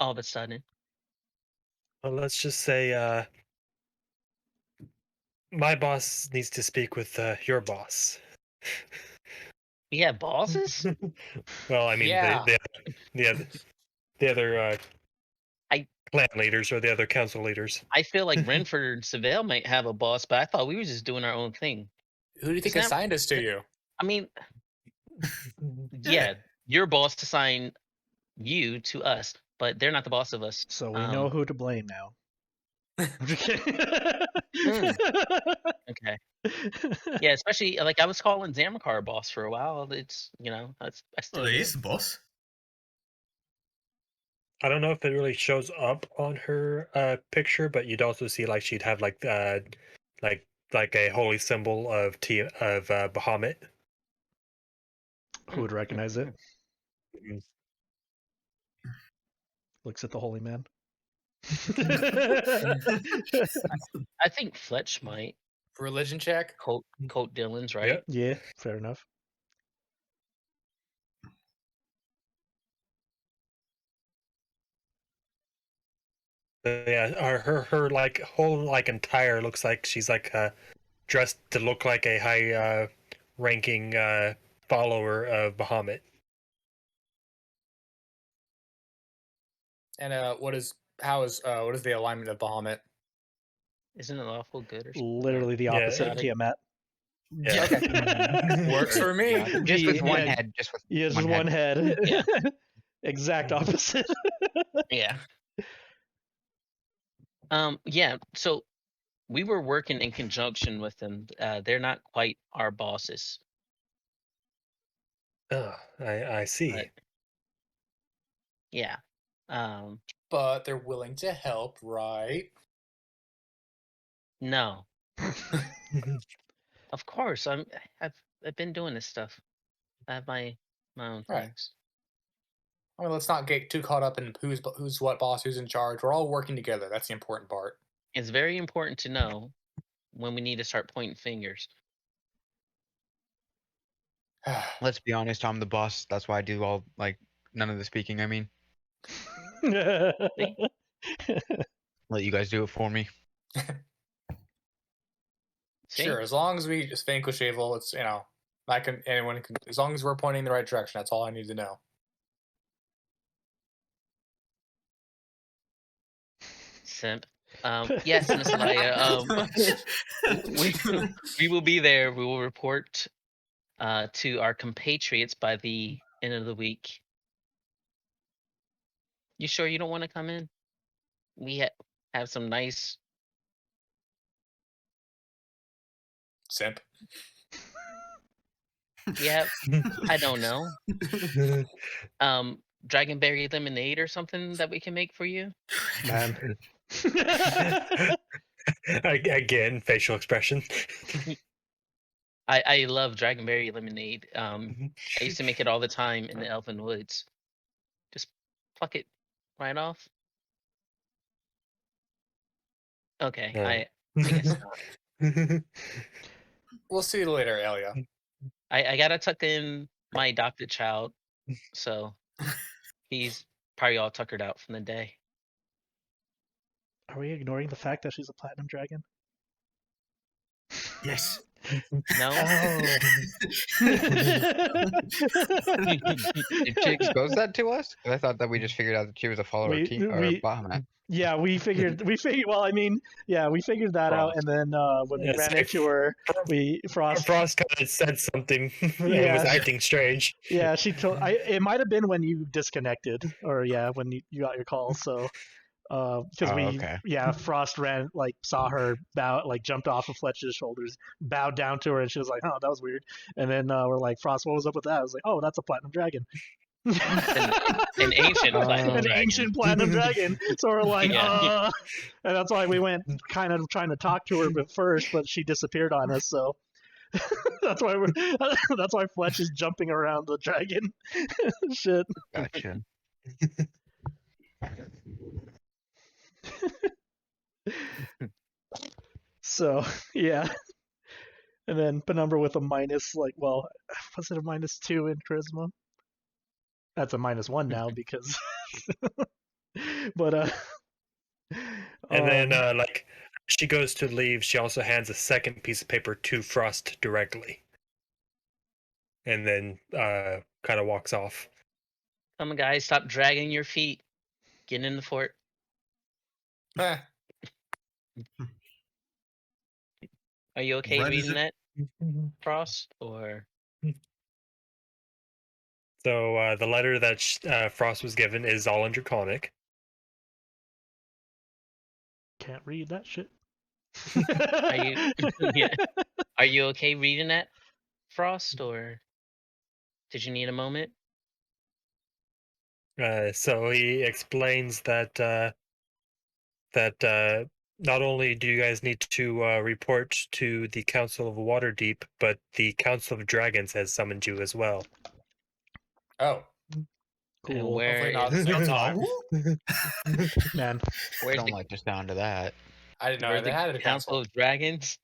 All of a sudden, Well, let's just say, my boss needs to speak with your boss. we have bosses. Well, I mean Yeah. the other I- clan leaders or the other council leaders. I feel like Renford and Saevel might have a boss, but I thought we were just doing our own thing. Who do you think Isn't that- assigned us to you? I mean, yeah, your boss assigned you to us, but they're not the boss of us. So we know who to blame now. I'm just kidding. Okay. Yeah, especially like I was calling Zamrakar boss for a while. It's I still Oh, do. he's the boss. I don't know if it really shows up on her picture, but you'd also see like she'd have like a holy symbol of Bahamut. Who would recognize it? Mhm. Looks at the holy man. I think Fletch might. Religion check? Colt Dillon's right. Yep. Yeah, fair enough. Yeah, her like whole like entire looks like she's like dressed to look like a high ranking follower of Bahamut. And what is the alignment of Bahamut? Isn't it lawful good or something? Literally the Yeah, opposite of chaotic? Tiamat. Yeah. Okay. Works for me. Just with one Yeah, head. Just with Yeah, just one one head. head. Yeah. Exact opposite. Yeah. Yeah. So we were working in conjunction with them. They're not quite our bosses. Oh, I see. But, yeah. But they're willing to help, right? No. Of course. I've been doing this stuff. I have my own Right. things. I mean, let's not get too caught up in who's what boss, who's in charge. We're all working together. That's the important part. It's very important to know when we need to start pointing fingers. Let's be honest, I'm the boss. That's why I do all none of the speaking. I mean, See? let you guys do it for me. See? Sure, as long as we just vanquish Saevel, it's anyone can, as long as we're pointing in the right direction. That's all I need to know. Simp. Yes, Miss Elia. We will be there. We will report to our compatriots by the end of the week. You sure you don't want to come in? We have some nice. Simp. Yeah, I don't know. Dragonberry lemonade or something that we can make for you. Man. Again, facial expression. I love Dragonberry lemonade. I used to make it all the time in the Elven Woods. Just pluck it right off. Okay, I guess not. We'll see you later, Elia. I gotta tuck in my adopted child, so he's probably all tuckered out from the day. Are we ignoring the fact that she's a platinum dragon? Yes. No. Oh. Did she expose that to us? 'Cause I thought that we just figured out that she was a follower we, team or we, Bahamut. yeah, we figured. Well, I mean, yeah, we figured that out, and then when we Yeah, ran so into her, Frost kind of said something and Yeah. was acting strange. Yeah, she told. It might have been when you disconnected, or yeah, when you got your call. So, because okay. Frost saw her bow, jumped off of Fletch's shoulders, bowed down to her, and she was like, "Oh, that was weird." And then we're like, "Frost, what was up with that?" I was like, "Oh, that's a platinum dragon." An ancient platinum An dragon. ancient platinum dragon. So we're like, Yeah. and that's why we went kind of trying to talk to her first, but she disappeared on us. So that's why Fletch is jumping around the dragon. Shit. Gotcha. So yeah, and then Penumbra with a minus, was it a -2 in charisma? That's a -1 now because, but And then she goes to leave. She also hands a second piece of paper to Frost directly, and then kind of walks off. Come on, guys, stop dragging your feet. Get in the fort. Huh. Are you okay Right as reading it- that, Frost? Or So the letter that Frost was given is all in Draconic. can't read that shit. are you? Yeah. Are you okay reading that, Frost? Or did you need a moment? So he explains that not only do you guys need to report to the Council of Waterdeep, but the Council of Dragons has summoned you as well. Oh, And Cool. where hopefully not at the is same time. Man, where's Don't the, like the sound of that. I didn't know where's they the had a Council council. of Dragons?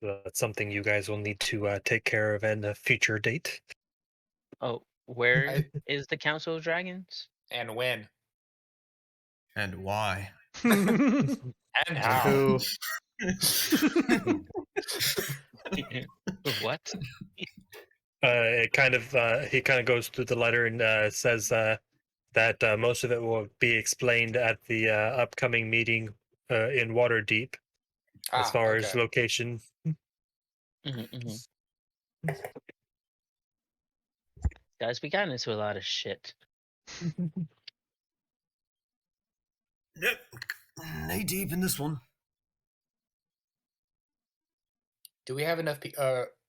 That's something you guys will need to take care of in a future date. Oh, where I- is the Council of Dragons? And when? And why? And how? who? What? It kind of he kind of goes through the letter and says that most of it will be explained at the upcoming meeting in Waterdeep, as far as okay. location. Guys, we got into a lot of shit. Yep. Knee deep in this one. Do we have enough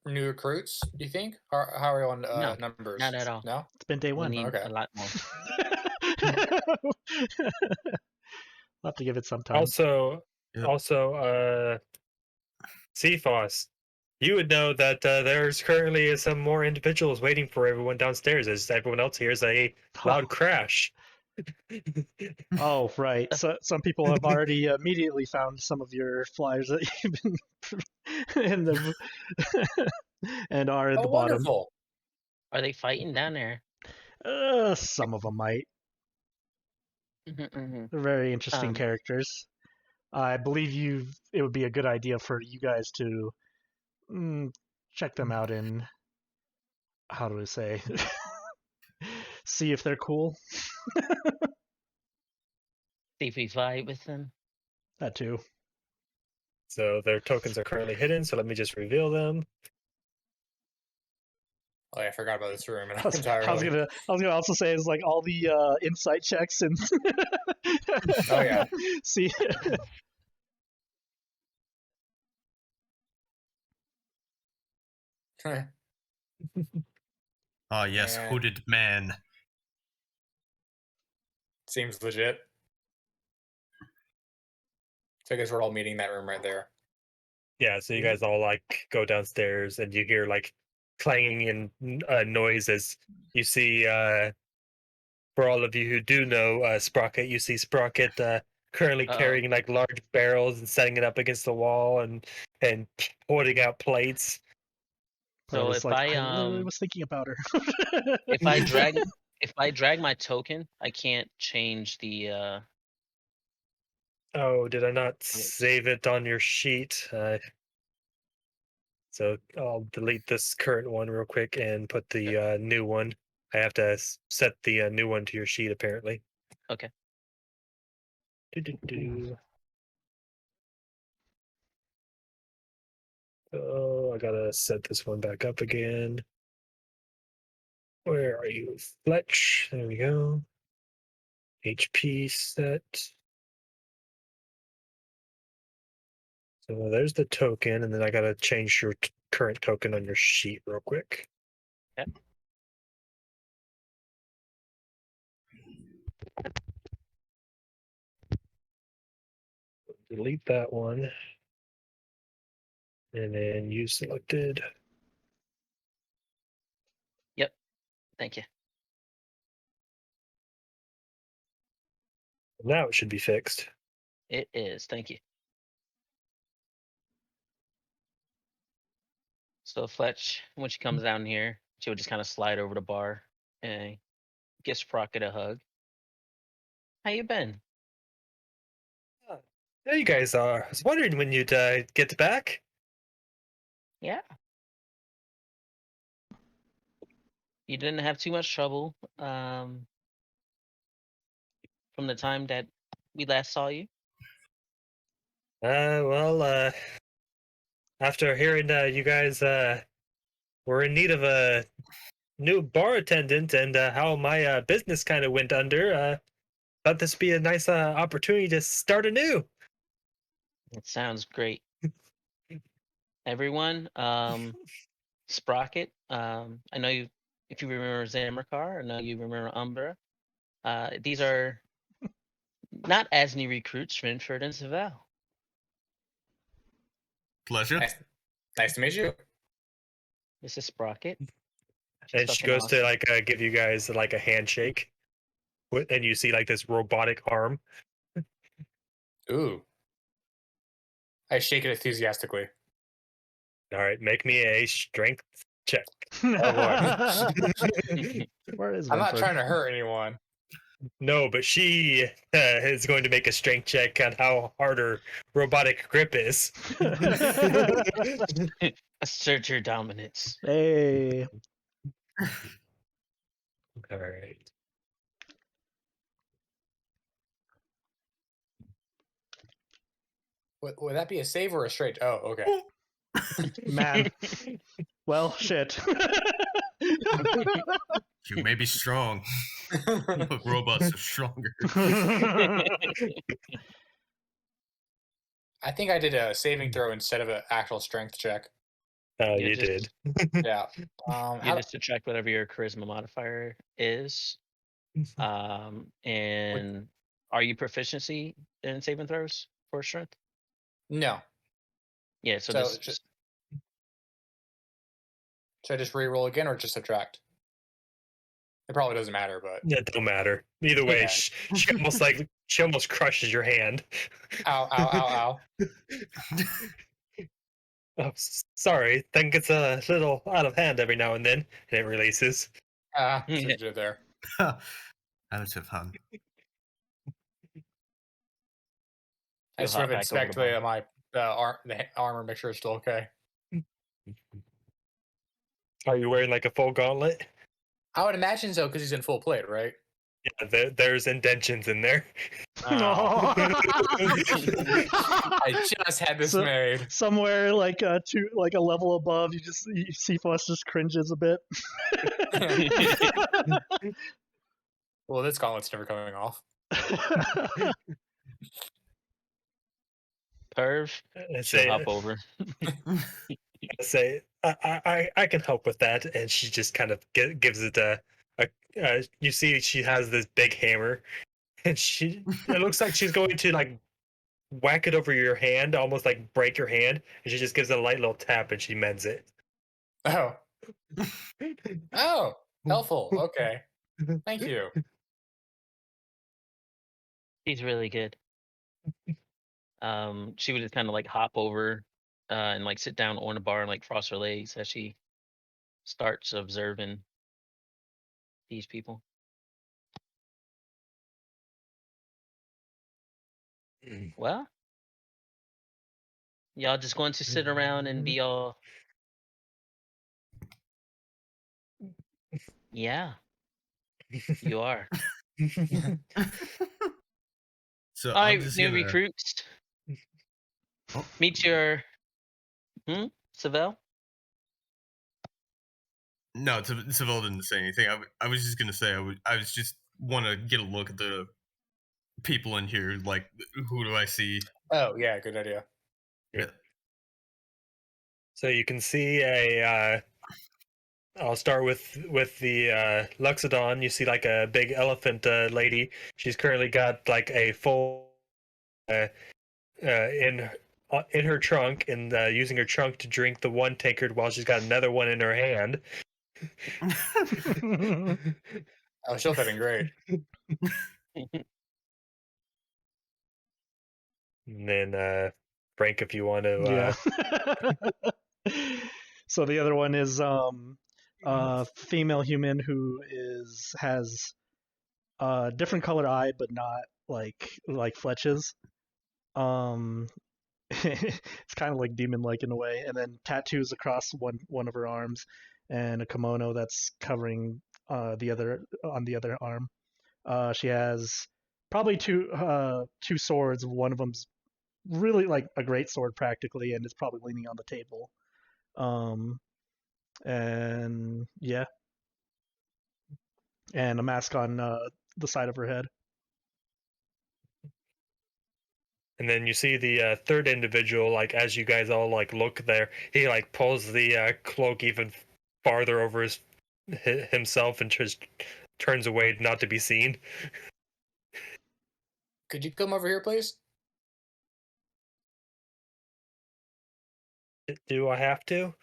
new recruits? Do you think? How are we on No, numbers? not at all. No. It's been day We one. need Okay. a lot more. We'll have to give it some time. Also, Yep. CFOS, you would know that there's currently some more individuals waiting for everyone downstairs, as everyone else hears a loud crash. Oh, right. So some people have already immediately found some of your flyers that you've been in the and are at the bottom. Wonderful. Are they fighting down there? Some of them might. They're very interesting Um, characters. I believe it would be a good idea for you guys to check them out and how do I say see if they're cool. See if we fight with them. That too. So their tokens are currently hidden, so let me just reveal them. Oh, yeah, I forgot about this room I was entirely. gonna also say is all the insight checks and Oh, yeah. see. Ah, yes, Man. hooded man. Seems legit. So I guess we're all meeting in that room right there. Yeah, so you guys all go downstairs and you hear clanging and noise as you see for all of you who do know Sprocket, you see Sprocket currently carrying like large barrels and setting it up against the wall and holding out plates. So Or if like, I literally was thinking about her. if I drag my token, I can't change the Oh, did I not save it on your sheet? So I'll delete this current one real quick and put the new one. I have to set the new one to your sheet apparently. Okay. Do-do-do. Oh, I gotta set this one back up again. Where are you, Fletch? There we go. HP set. So there's the token, and then I gotta change your current token on your sheet real quick. Okay. Delete that one. And then you selected. Yep. Thank you. Now it should be fixed. It is. Thank you. So Fletch, when she comes down here, she would just kind of slide over the bar and give Sprocket a hug. How you been? There you guys are. I was wondering when you'd get back. Yeah. You didn't have too much trouble from the time that we last saw you? Well, after hearing you guys were in need of a new bar attendant and how my business kind of went under, thought this would be a nice opportunity to start anew. It sounds great. Everyone, Sprocket, I know you, if you remember Zamrakar, I know you remember Umbra. These are not as new recruits, Renford and Saevel. Pleasure. Nice to meet you. This is Sprocket. And she goes to like give you guys like a handshake, and you see like this robotic arm. Ooh. I shake it enthusiastically. All right, make me a strength check. Oh boy. Where is I'm not Renford? trying to hurt anyone. No, but she is going to make a strength check on how hard her robotic grip is. Assert your dominance. Hey. All right. Would that be a save or a straight? Oh, okay. Man. Well, shit. You may be strong, but robots are stronger. I think I did a saving throw instead of an actual strength check. Oh, you did. Yeah. You just subtract whatever your charisma modifier is. And are you proficiency in saving throws for strength? No. Yeah, so should I just re-roll again or just subtract? It probably doesn't matter, but It don't matter. Either way, Okay. she almost crushes your hand. Ow, ow, ow, ow. Oh, sorry. Thing gets a little out of hand every now and then, and it releases. Ah, see what you did there. Out of hand. I sort of inspect my the armor, make sure it's still okay. Are you wearing like a full gauntlet? I would imagine so because he's in full plate, right? Yeah, there's indentions in there. Oh. I just had this made. Somewhere like a level above, you see Fuss just cringes a bit. Well, this gauntlet's never coming off. Perv, she'll hop over. Say, I can help with that, and she just kind of gives it you see she has this big hammer, and it looks like she's going to like whack it over your hand, almost like break your hand, and she just gives it a light little tap and she mends it. Oh. Oh, helpful. Okay. Thank you. She's really good. She would just kind of like hop over and like sit down on a bar and like cross her legs as she starts observing these people. Well, y'all just going to sit around and be all, yeah, you are. So All I'm right, just new gonna. recruits. Oh, Meet your Saevel. no, Saevel didn't say anything. I was just gonna say I was just want to get a look at the people in here. Like, who do I see? Oh yeah, good idea. Yeah. So you can see a. I'll start with the Luxodon. You see like a big elephant lady. She's currently got like a full in her trunk and using her trunk to drink the one tankard while she's got another one in her hand. Oh, she'll fit in great. And then Frank, if you want to. Yeah. So the other one is a female human who has a different color eye, but not like Fletch's. It's kind of like demon-like in a way, and then tattoos across one of her arms, and a kimono that's covering the other arm. She has probably two swords. One of them's really like a great sword practically, and it's probably leaning on the table. And yeah, and a mask on the side of her head. And then you see the third individual, like as you guys all like look there, he like pulls the cloak even farther over himself and just turns away not to be seen. Could you come over here, please? Do I have to?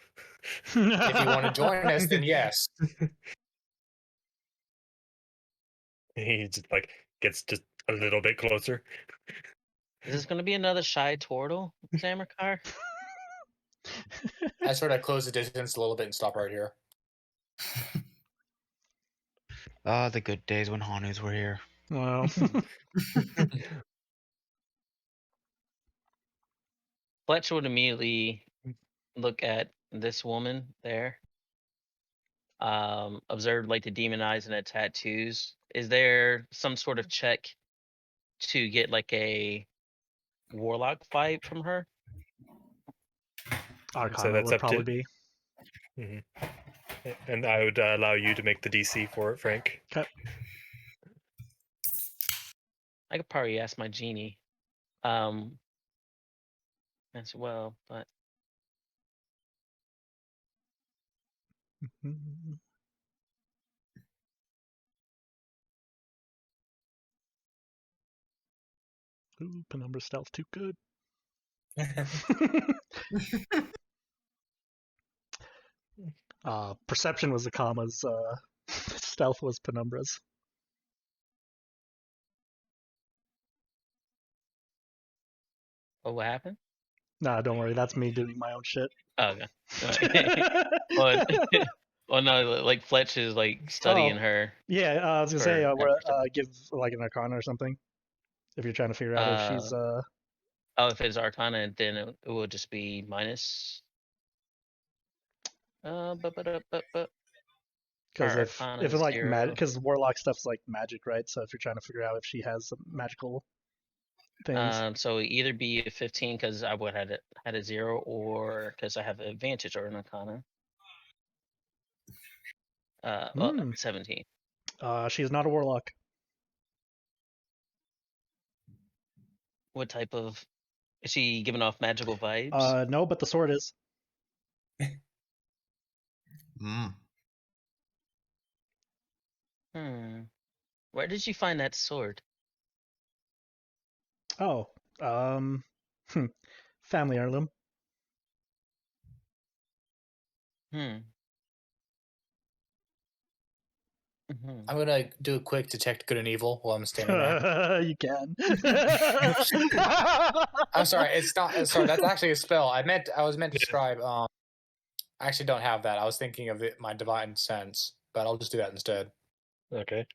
If you want to join us, then yes. He just like gets just a little bit closer. Is this going to be another shy turtle, Zamrakar? I sort of close the distance a little bit and stop right here. Ah, the good days when Hanus were here. Wow. Fletch would immediately look at this woman there. Observe like the demon eyes and the tattoos. Is there some sort of check to get like a warlock vibe from her? Arcana that's would up probably to. be. And I would allow you to make the DC for it, Frank. Okay. I could probably ask my genie as well, but Ooh, Penumbra stealth too good. Perception was the commas. Stealth was Penumbra's. oh, what happened? Nah, don't worry. That's me doing my own shit. Oh, okay. Well, no, like Fletch is like studying her. Yeah, I was gonna say, for perception. give like an Arcana or something if you're trying to figure out if she's Oh, if it's Arcana, then it will just be minus. Because if Arcana it's is like 0. because Warlock stuff's like magic, right? So if you're trying to figure out if she has some magical things, So either be a 15 because I would had a 0, or because I have an advantage or an Arcana. 17. She's not a Warlock. What type of is she giving off magical vibes? No, but the sword is. Where did you find that sword? Oh, family heirloom. I'm gonna do a quick detect good and evil while I'm standing there. You can. I'm sorry, it's not. Sorry, that's actually a spell. I was meant to describe. I actually don't have that. I was thinking of my divine sense, but I'll just do that instead. Okay.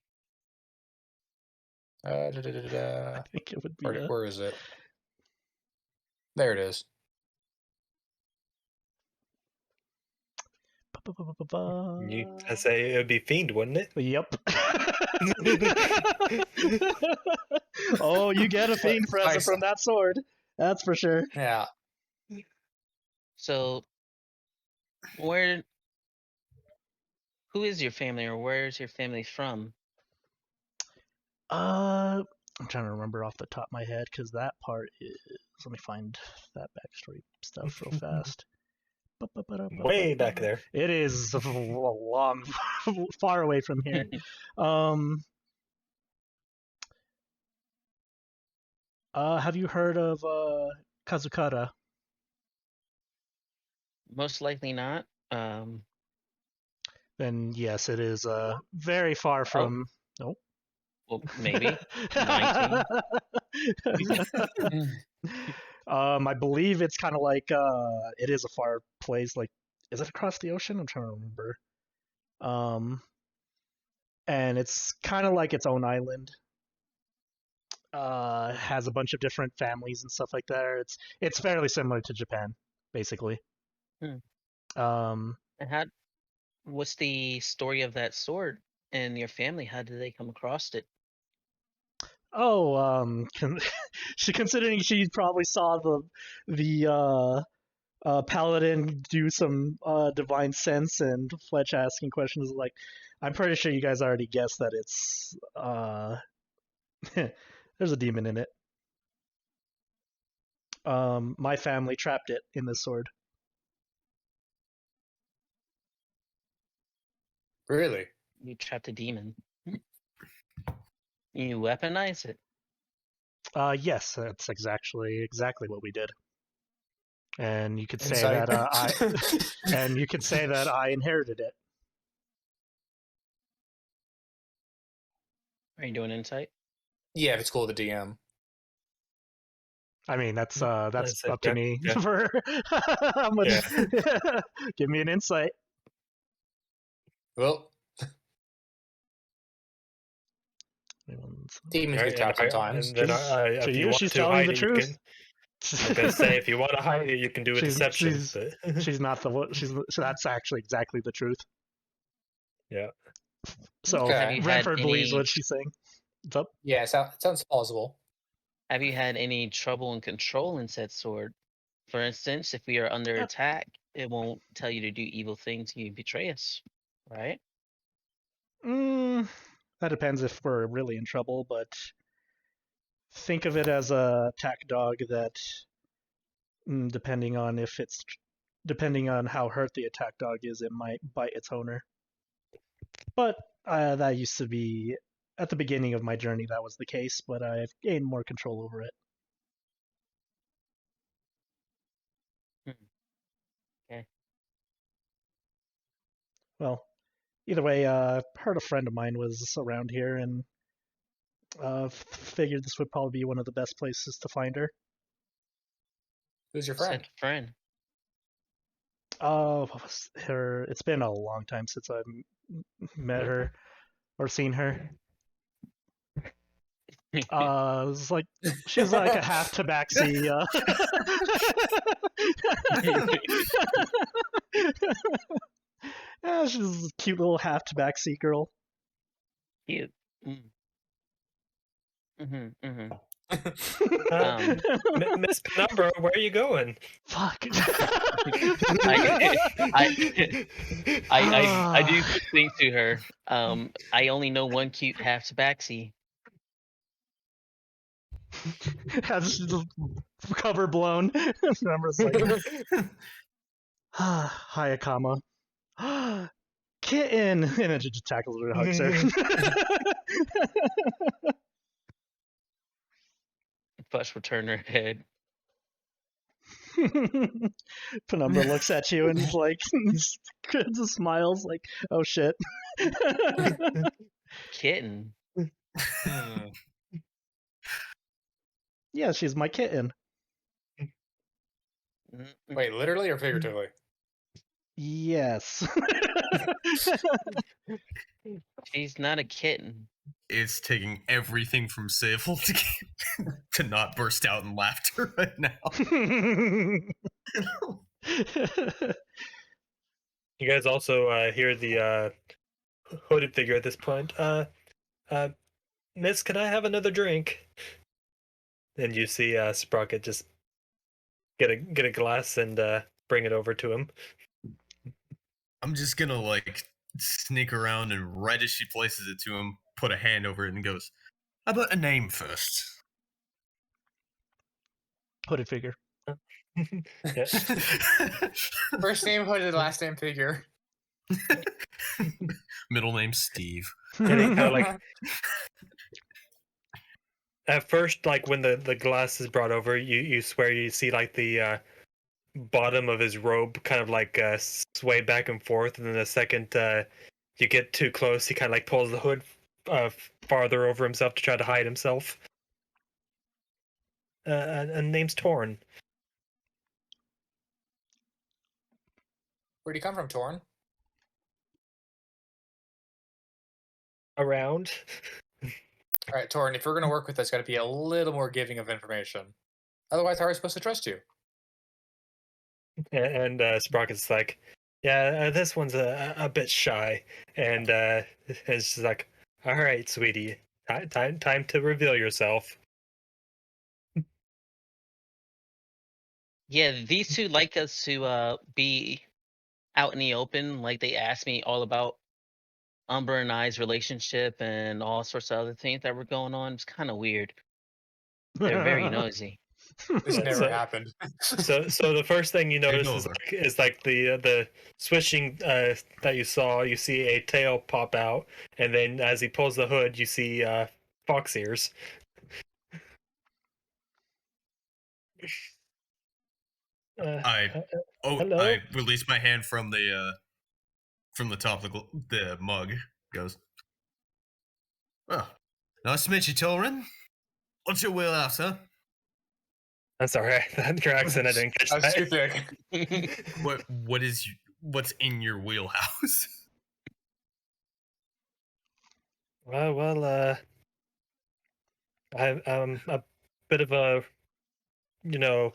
I think it would be. Where is it? There it is. I say it would be fiend, wouldn't it? Yep. Oh, you get a fiend present from that sword. That's for sure. Yeah. So, who is your family, or where is your family from? I'm trying to remember off the top of my head because that part is. Let me find that backstory stuff real fast. Way back there. It is a long, far away from here. Have you heard of Kazukara? Most likely not. Then yes, it is very far from. Oh. Well, maybe 19. I believe it's kind of like it is a far place. Like, is it across the ocean? I'm trying to remember. And it's kind of like its own island. Has a bunch of different families and stuff like that. It's fairly similar to Japan, basically. And what's the story of that sword and your family? How did they come across it? Oh, considering she probably saw the Paladin do some divine sense and Fletch asking questions like, I'm pretty sure you guys already guessed that it's there's a demon in it. My family trapped it in this sword. Really? You trapped a demon. You weaponize it. Yes, that's exactly what we did. And you could say Insight. that and you could say that I inherited it. Are you doing insight? Yeah, if it's cool with the DM. I mean, that's up to me. Yeah. For give me an insight. Well, demons get trapped sometimes. And then if you want she's to telling hide the it, truth. you can. I was gonna say if you want to hide it, you can do a deception. She's not that's actually exactly the truth. Yeah. So Okay. Renford believes what she's saying. What's up? Yeah, it sounds plausible. Have you had any trouble in controlling said sword? For instance, if we are under attack, it won't tell you to do evil things. You betray us, right? That depends if we're really in trouble, but think of it as a attack dog that, depending on how hurt the attack dog is, it might bite its owner. But that used to be at the beginning of my journey. That was the case, but I've gained more control over it. Okay. Well, either way, heard a friend of mine was around here and figured this would probably be one of the best places to find her. Who's your friend? Said friend. What was her? It's been a long time since I've met her or seen her. It was like she was like a half Tabaxi. Yeah, she's a cute little half Tabaxi girl. Cute. Miss Penumbra, where are you going? Fuck. I do think to her. I only know one cute half Tabaxi. Has the cover blown. Remember's like, hi, Akama. Kitten, and then she just tackles her and hugs her. Fletch will turn her head. Penumbra looks at you and like smiles like, "Oh shit." Kitten. Hmm. Yeah, she's my kitten. Wait, literally or figuratively? Yes. She's not a kitten. It's taking everything from Saevel to not burst out in laughter right now. You guys also hear the hooded figure at this point. Miss, can I have another drink? And you see Sprocket just get a glass and bring it over to him. I'm just gonna like sneak around and right as she places it to him, put a hand over it and goes, "How about a name first?" Hooded figure. Yeah. First name hooded, last name figure. Middle name Steve. And he kind of like at first, like when the glass is brought over, you swear you see like the bottom of his robe kind of like sway back and forth, and then the second you get too close, he kind of like pulls the hood farther over himself to try to hide himself. And name's Torn. Where'd he come from, Torn? Around. All right, Torn, if we're going to work with us, got to be a little more giving of information. Otherwise, how are we supposed to trust you? And Sprocket's like, yeah, this one's a bit shy, and it's just like, all right, sweetie, time to reveal yourself. Yeah, these two like us to be out in the open. Like they asked me all about Umber and I's relationship and all sorts of other things that were going on. It's kind of weird. They're very nosy. This Yeah, never happened. So the first thing you notice over. is like the switching that you saw. You see a tail pop out, and then as he pulls the hood, you see fox ears. Hello? I release my hand from the top of the mug. Goes, "Oh, nice to meet you, Torin. What's your wheelhouse, huh?" I'm sorry, your accent. I didn't catch That's too that. thick. What's in your wheelhouse? Well, I'm a bit of a, you know,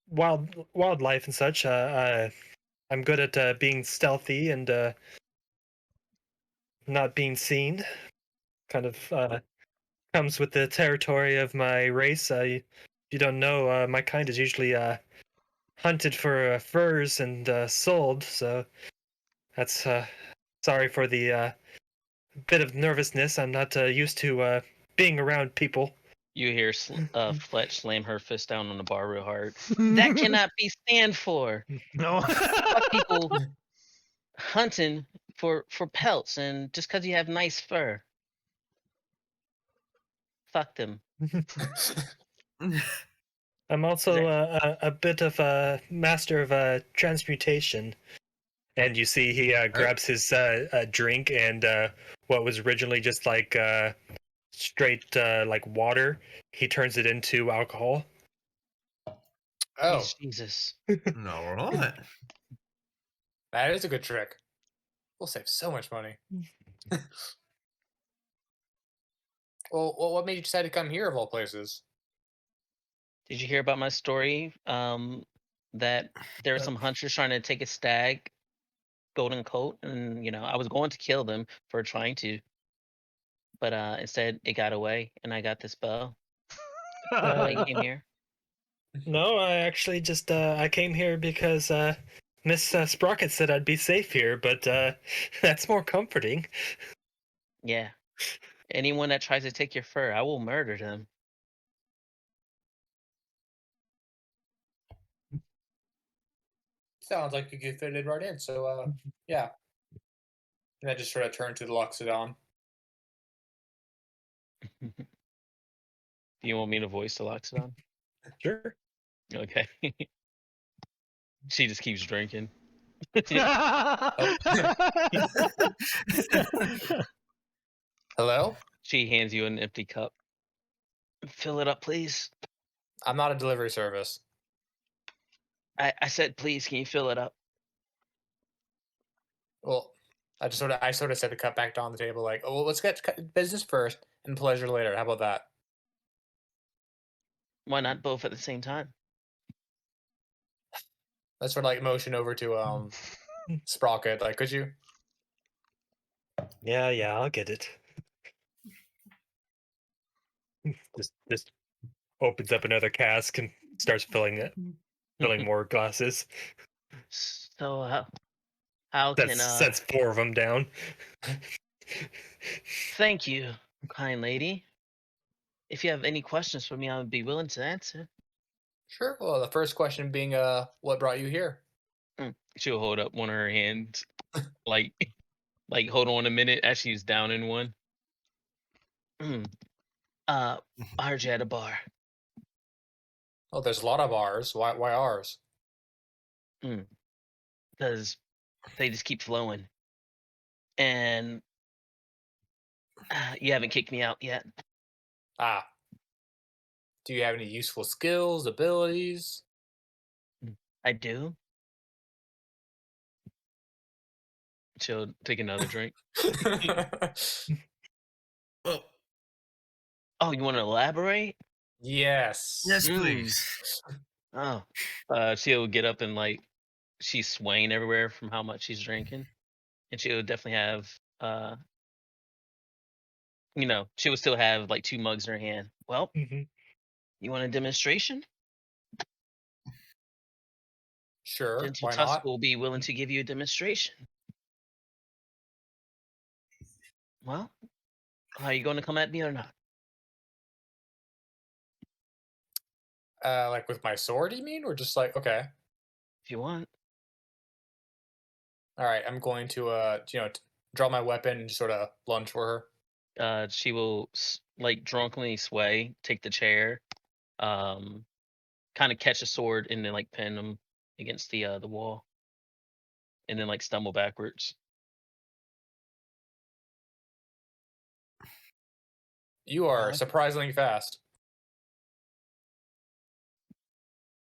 wildlife and such. I'm good at being stealthy and not being seen. Kind of comes with the territory of my race. You don't know, my kind is usually hunted for furs and sold. So that's sorry for the bit of nervousness. I'm not used to being around people. You hear Fletch slam her fist down on the bar real hard. That cannot be stand for. No. Fuck people hunting for pelts, and just because you have nice fur. Fuck them. I'm also a bit of a master of transmutation. And you see he grabs his drink, and what was originally just like straight like water, he turns it into alcohol. Oh, Jesus. All right. that is a good trick. We'll save so much money. Well, what made you decide to come here of all places? Did you hear about my story? That there were some hunters trying to take a stag golden coat, and I was going to kill them for trying to, but instead it got away, and I got this bow. I came here. No, I actually just I came here because Miss Sprocket said I'd be safe here, but that's more comforting. Yeah. Anyone that tries to take your fur, I will murder them. Sounds like you could fit it right in. So, yeah. And I just sort of turned to the Loxodon. Do you want me to voice the Loxodon? Sure. Okay. She just keeps drinking. Hello? She hands you an empty cup. Fill it up, please. I'm not a delivery service. I said, please, can you fill it up? Well, I sort of set the cup back down on the table, like, oh, well, let's get business first and pleasure later. How about that? Why not both at the same time? Let's sort of like motion over to Sprocket. Like, could you? Yeah, I'll get it. Just opens up another cask and starts filling more glasses. So how can Sets 4 of them down. Thank you, kind lady. If you have any questions for me, I would be willing to answer. Sure. Well, the first question being, what brought you here? She'll hold up one of her hands, like hold on a minute as she's down in one. I heard you at a bar. Oh, there's a lot of ours. Why ours? Because they just keep flowing, and you haven't kicked me out yet. Ah. Do you have any useful skills, abilities? I do. She'll take another drink. Well, oh, you want to elaborate? Yes. Yes, please. Oh, she'll get up and she's swaying everywhere from how much she's drinking, and she'll definitely have she will still have like 2 mugs in her hand. Well, you want a demonstration? Sure. Gentle Why Tusk not? will be willing to give you a demonstration. Well, are you going to come at me or not? Like with my sword, you mean, or just like okay? If you want. All right, I'm going to draw my weapon and just sort of lunge for her. She will drunkenly sway, take the chair, kind of catch a sword, and then pin them against the wall, and then stumble backwards. You are surprisingly fast.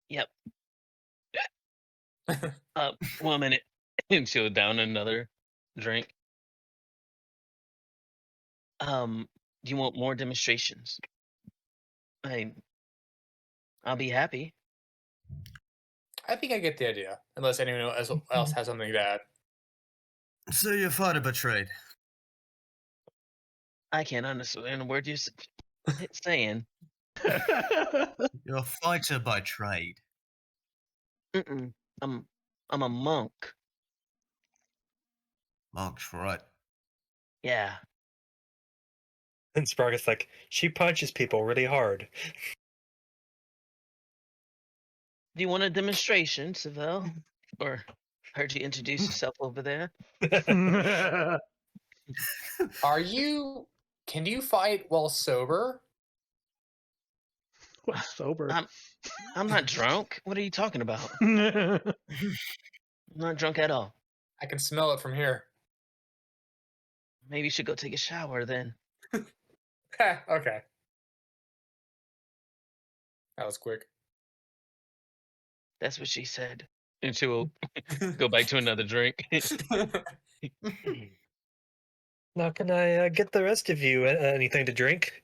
Yep. 1 minute, and she'll down another drink. Do you want more demonstrations? I'll be happy. I think I get the idea, unless anyone else has something to add. So your father betrayed. I can't understand a word you're saying. You're a fighter by trade. I'm a monk. Monk's right. Yeah. And Sprocket's like, she punches people really hard. Do you want a demonstration, Saevel? Or heard you introduce yourself over there? Can you fight while sober? What's sober? I'm not drunk. What are you talking about? I'm not drunk at all. I can smell it from here. Maybe you should go take a shower then. Okay. That was quick. That's what she said. And she will go back to another drink. Now, can I get the rest of you anything to drink?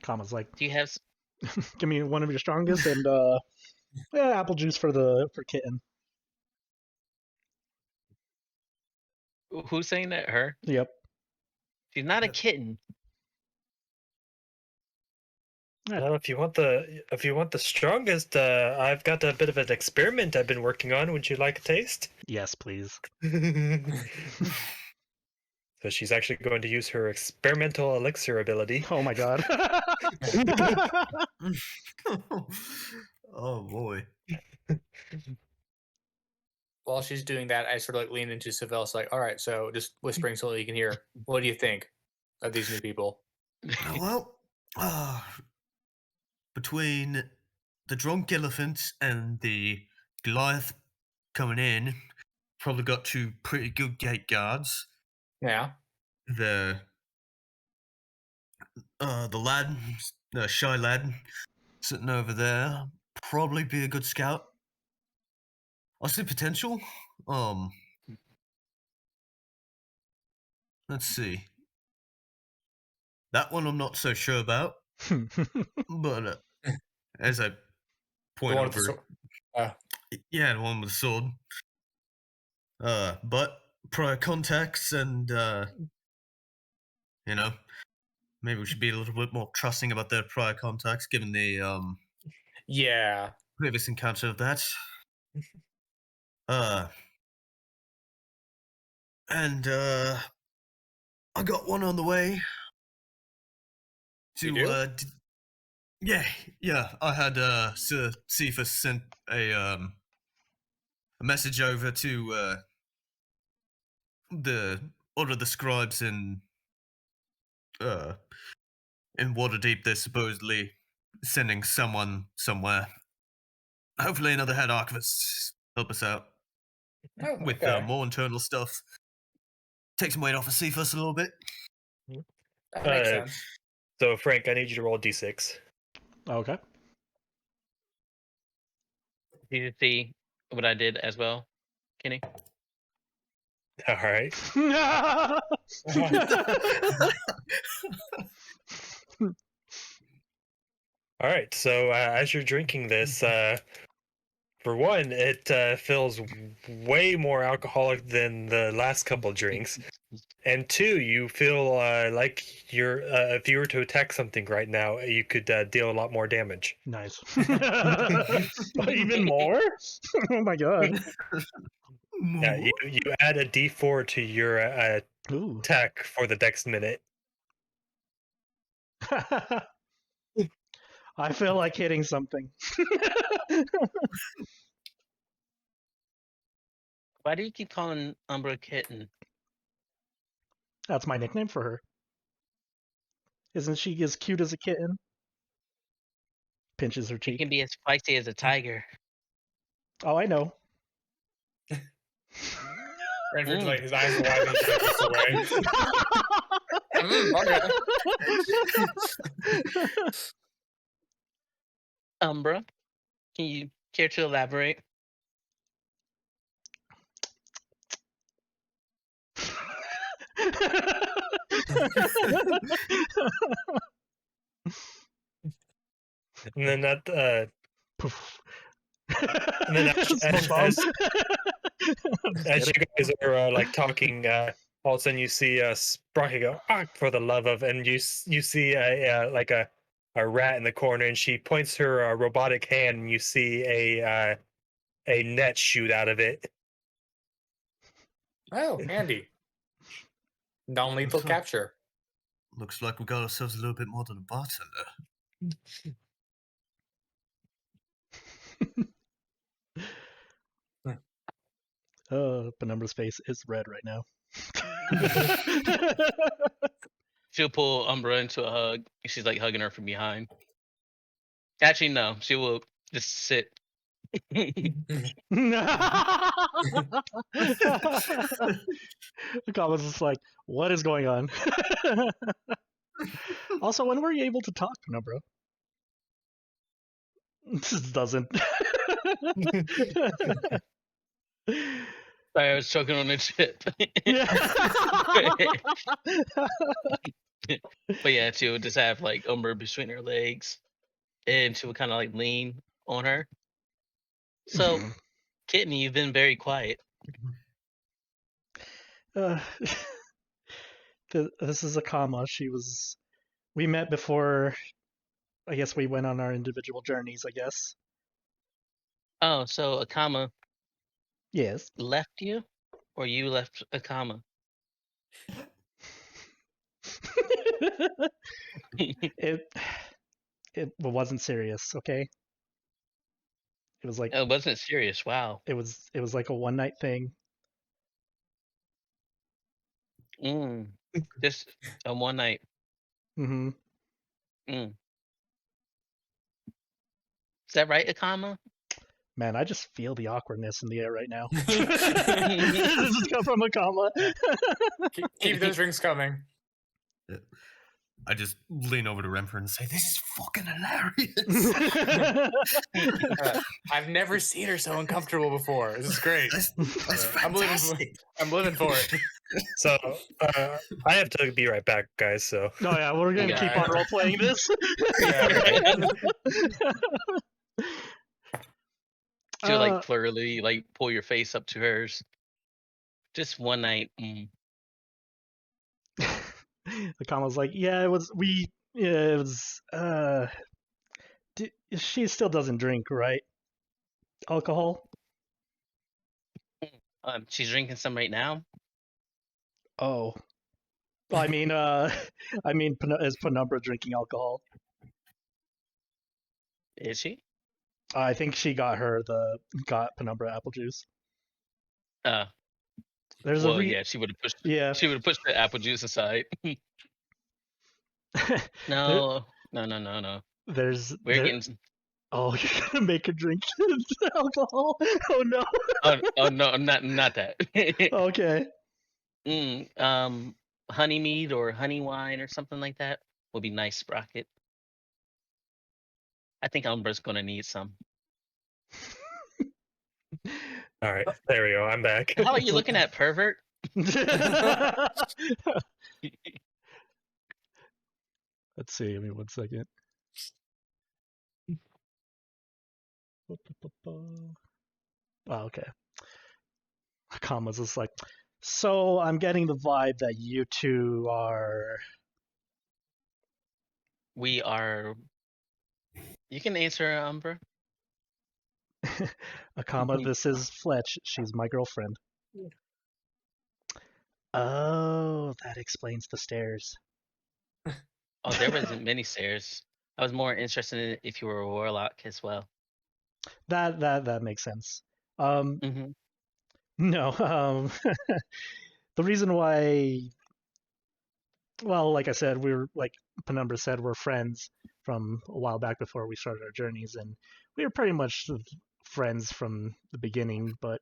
Kama's like, do you have? Give me one of your strongest and apple juice for kitten. Who's saying that? Her? Yep. She's not a kitten. Well, if you want the strongest, I've got a bit of an experiment I've been working on. Would you like a taste? Yes, please. So she's actually going to use her experimental elixir ability. Oh my god. Oh boy. While she's doing that, I sort of lean into Saevel. It's like, all right, so just whispering so you can hear. What do you think of these new people? Well, Between the drunk elephant and the Goliath coming in, probably got two pretty good gate guards. Yeah. The lad, the shy lad, sitting over there, probably be a good scout. I see potential. Let's see. That one I'm not so sure about, but as I The point one with the over, sword. yeah, the one with the sword. But prior contacts and you know, maybe we should be a little bit more trusting about their prior contacts, given the Yeah. previous encounter of that. And I got one on the way. You do? Yeah. I had Sir Cephas sent a message over to the order of the scribes in Waterdeep. They're supposedly sending someone somewhere. Hopefully, another head archivist help us out Oh, with okay. more internal stuff. Take some weight off of Cephas a little bit. That makes sense. So, Frank, I need you to roll d6. Okay. Did you see what I did as well, Kenny? All right. All right. So, as you're drinking this, for one, it feels way more alcoholic than the last couple drinks. And two, you feel like you're if you were to attack something right now, you could deal a lot more damage. Nice. Even more? Oh my god. Yeah, you add a d4 to your Ooh. attack for the next minute. I feel like hitting something. Why do you keep calling Umbra kitten? That's my nickname for her. Isn't she as cute as a kitten? Pinches her She cheek. can be as feisty as a tiger. Oh, I know. Renford's like, his eyes wide and he looks away. Umbra, can you care to elaborate? And then that and then as you guys are like talking, all of a sudden you see Sprocky go, "Ah, for the love of," and you see like a rat in the corner, and she points her robotic hand, and you see a net shoot out of it. Oh, handy. Non-lethal capture. Looks like we got ourselves a little bit more than a bartender. Penumbra's face is red right now. She'll pull Umbra into a hug. She's like hugging her from behind. Actually, no. She will just sit. Kama's just like, what is going on? Also, when were you able to talk, Penumbra? Just doesn't. Sorry, I was choking on a chip. But yeah, she would just have like Umbra between her legs, and she would kind of like lean on her. So, Kitten, you've been very quiet. This is Akama. We met before. I guess we went on our individual journeys. I guess. Oh, so Akama Yes. left you, or you left Akama? It wasn't serious. Okay. It was like It wasn't serious. Wow. it was like a one night thing. Just a one night. Mm-hmm. Mm. Is that right, Akama? Man, I just feel the awkwardness in the air right now. This has come from Akama. Keep those rings coming. I just lean over to Renford and say, "This is fucking hilarious." I've never seen her so uncomfortable before. This is great. That's I'm fantastic. living for it. So I have to be right back, guys. So Oh yeah, we're gonna keep on role playing this. To like flirtily, like pull your face up to hers. Just one night. Akama's like, yeah, it was she still doesn't drink, right? Alcohol? She's drinking some right now. Oh. Well, I mean, is Penumbra drinking alcohol? Is she? I think she got Penumbra apple juice. There's yeah, she would have pushed. Yeah. She would have pushed the apple juice aside. No. We're getting. Oh, you're gonna make her drink alcohol? Oh no. Oh no, not that. Okay. Honey mead or honey wine or something like that would be nice, Sprocket. I think Umbra's gonna need some. all right, there we go. I'm back. How are you looking at, pervert? Let's see. Give me 1 second. Oh, okay. Akama's just like, so I'm getting the vibe that you two are. We are. You can answer, Umbra. Akama, this is Fletch. She's my girlfriend. Oh, that explains the stairs. Oh, there wasn't many stairs. I was more interested in if you were a warlock as well. That makes sense. Mm-hmm. No, the reason why, well, like I said, like Penumbra said, we're friends from a while back before we started our journeys, and we were pretty much friends from the beginning. But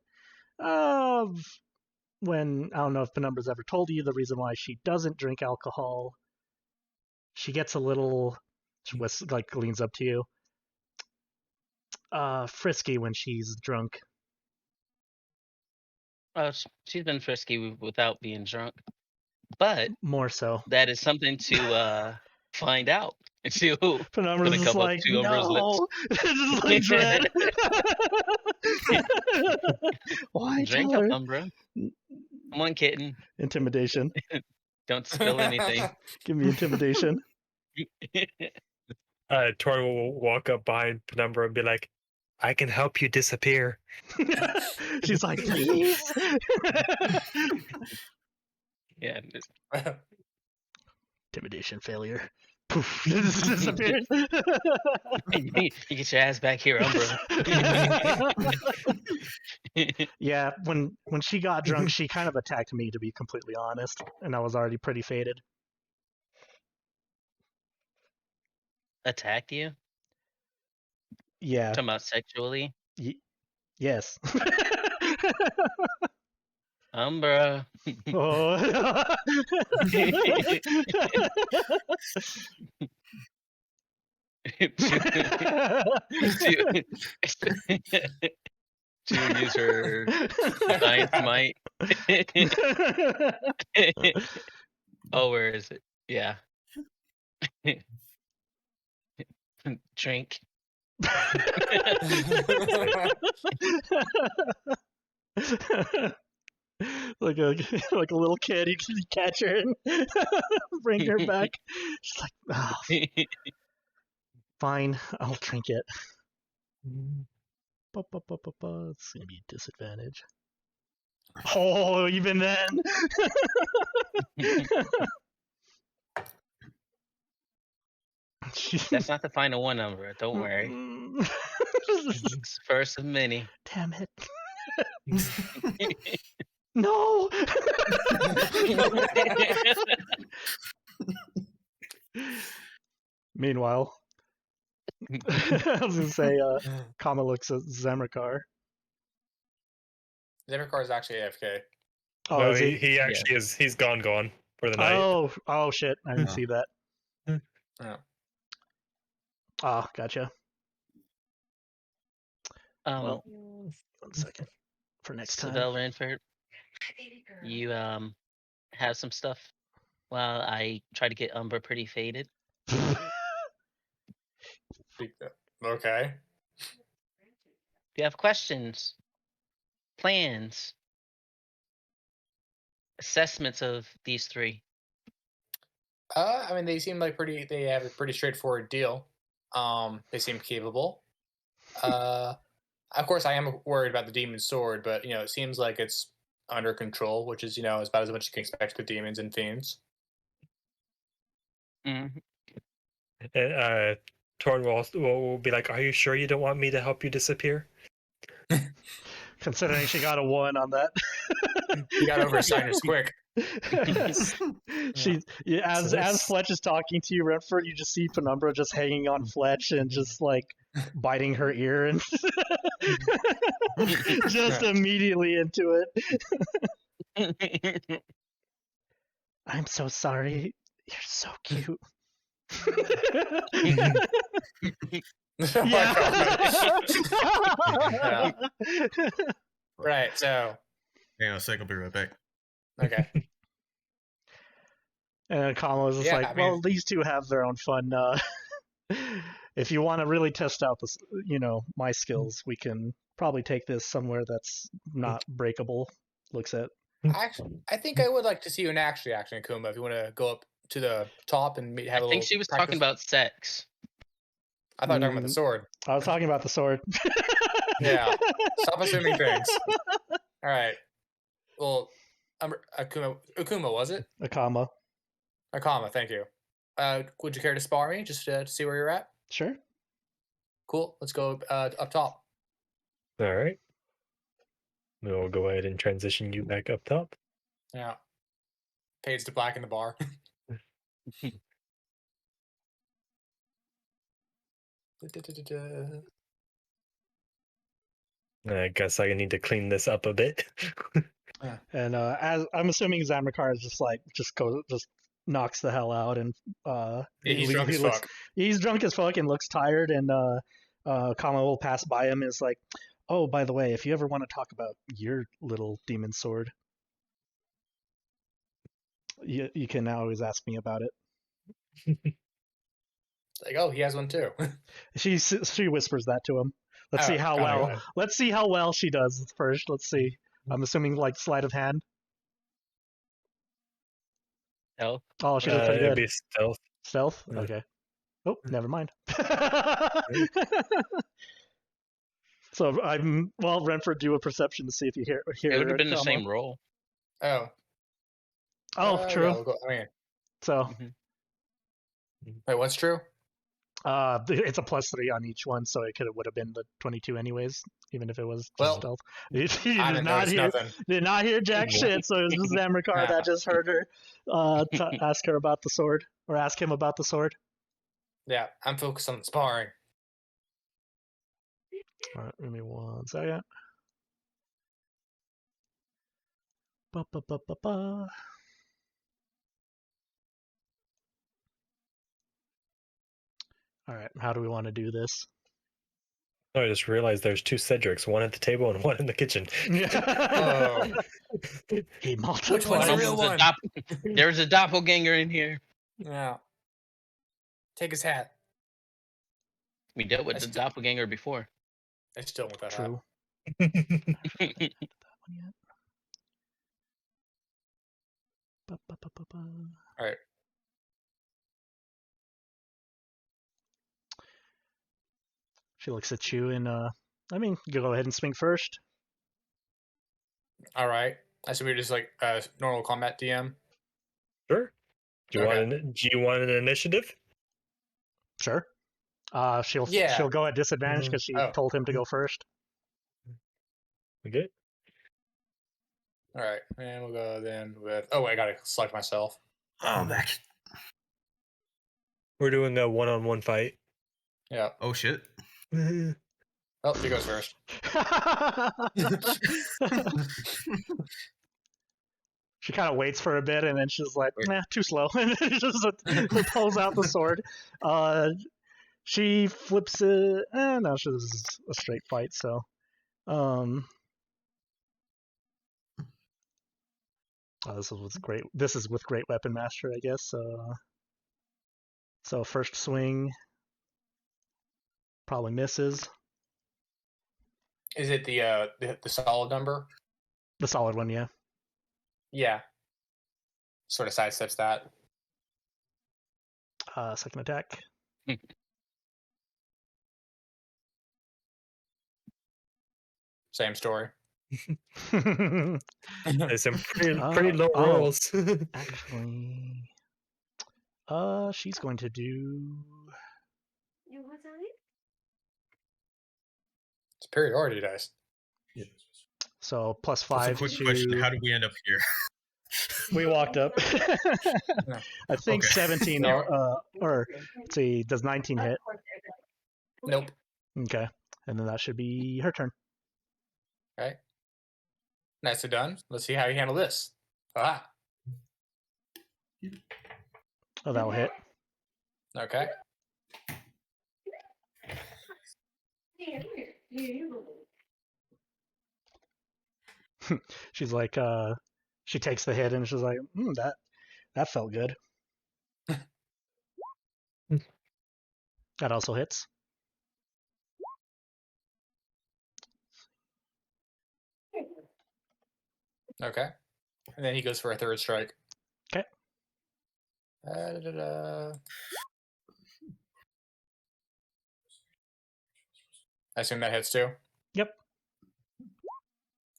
when, I don't know if Penumbra's ever told you, the reason why she doesn't drink alcohol, she gets a little, like, leans up to you, frisky when she's drunk. Oh, she's been frisky without being drunk, but more so. That is something to find out. Penumbra's just like, no. Just like dread. Why drink tell up, her? Umbra? Come on, kitten. Intimidation. Don't spill anything. Give me intimidation. Tori will walk up behind Penumbra and be like, I can help you disappear. She's like, please. Yeah. Intimidation failure. Poof. Disappeared. You get your ass back here, Umbra. Yeah, when she got drunk, she kind of attacked me, to be completely honest, and I was already pretty faded. Attacked you? Yeah. Talking about sexually? Yes. Umbra. Oh. To use her science might. Oh, where is it? Yeah. Drink. like a little kid, you catch her and bring her back. She's like, oh, fine, I'll drink it. It's gonna be a disadvantage. Oh, even then. That's not the final one, Umbra. Don't worry. It's first of many. Damn it. No. Meanwhile, I was gonna say, Kama looks at Zamrakar. Zamrakar is actually AFK. Oh, no, is he? he actually is. He's gone for the night. Oh shit! I didn't see that. Yeah. Ah, gotcha. Well, 1 second for next time. Saevel, Renford, you have some stuff while I try to get Umbra pretty faded. Okay. Do you have questions, plans, assessments of these three? I mean, they seem like they have a pretty straightforward deal. They seem capable. Of course, I am worried about the demon sword, but it seems like it's under control, which is about as much as you can expect with demons and fiends. Mm-hmm. Torn will be like, "Are you sure you don't want me to help you disappear?" Considering she got a 1 on that. You got over signers quick. As Fletch is talking to you, Renford, you just see Penumbra just hanging on Fletch and just like biting her ear and just immediately into it. I'm so sorry. You're so cute. Yeah. Right. So. Hang on a second. I'll be right back. Okay. And Kama was just like, well, these two have their own fun. If you want to really test out this, my skills, we can probably take this somewhere that's not breakable. Looks at. Actually, I think I would like to see you in action, Akuma. If you want to go up to the top and have a little. I think she was talking about sex. I thought you were talking about the sword. I was talking about the sword. Yeah. Stop assuming things. All right. Well, Akuma, was it? Akama, thank you. Would you care to spar me just to see where you're at? Sure. Cool. Let's go up top. All right. We'll go ahead and transition you back up top. Yeah. Fades to black in the bar. I guess I need to clean this up a bit. And as I'm assuming Zamrakar is just knocks the hell out and he's drunk as fuck. He's drunk as fuck and looks tired, and Kama will pass by him and is like, oh, by the way, if you ever want to talk about your little demon sword, you can always ask me about it. Like, oh, he has one too. She whispers that to him. Let's see how well she does first. Let's see. I'm assuming like sleight of hand. Stealth. Oh, she does pretty good. It'd be stealth. Stealth? Okay. Oh, never mind. So Renford, do a perception to see if you hear. It would have been the same roll. Oh, true. Yeah, we'll go, so. Wait, what's true? It's a +3 on each one, so would have been the 22 anyways, even if it was just stealth. You did not hear jack shit, so it was just Zamrakar that just heard her ask her about the sword, or ask him about the sword. Yeah, I'm focused on the sparring. All right, give me 1 second. Ba-ba-ba-ba-ba. All right, how do we want to do this? Oh, I just realized there's 2 Cedrics, one at the table and one in the kitchen. Oh. He multiplied. Which one's the real one? There's a doppelganger in here. Yeah. Take his hat. We dealt with the doppelganger before. I still want that True. hat. All right. She looks at you and you go ahead and swing first. All right. I assume you're just like normal combat DM. Sure. Do you want an initiative? Sure. She'll go at disadvantage because she told him to go first. Okay. All right, and we'll go then with. Oh, wait, I gotta select myself. Oh, back. We're doing a one-on-one fight. Yeah. Oh shit. Oh, she goes first. She kind of waits for a bit, and then she's like, "Nah, too slow," and then just pulls out the sword. She flips it. No, this is a straight fight. So, this is with great. This is with Great Weapon Master, I guess. So first swing probably misses. Is it the solid number? The solid one, yeah. Yeah. Sort of sidesteps that. Second attack. Same story. There's some pretty low rolls. Actually, she's going to do Superiority dice. so plus That's a 5 quick to. question. How did we end up here? We walked up. I think Okay. 17 or let's see, does 19 hit? Nope. Okay, and then that should be her turn. Okay. Nicely done. Let's see how you handle this. Ah. Oh, that'll hit. Okay. She's like, she takes the hit and she's like, that felt good. That also hits. Okay. And then he goes for a third strike. Okay. I assume that hits too. Yep.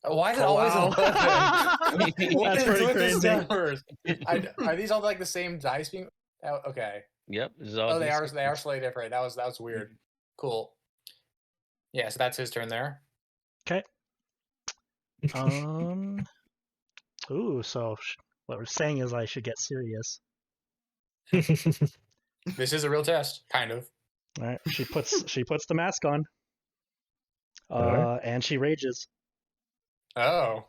Why is it Oh, always wow. 11? What That's is pretty with these crazy. numbers? Are these all like the same dice being? Oh, okay. Yep. This is all Oh, they are. these- They are slightly different. That was weird. Cool. Yeah. So that's his turn there. Okay. Ooh, so what we're saying is I should get serious. This is a real test, kind of. All right. She puts the mask on. Alright. And she rages. Oh.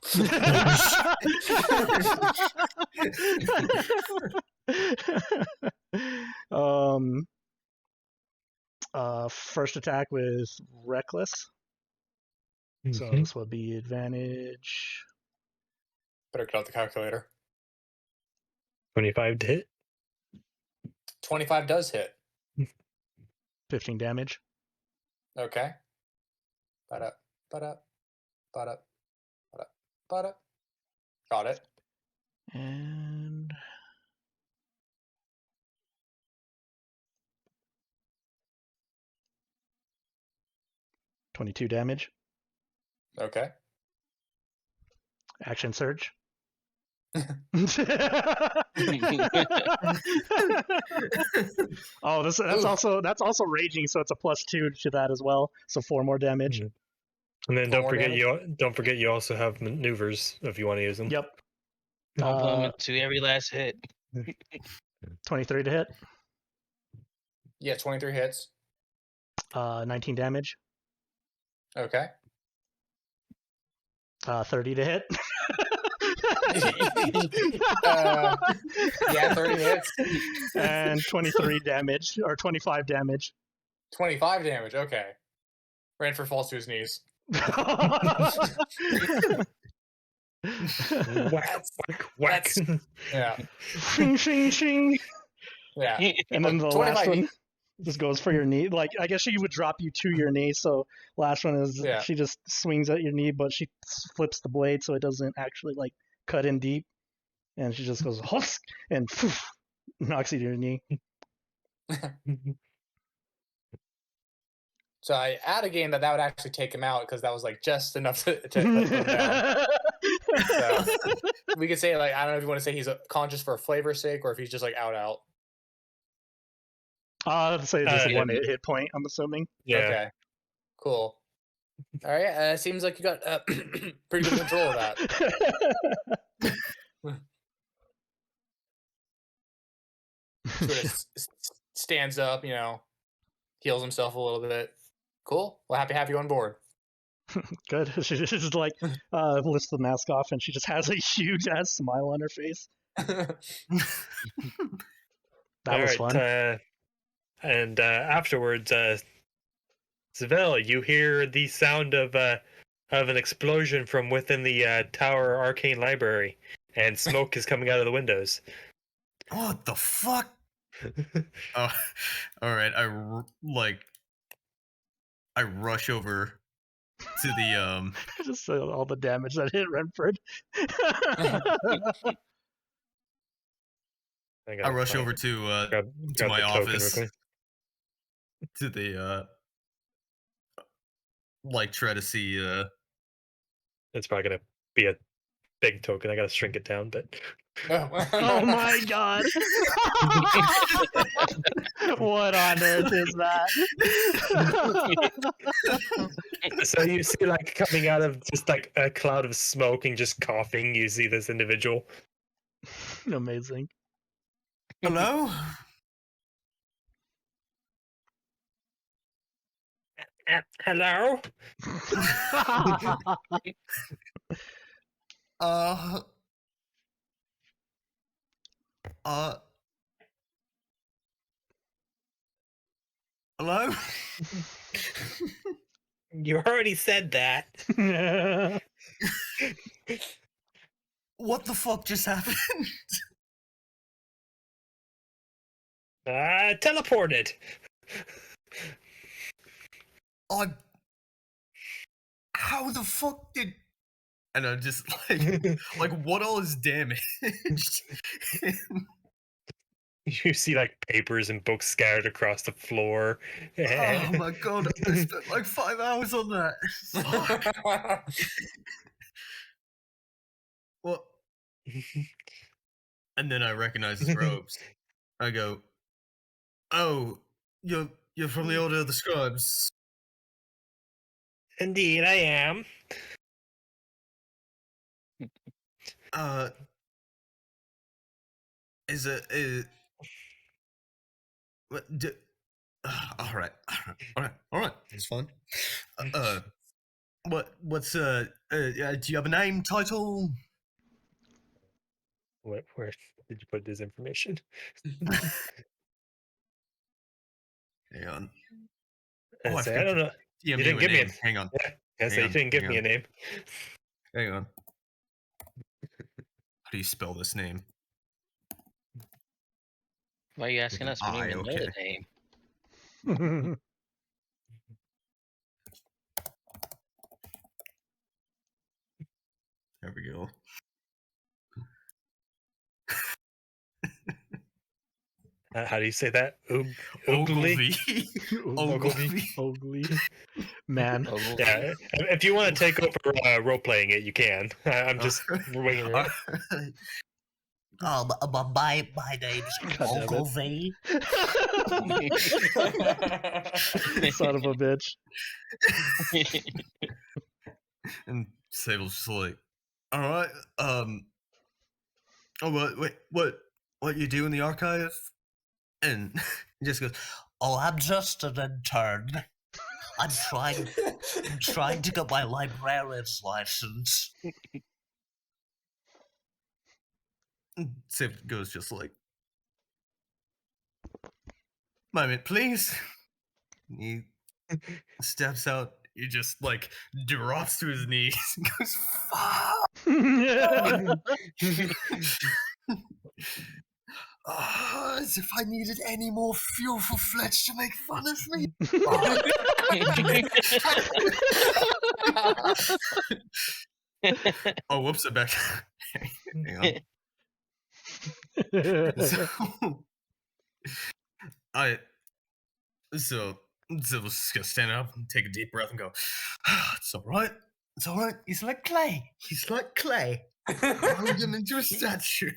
First attack with reckless. So Mhm. this will be advantage. Better get out the calculator. 25 to hit. 25 does hit. 15 damage. Okay. Ba-da, ba-da, ba-da, ba-da, ba-da. Got it. And 22 damage. Okay. Action surge. Oh, that's also raging, so it's a +2 to that as well. So 4 more damage. Mhm. And then 4 don't more forget you also have maneuvers if you want to use them. Yep. Compliment to every last hit. 23 to hit. Yeah, 23 hits. 19 damage. Okay. 30 to hit. Yeah, 30 hits. And 23 damage, or 25 damage. 25 damage. Okay. Renford falls to his knees. Whack, whack. Yeah. Shing, shing, shing. Yeah. And then the 25 last one just goes for your knee. Like, I guess she would drop you to your knee, so last one is Yeah. she just swings at your knee, but she flips the blade so it doesn't actually, like, cut in deep. And she just goes, husk, and poof, knocks you to your knee. So I add a game that would actually take him out because that was like just enough to put him down. So we could say, like, I don't know if you want to say he's conscious for flavor's sake or if he's just like out. I'd say just Yeah. one hit point, I'm assuming. Yeah. Okay. Cool. All right. Seems like you got pretty good control of that. Sort of stands up, heals himself a little bit. Cool. Well, happy to have you on board. Good. She just like lifts the mask off, and she just has a huge ass smile on her face. That was fun. And afterwards, Saevel, you hear the sound of an explosion from within the Tower Arcane Library, and smoke is coming out of the windows. What the fuck? Oh, all right. I rush over to the Just all the damage that hit Renford. I rush over to grab my the token real office quick. to the try to see It's probably gonna be a big token. I gotta shrink it down, but Oh my god! What on earth is that? So you see, like, coming out of just like a cloud of smoke and just coughing, you see this individual. Amazing. hello? Hello? uh hello? You already said that. What the fuck just happened? Teleported. How the fuck did? And I'm just like what all is damaged? You see like papers and books scattered across the floor. Oh my god! I spent like 5 hours on that. Fuck. What? And then I recognize his robes. I go, "Oh, you're from the Order of the Scribes." Indeed, I am. Is it? What? All right. It's fine. What's do you have a name, title? Where did you put this information? Hang on. I I don't know. You didn't give me a Hang on. Yeah, so you didn't give me a name. Hang on. How do you spell this name? Why are you asking us? We don't even know the name. There we go. How do you say that? Ogilvy. Ogilvy. Man. Yeah, if you want to take over role playing it, you can. I'm just winging it. My name's Ogilvy. Son of a bitch. And Saevel's just like, all right, what you do in the archive? And he just goes, oh, I'm just an intern. I'm trying to get my librarian's license. And Saevel goes just like, moment, please. He steps out. He just like drops to his knees and goes, fuck. As if I needed any more fuel for Fletch to make fun of me. Oh, whoops! I'm back. Hang on. So we'll just gonna stand up and take a deep breath and go, it's all right. It's all right. He's like clay. Roll him into a statue.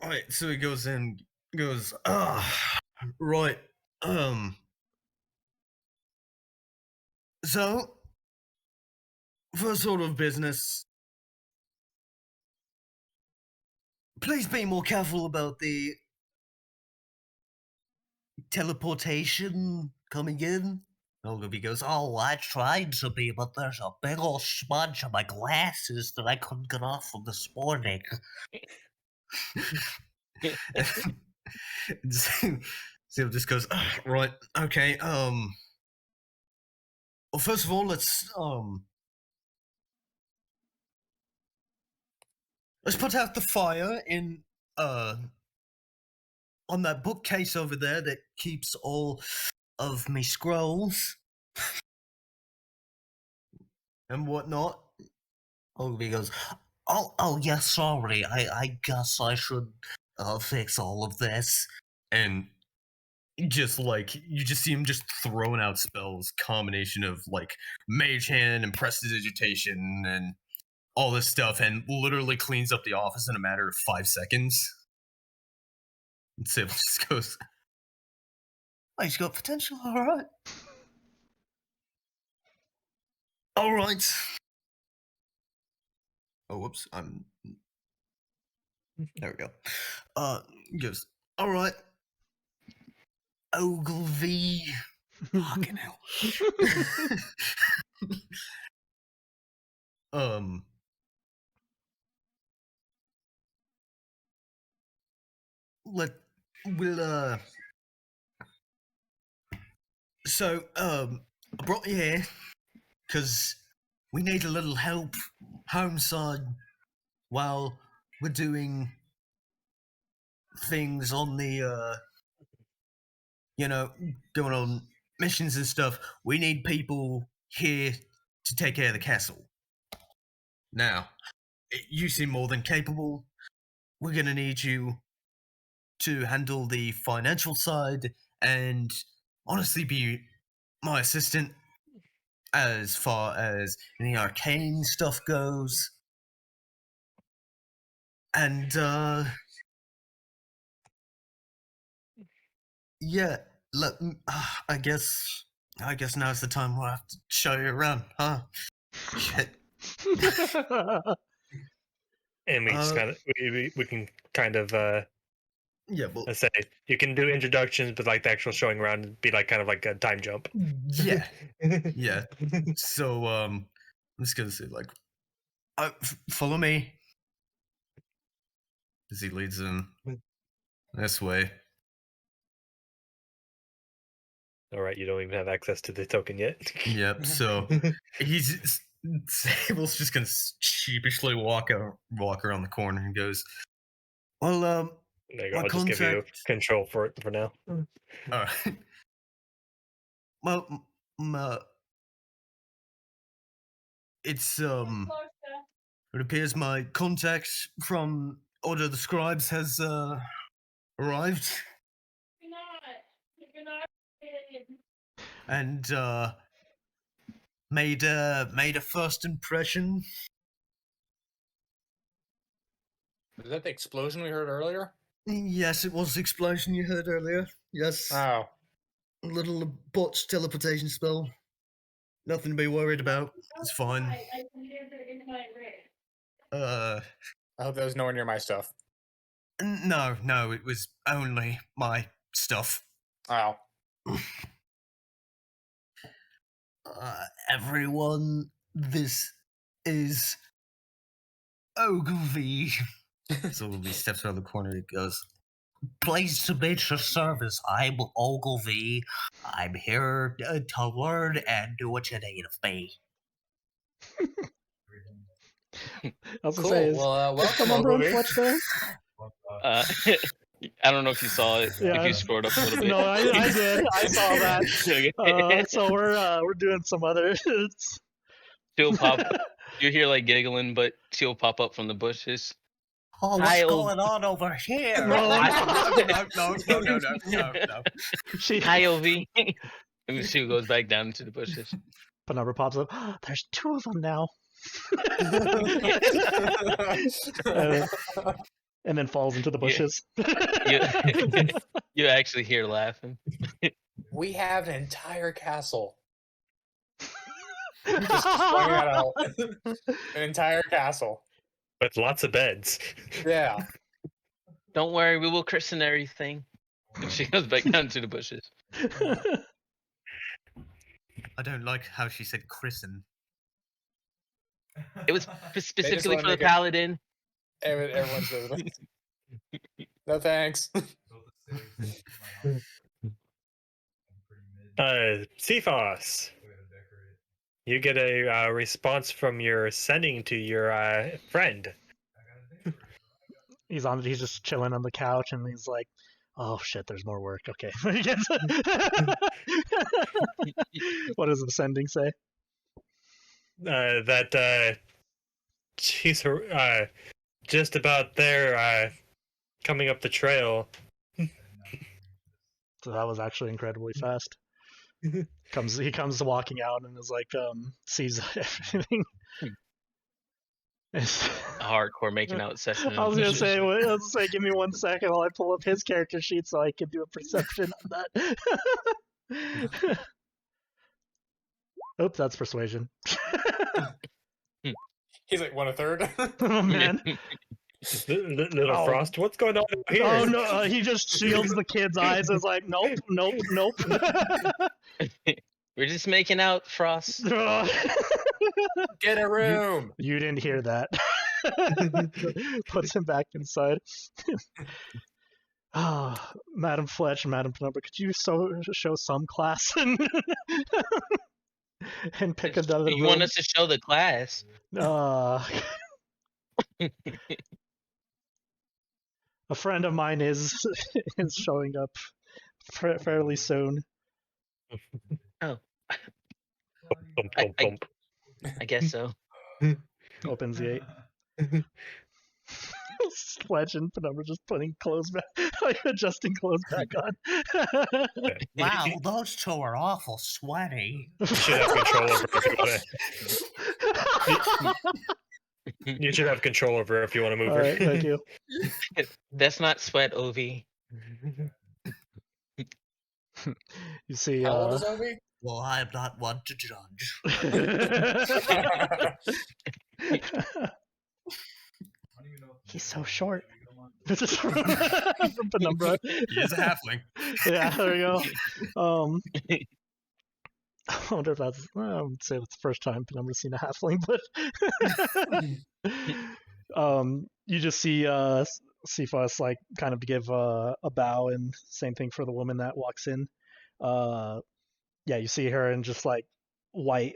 All right, so he goes in, goes, right, so, first order of business, please be more careful about the teleportation coming in. Ogilvy goes, oh, I tried to be, but there's a big old smudge on my glasses that I couldn't get off from this morning. Saevel just goes, right, okay, well, first of all, let's put out the fire in, on that bookcase over there that keeps all of me scrolls and whatnot. Ogilvy goes, oh, yeah, sorry, I guess I should fix all of this. And just like, you just see him just throwing out spells, combination of like Mage Hand and Prestidigitation and all this stuff, and literally cleans up the office in a matter of 5 seconds. And Saevel just goes, oh, he's got potential, alright. Alright. Oh, whoops, there we go. He goes, alright. Ogilvy. Fucking hell. So, I brought you here because we need a little help homeside while we're doing things on the, going on missions and stuff. We need people here to take care of the castle. Now, you seem more than capable. We're gonna need you to handle the financial side and honestly be my assistant as far as any arcane stuff goes. And, yeah, look, I guess now's the time we'll have to show you around, huh? Shit. And we just we can kind of yeah, well, let's say you can do introductions, but like the actual showing around would be like kind of like a time jump. Yeah. Yeah. So I'm just gonna say like, follow me as he leads them this way. All right, you don't even have access to the token yet. Yep. So Saevel's just gonna sheepishly walk around the corner and goes, well, there you go. I'll just give you control for it for now. All right. Well, it's it appears my contact from Order of the Scribes has arrived. And made a first impression. Was that the explosion we heard earlier? Yes, it was the explosion you heard earlier. Yes. Oh. A little botched teleportation spell. Nothing to be worried about. It's fine. I hope that was nowhere near my stuff. No, it was only my stuff. Oh. Everyone, this is Ogilvy. So Ogilvy steps around the corner and goes, pleased to be at your service. I'm Ogilvy. I'm here to learn and do what you need of me. I was Cool. gonna say, welcome, Penumbra and Ogilvy. Fletch there? I don't know if you saw it. Yeah. If you scrolled up a little bit. No, I did. I saw that. So we're doing some other. She'll pop. You hear like giggling, but she'll pop up from the bushes. Oh, what's going on over here? No. Hi, Ovi. And she goes back down into the bushes. Penumbra pops up. Oh, there's 2 of them now. And then falls into the bushes. You actually hear laughing. We have an entire castle. Just pointing out an entire castle with lots of beds. Yeah. Don't worry, we will christen everything. And she goes back down to the bushes. I don't like how she said christen. It was specifically wanna for the make it- Paladin. Everyone's visiting. No thanks. Cephas, you get a response from your sending to your friend. He's just chilling on the couch, and he's like, "Oh shit, there's more work." Okay. What does the sending say? That she's just about there, coming up the trail. So that was actually incredibly fast. He comes walking out and is like, sees everything. Hardcore making out session. I was gonna say, give me 1 second while I pull up his character sheet so I can do a perception on that. Oops, that's persuasion. He's like 1/3. Oh man. Little Frost, what's going on here? Oh no, he just shields the kid's eyes and is like, nope. We're just making out, Frost. Get a room. You didn't hear that. Puts him back inside. Madam Fletch, Madam Penumbra, could you show some class and pick another You room? want us to show the class? A friend of mine is showing up fairly soon. Oh. Bump, bump, bump. I guess so. Opens the 8. Fletch and Penumbra just putting clothes back, like adjusting clothes back on. Wow, those two are awful sweaty. You should have control over it if you want to. You should have control over it if you want to move All her. right, thank you. That's not sweat, Ovi. You see, How old is Obi? Well, I am not one to judge. He's so short. This is from Penumbra. He is a halfling. Yeah, there you go. I wonder if that's. I would say it's the first time Penumbra's seen a halfling, but you just see Cephas like kind of give a bow, and same thing for the woman that walks in. Yeah, you see her in just like white.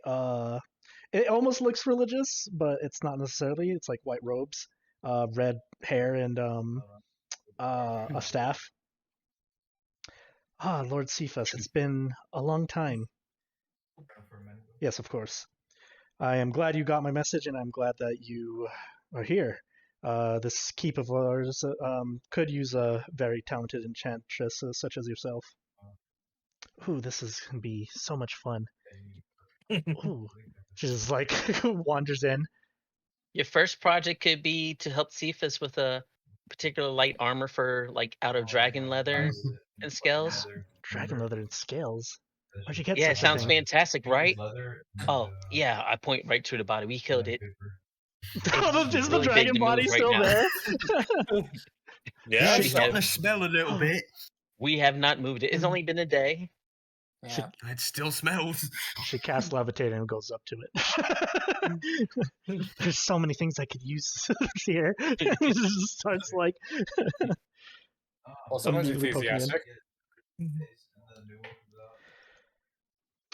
It almost looks religious, but it's not necessarily. It's like white robes, red hair, and a staff. Lord Cephas, it's been a long time. Yes, of course. I am glad you got my message, and I'm glad that you are here. This keep of ours could use a very talented enchantress such as yourself. Ooh, this is going to be so much fun. Ooh. She just like wanders in. Your first project could be to help Cephas with a particular light armor for like out of dragon leather and scales. Dragon leather and scales? Where'd you get Yeah, it such a sounds thing? fantastic, right? Oh, yeah, I point right to the body. We killed it. Is the really big dragon to body move right still now. there? Yeah, we It's starting to have- smell a little bit. We have not moved it. It's only been a day. Yeah. It still smells. She casts levitate and goes up to it. There's so many things I could use here. It just starts like. Well, someone's Immediately poking in. enthusiastic.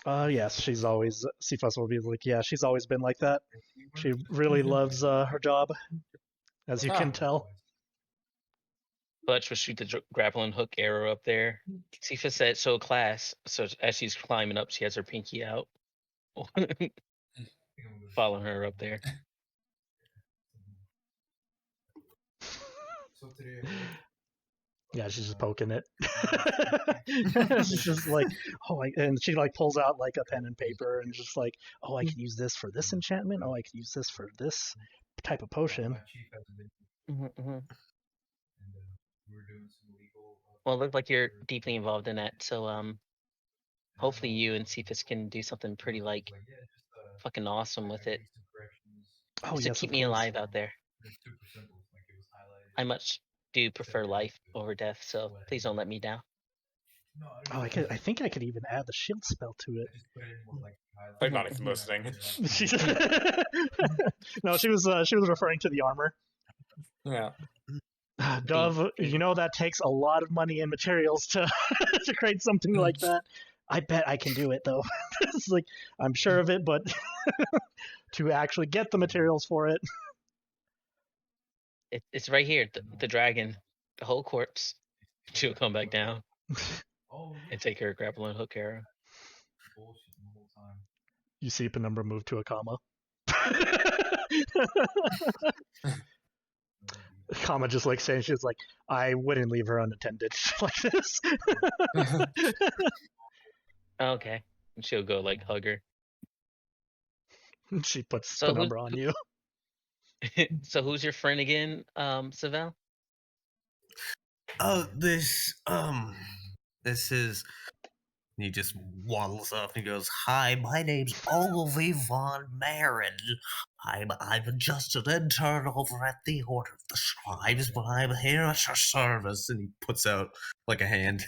Yes, she's always. Cephas will be like, yeah, she's always been like that. She really loves her job, as you can tell. Fletch will shoot the grappling hook arrow up there. Cephas said, "Show class." So as she's climbing up, she has her pinky out, following her up there. Yeah, she's just poking it. She's just like, and she like pulls out like a pen and paper and just like, oh, I could use this for this enchantment. Oh, I could use this for this type of potion. Well, it looked like you're deeply involved in that. So hopefully you and Cephas can do something pretty like fucking awesome with it. Oh, Just yes, to keep of me course. alive out there. I much do prefer life over death, so please don't let me down. Oh, I think I could even add the shield spell to it. I'm not even listening. No, she was referring to the armor. Yeah. Dove, you know that takes a lot of money and materials to to create something like that. I bet I can do it though. It's like I'm sure of it, but to actually get the materials for it. It's right here, the dragon, the whole corpse. She'll come back down and take her grappling hook arrow. You see Penumbra move to a comma. Comma just like saying she's like, I wouldn't leave her unattended like this. Okay. And she'll go like hug her. She puts So Penumbra on you. So who's your friend again, Saevel? This is. He just waddles up and goes, "Hi, my name's Ogilvy von Marin. I'm just an intern over at the Order of the Scribes, but I'm here at your service." And he puts out like a hand.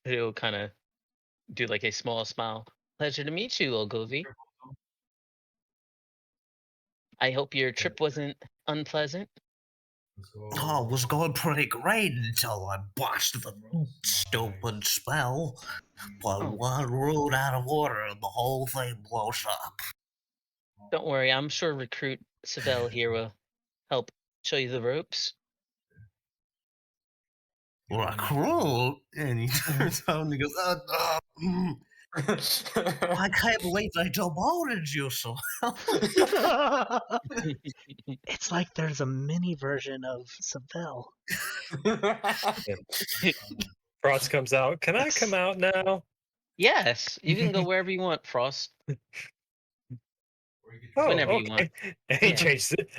He'll kind of do like a small smile. Pleasure to meet you, Ogilvy. I hope your trip wasn't unpleasant. Oh, it was going pretty great until I botched the stupid spell. But one rune out of order and the whole thing blows up. Don't worry, I'm sure Recruit Saevel here will help show you the ropes. Recruit? And he turns out and he goes, I can't believe they demoted you so. It's like there's a mini version of Saevel. Frost comes out. Can I come out now? Yes, you can go wherever you want, Frost. Oh, Whenever okay. you want.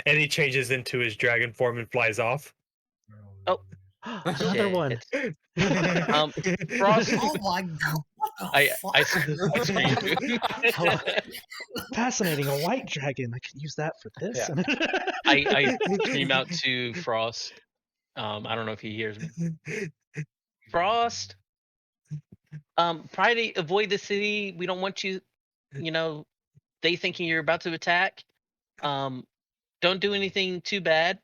And he changes into his dragon form and flies off. Oh, Another one. Frost. Oh my god! What I Oh, fascinating, a white dragon. I could use that for this. Yeah. I scream out to Frost. I don't know if he hears me. Frost. Try to avoid the city. We don't want you. They thinking you're about to attack. Don't do anything too bad.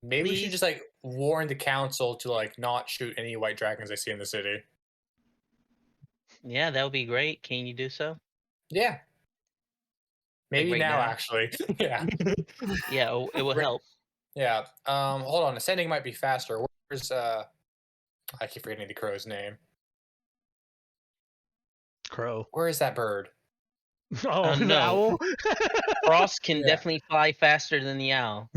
Maybe we should Please? just like warn the council to like not shoot any white dragons they see in the city. Yeah, that would be great. Can you do so? Yeah. Maybe right now, now? actually. Yeah. Yeah, it will help. Yeah. Hold on. Ascending might be faster. Where's I keep forgetting the crow's name. Crow. Where is that bird? Oh, the no. owl? Frost can Yeah. definitely fly faster than the owl.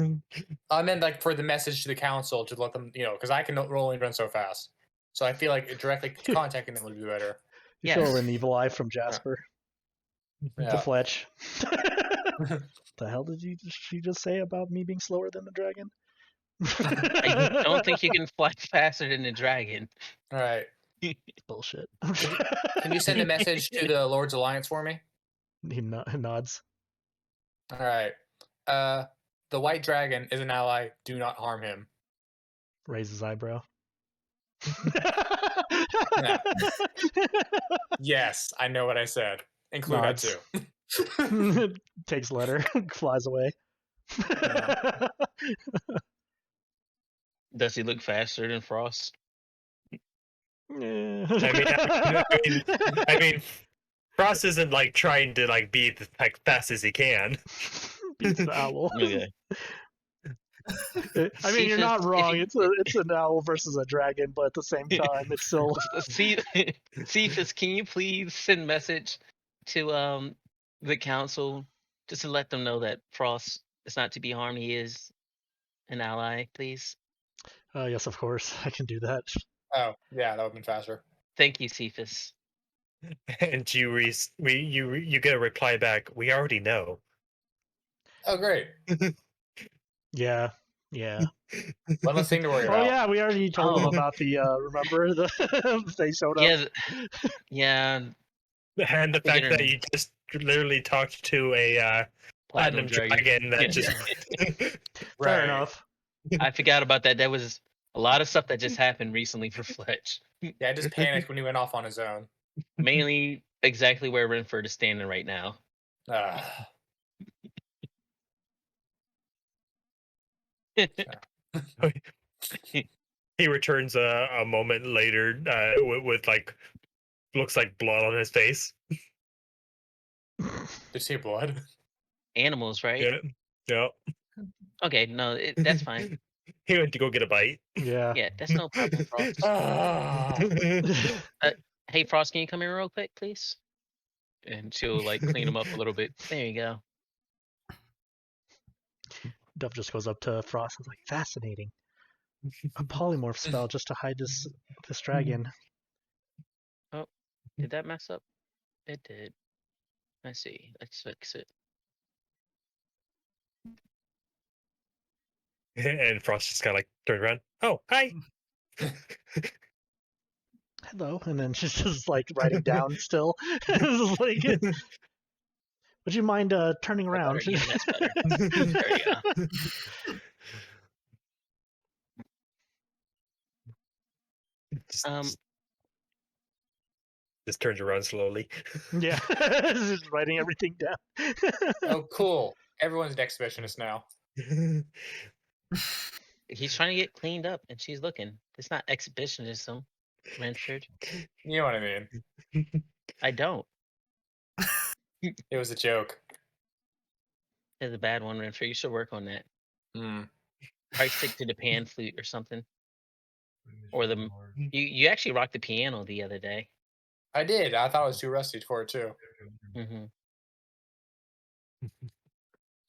I meant like for the message to the council to let them, because I can roll and run so fast. So I feel like directly contacting them would be better. You show her an evil eye from Jasper. Yeah. To Fletch. The hell did she just say about me being slower than the dragon? I don't think you can fly faster than a dragon. All right. Bullshit. Can you send a message to the Lord's Alliance for me? He nods. All right. The white dragon is an ally. Do not harm him. Raises eyebrow. Yeah. Yes, I know what I said. Include Nods. that too. Takes letter, flies away. Does he look faster than Frost? Yeah. I mean, Frost isn't like trying to like be like fast as he can. Beats the owl. Okay. I mean, you're not wrong. It's an owl versus a dragon, but at the same time, it's still. Cephas, can you please send a message to the council just to let them know that Frost is not to be harmed. He is an ally, please. Yes, of course, I can do that. Oh, yeah, that would have been faster. Thank you, Cephas. And you get a reply back. We already know. Oh, great. Yeah. One less thing to worry about. Oh yeah, we already told them about the. Remember they showed up. Yeah. And the fact that you just literally talked to a Platinum Dragon that Yeah. just Fair Right. enough. I forgot about that. That was a lot of stuff that just happened recently for Fletch. Yeah, I just panicked when he went off on his own. Mainly exactly where Renford is standing right now. Ah. he returns a moment later with like looks like blood on his face. Did you see blood? Animals, right? Yeah. Yeah. Okay, no, that's fine. He went to go get a bite. Yeah. Yeah, that's no problem, Frost. Ah. Hey, Frost, can you come here real quick, please? And she'll like clean him up a little bit. There you go. Duff just goes up to Frost and is like, fascinating. A polymorph spell just to hide this dragon. Oh, did that mess up? It did. I see. Let's fix it. And Frost just kind of like turned around. Oh, hi. Hello. And then she's just like writing down still. It's like, would you mind turning around? Better. Yeah, that's better. There you go. Just turns around slowly. Yeah, just writing everything down. Oh, cool. Everyone's an exhibitionist now. He's trying to get cleaned up, and she's looking. It's not exhibitionism, Renford. You know what I mean. I don't. It was a joke. It's a bad one, Renford. You should work on that. Mm. Probably stick to the pan flute or something. Or the you actually rocked the piano the other day. I did. I thought I was too rusty for it too. Mm-hmm.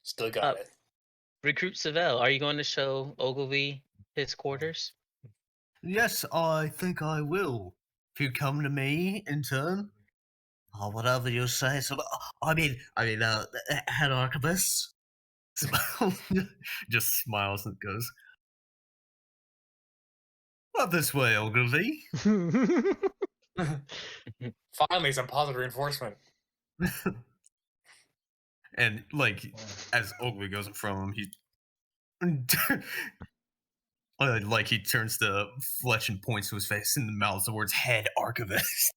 Still got it. Recruit Saevel, are you going to show Ogilvy his quarters? Yes, I think I will. If you come to me in turn, or whatever you say. So, head archivist. Just smiles and goes, Not this way, Ogilvy. Finally, some positive reinforcement. and like as Ogilvy goes in front of him, like he turns to Fletch and points to his face and mouths the words "head archivist."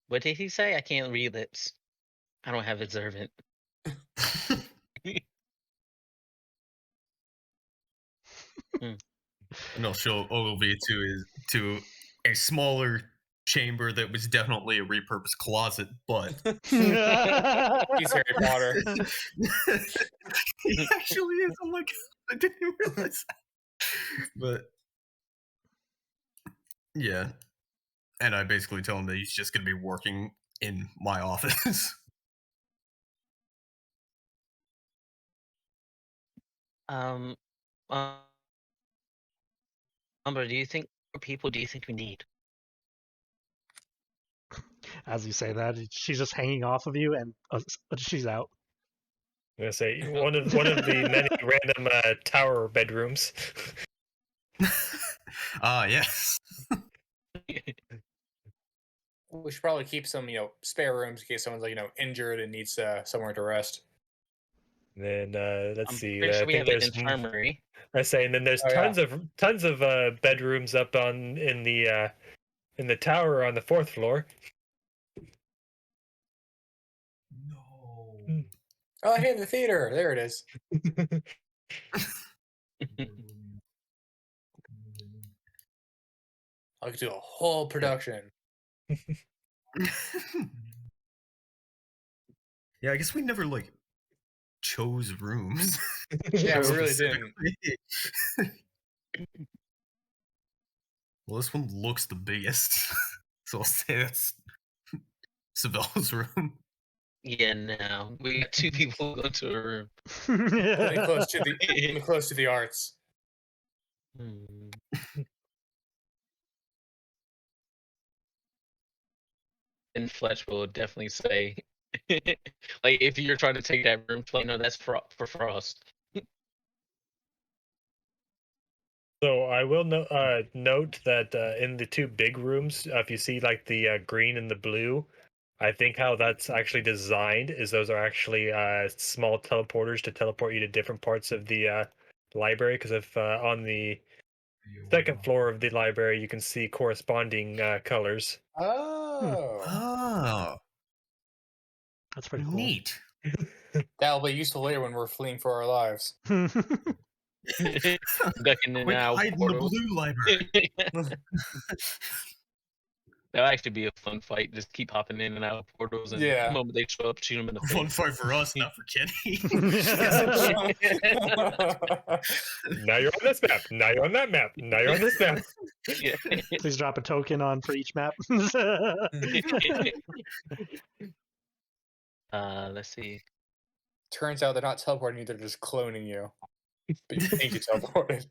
What did he say? I can't read lips. I don't have observant. And I'll show Ogilvy to a smaller chamber that was definitely a repurposed closet, but He's Harry Potter. he actually is. I'm like, I didn't even realize that. But yeah, and I basically tell him that he's just going to be working in my office. Umbra, do you think people do you think we need? As you say that, she's just hanging off of you, and she's out. I'm gonna say one of the many random tower bedrooms. Yes. We should probably keep some, spare rooms in case someone's like, injured and needs somewhere to rest. Then let's I'm see. pretty sure I we think have an there's infirmary. I say, and then there's tons of bedrooms up in the tower on the 4th floor. No. Oh, hey, the theater. There it is. I could do a whole production. Yeah, I guess we never chose rooms. Yeah, we really didn't. Well, this one looks the biggest, so I'll say that's Saevel's room. Yeah, no. We got 2 people going to a room. Only close to the arts. And Fletch will definitely say, like, if you're trying to take that room, no, that's for Frost. So I will note that in the two big rooms, if you see like the green and the blue, I think how that's actually designed is those are actually small teleporters to teleport you to different parts of the library. Because if on the second floor of the library you can see corresponding colors. Oh, Oh, That's pretty cool. neat. that'll be useful later when we're fleeing for our lives. Ducking in and Quick, out hide in the portals. blue library. That'll actually be a fun fight. Just keep hopping in and out of portals, and Yeah. the moment they show up, shoot them in the Fun face. fight for us, not for Kenny. Now you're on this map. Now you're on that map. Now you're on this map. Yeah. Please drop a token on for each map. Let's see. Turns out they're not teleporting you; they're just cloning you. But you think you teleported.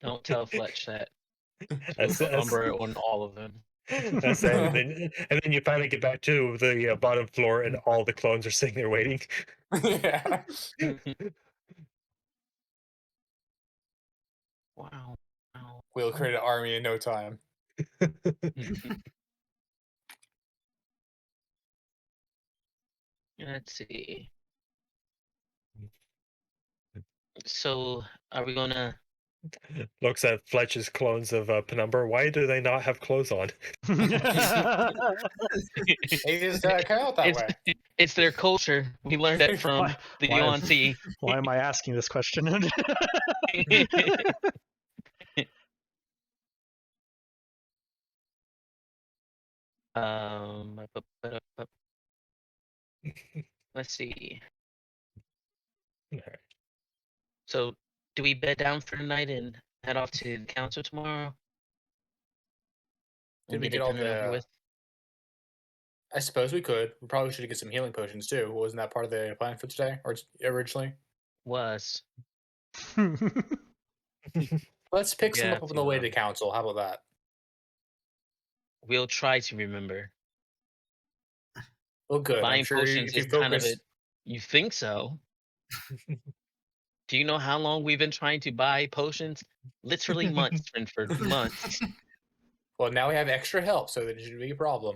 Don't tell Fletch that. That's- Put that's- Umbra on all of them. That's it. And then you finally get back to the bottom floor, and all the clones are sitting there waiting. Yeah. Wow. We'll create an army in no time. Let's see. So, are we gonna? Looks at Fletch's clones of Penumbra. Why do they not have clothes on? They just come out that It's, way. it's their culture. We learned that from Why- the why- UNC. Why am I asking this question? Let's see. Alright. So, do we bed down for the night and head off to the council tomorrow? Did And we get it get all done and over the? with? I suppose we could. We probably should get some healing potions too. Wasn't that part of the plan for today, or originally? Was. Let's pick some Yeah, up on the way to council. How about that? We'll try to remember. Well, good. Buying I'm sure potions if you is kind of focus. it. You think so? Do you know how long we've been trying to buy potions? Literally months, Renford, months. Well, now we have extra help, so that shouldn't be a problem.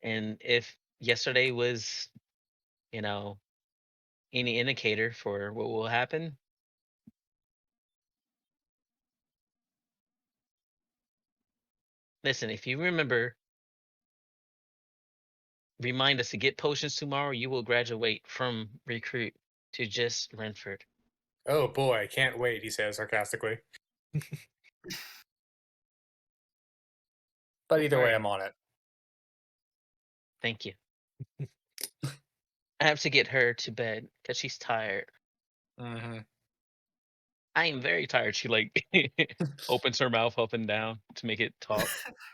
And if yesterday was, any indicator for what will happen, listen, if you remember, remind us to get potions tomorrow, you will graduate from recruit to just Renford. Oh boy, can't wait, he says sarcastically. But either way, I'm on it. Thank you. I have to get her to bed because she's tired. Mm-hmm. I am very tired. She like opens her mouth up and down to make it talk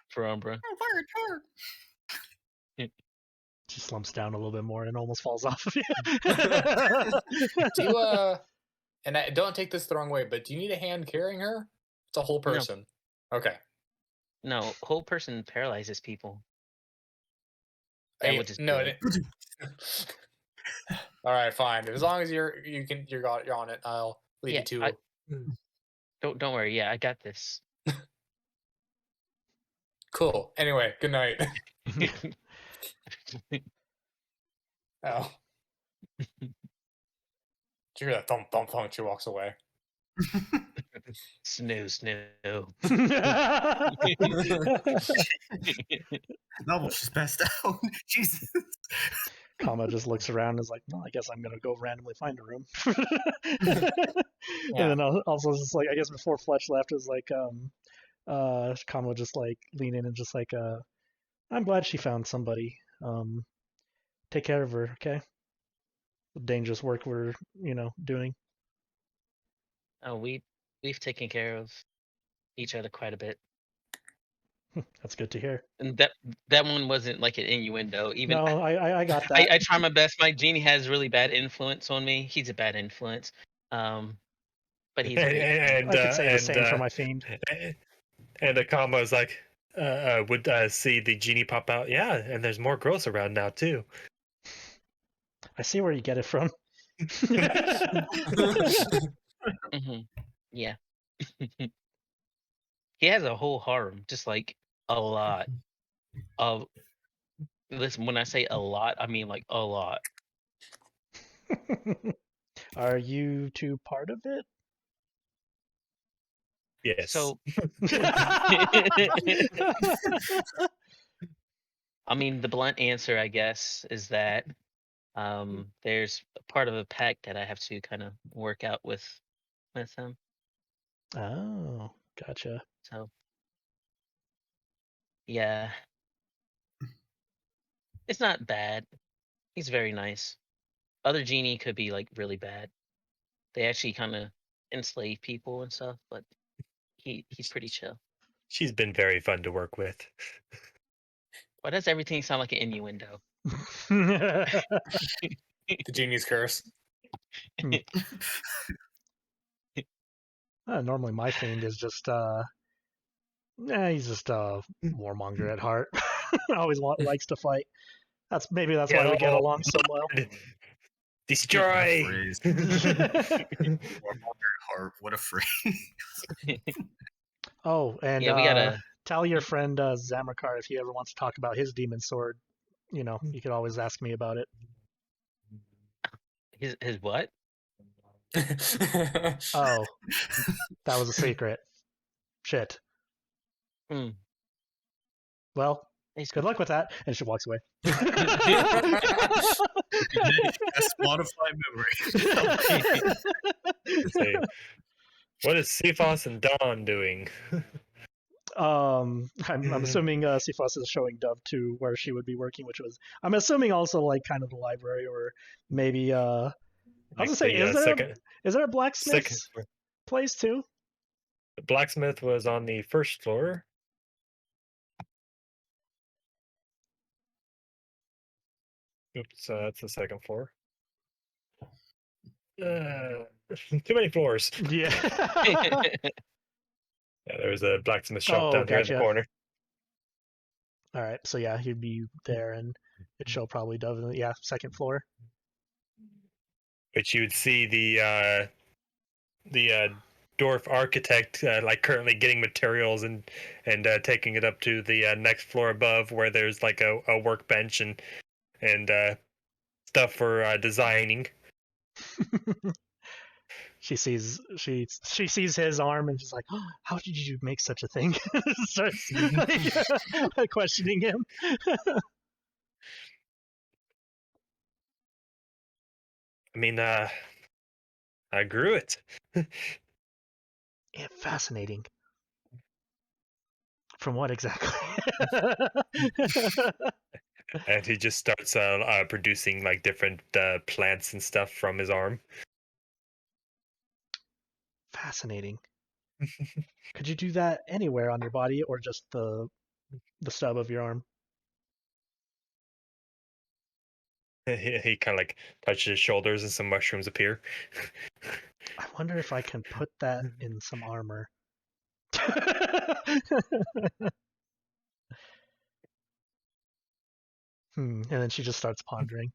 for Umbra. She slumps down a little bit more and almost falls off of you. Do you and don't take this the wrong way, but do you need a hand carrying her? It's a whole person. No. Okay. No, whole person paralyzes people. Hey, That would just no. do it. All right, fine. As long as you're on it, I'll leave Yeah, you to. Don't worry. Yeah, I got this. Cool. Anyway, good night. Oh. Did you hear that thump thump thump? She walks away. Snoo. No, she's passed out. Jesus. Kama just looks around and is like, well, I guess I'm gonna go randomly find a room. And then also just like, I guess before Fletch left, is like, Kama just like lean in and just like, I'm glad she found somebody. Take care of her, okay? The dangerous work we're, doing. Oh, we've taken care of each other quite a bit. That's good to hear. And that one wasn't like an innuendo. Even no, I got that. I try my best. My Genie has really bad influence on me. He's a bad influence. But he's a great I could say the same for my fiend. And Akama is like, would see the Genie pop out. Yeah, and there's more girls around now too. I see where you get it from. Yeah. He has a whole harem, just like a lot of. Listen, when I say a lot, I mean like a lot. Are you two part of it? Yes. So, I mean, the blunt answer, I guess, is that there's a part of a pact that I have to kind of work out with him. Oh, gotcha. So, yeah, it's not bad. He's very nice. Other Genie could be like really bad. They actually kind of enslave people and stuff, but he's pretty chill. She's been very fun to work with. Why does everything sound like an innuendo? The Genie's curse. Normally my fiend is just he's just a warmonger at heart. Always likes to fight. That's why we get along so well. Destroy. Phrase. Warmonger heart. What a phrase. Oh, and Yeah, we gotta. tell your friend Zamrakar if he ever wants to talk about his demon sword. You know, you could always ask me about it. His what? Oh, that was a secret. Shit. Hmm. Well, He's good luck with that. And she walks away. Spotify memory. Say, what is Cephas and Dawn doing? I'm assuming Cephas is showing Dove to where she would be working, which was I'm assuming also like kind of the library or maybe I was gonna say is there a blacksmith's place too? The blacksmith was on the first floor. Oops, that's the second floor. Too many floors. Yeah. Yeah, there's a blacksmith shop down here in the Gotcha. corner. All right, so yeah, he'd be there, and it'd show probably Dove. Yeah, second floor. Which you would see the dwarf architect like currently getting materials and taking it up to the next floor above, where there's like a workbench and stuff for designing. She sees his arm and she's like, oh, "How did you make such a thing?" Starts questioning him. I mean, I grew it. Yeah, fascinating. From what exactly? And he just starts producing like different plants and stuff from his arm. Fascinating. Could you do that anywhere on your body or just the stub of your arm? He kind of like touches his shoulders and some mushrooms appear. I wonder if I can put that in some armor. And then she just starts pondering.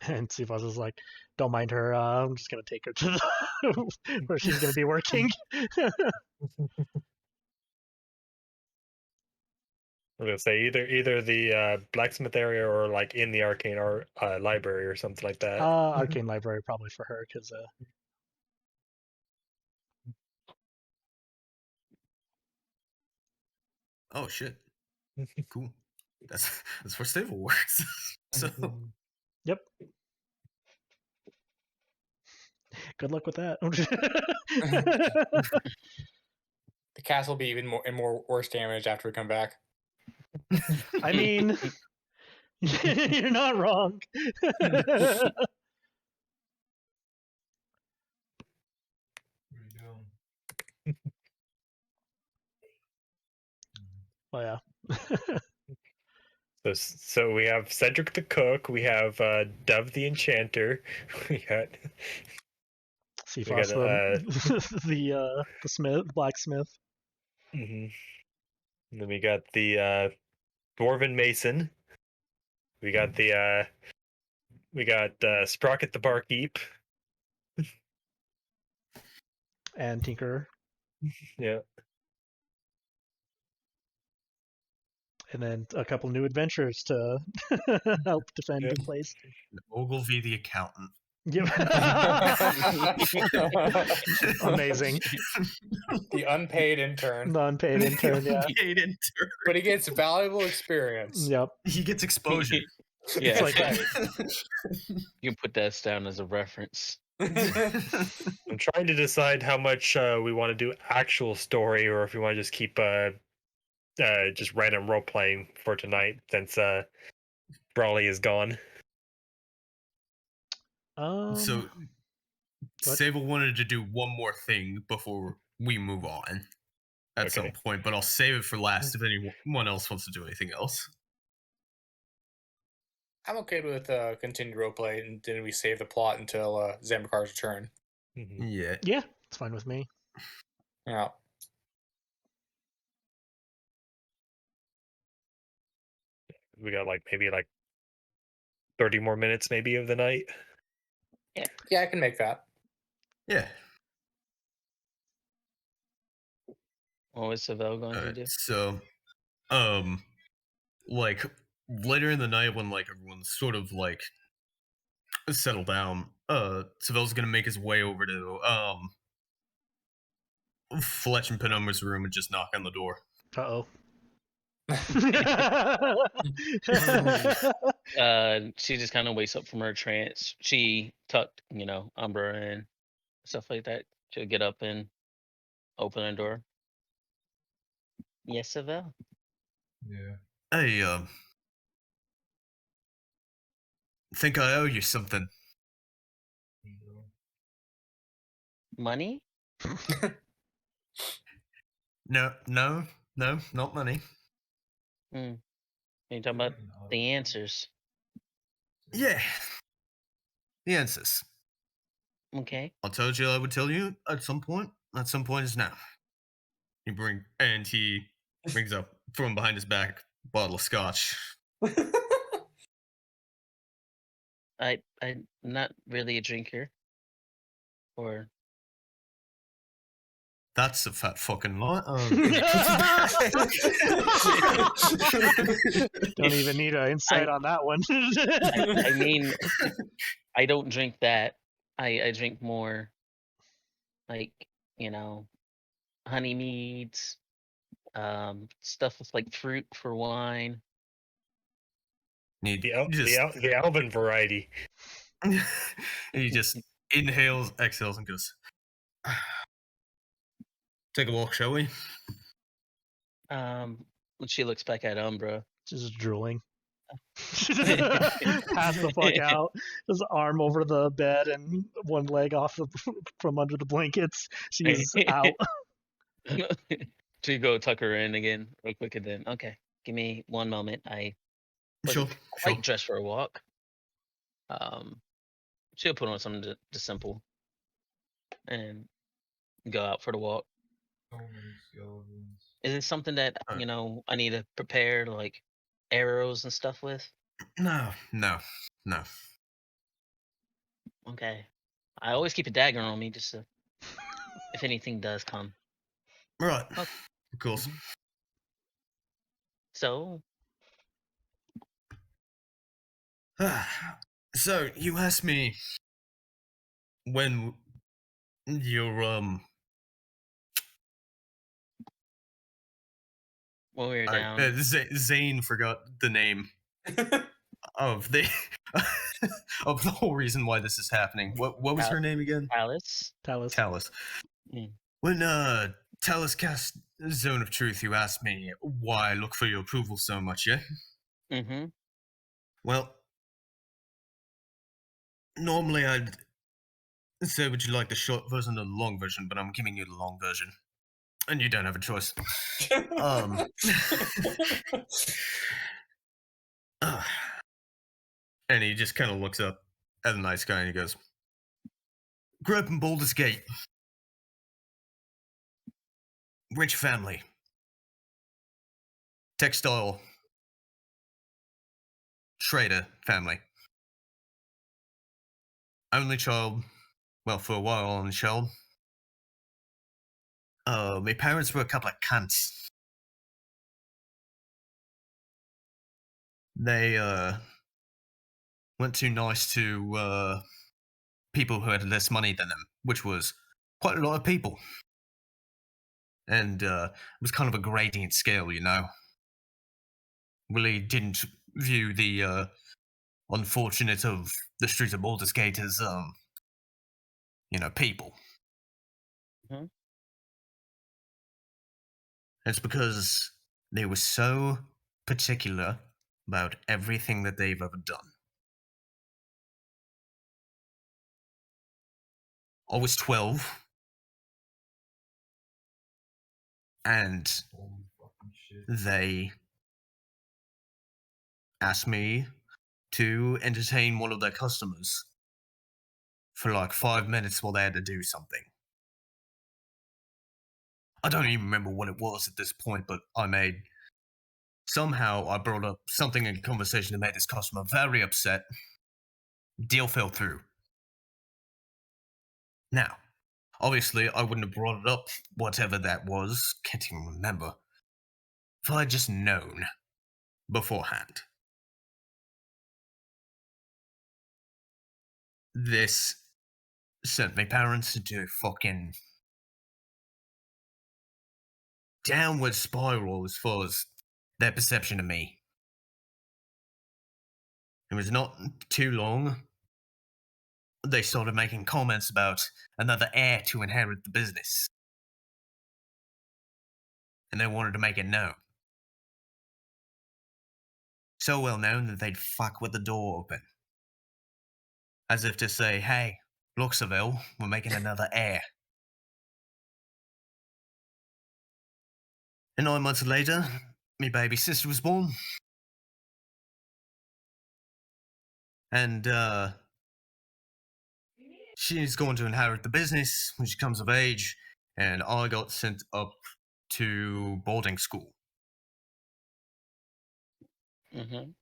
And Cephas is like, "Don't mind her. I'm just gonna take her to the where she's gonna be working." I'm gonna say either the blacksmith area or like in the arcane or library or something like that. Arcane library probably for her because Oh shit. Cool. That's where Saevel works. So yep. Good luck with that. The castle will be even more worse damage after we come back. I mean, you're not wrong. Oh yeah. So we have Cedric the cook. We have Dove the enchanter. We got Cephas the blacksmith. Mm-hmm. And then we got the dwarven mason. We got the We got Sprocket the Barkeep. And Tinkerer. Yeah. And then a couple new adventures to help defend Yep. in place. Ogilvy the accountant. Yep. Amazing. The unpaid intern. The unpaid intern, yeah. Unpaid intern. But he gets valuable experience. Yep. He gets exposure. Yeah, It's like you can put that down as a reference. I'm trying to decide how much we want to do actual story, or if we want to just keep just random role playing for tonight, since Brawley is gone. So, what? Saevel wanted to do one more thing before we move on at some point, but I'll save it for last if anyone else wants to do anything else. I'm okay with continued roleplay, and then we save the plot until Zamrakar's return. Mm-hmm. Yeah. Yeah, it's fine with me. Yeah. We got maybe 30 more minutes maybe of the night. Yeah, I can make that. Yeah. What was Saevel going to do? So, later in the night when everyone's sort of settled down, Saevel's gonna make his way over to Fletch and Penumbra's room and just knock on the door. Uh-oh. She just kind of wakes up from her trance. She tucked, Umbra and stuff like that. She'll get up and open the door. Yes, Saevel. Yeah. Hey, think I owe you something. Money? No, not money. Are you talking about the answers? Yeah. The answers. Okay. I told you I would tell you at some point. At some point is now. He brings up from behind his back a bottle of scotch. I'm not really a drinker. Or That's a fat fucking lie. Don't even need an insight on that one. I mean, I don't drink that. I drink more honey meads, stuff with fruit for wine. The Alvin variety. He just inhales, exhales, and goes, take a walk, shall we? She looks back at Umbra. Just drooling. Pass the fuck out. His arm over the bed and one leg off from under the blankets. She's out. She go tuck her in again real quick and then, okay, give me one moment. I wasn't quite dressed for a walk. She'll put on something just simple and go out for the walk. Is it something that I need to prepare arrows and stuff with? No. Okay. I always keep a dagger on me just so if anything does come. Right. Okay. Of course. So. So you asked me when your when we were down. Zane forgot the name of the of the whole reason why this is happening. What was her name again? Talus. When Talus cast Zone of Truth, you asked me why I look for your approval so much, yeah? Mm-hmm. Well, normally I'd say, would you like the short version or the long version, but I'm giving you the long version. And you don't have a choice. And he just kind of looks up at the nice guy and he goes, grew up in Baldur's Gate. Rich family. Textile. Trader family. only child. Well, for a while, only child. My parents were a couple of cunts. They weren't too nice to people who had less money than them, which was quite a lot of people. And it was kind of a gradient scale, you know. Really didn't view the unfortunate of the streets of Baldur's Gate as, people. Mhm. It's because they were so particular about everything that they've ever done. I was 12, and they asked me to entertain one of their customers for like 5 minutes while they had to do something. I don't even remember what it was at this point, but somehow I brought up something in conversation that made this customer very upset. Deal fell through. Now, obviously, I wouldn't have brought it up, whatever that was, can't even remember, if I had just known beforehand. This sent my parents into a fucking downward spiral as far as their perception of me. It was not too long. They started making comments about another heir to inherit the business. And they wanted to make it known. So well known that they'd fuck with the door open. As if to say, hey, look, Saevel, we're making another heir. And 9 months later, my baby sister was born. And, she's going to inherit the business when she comes of age, and I got sent up to boarding school. Mhm.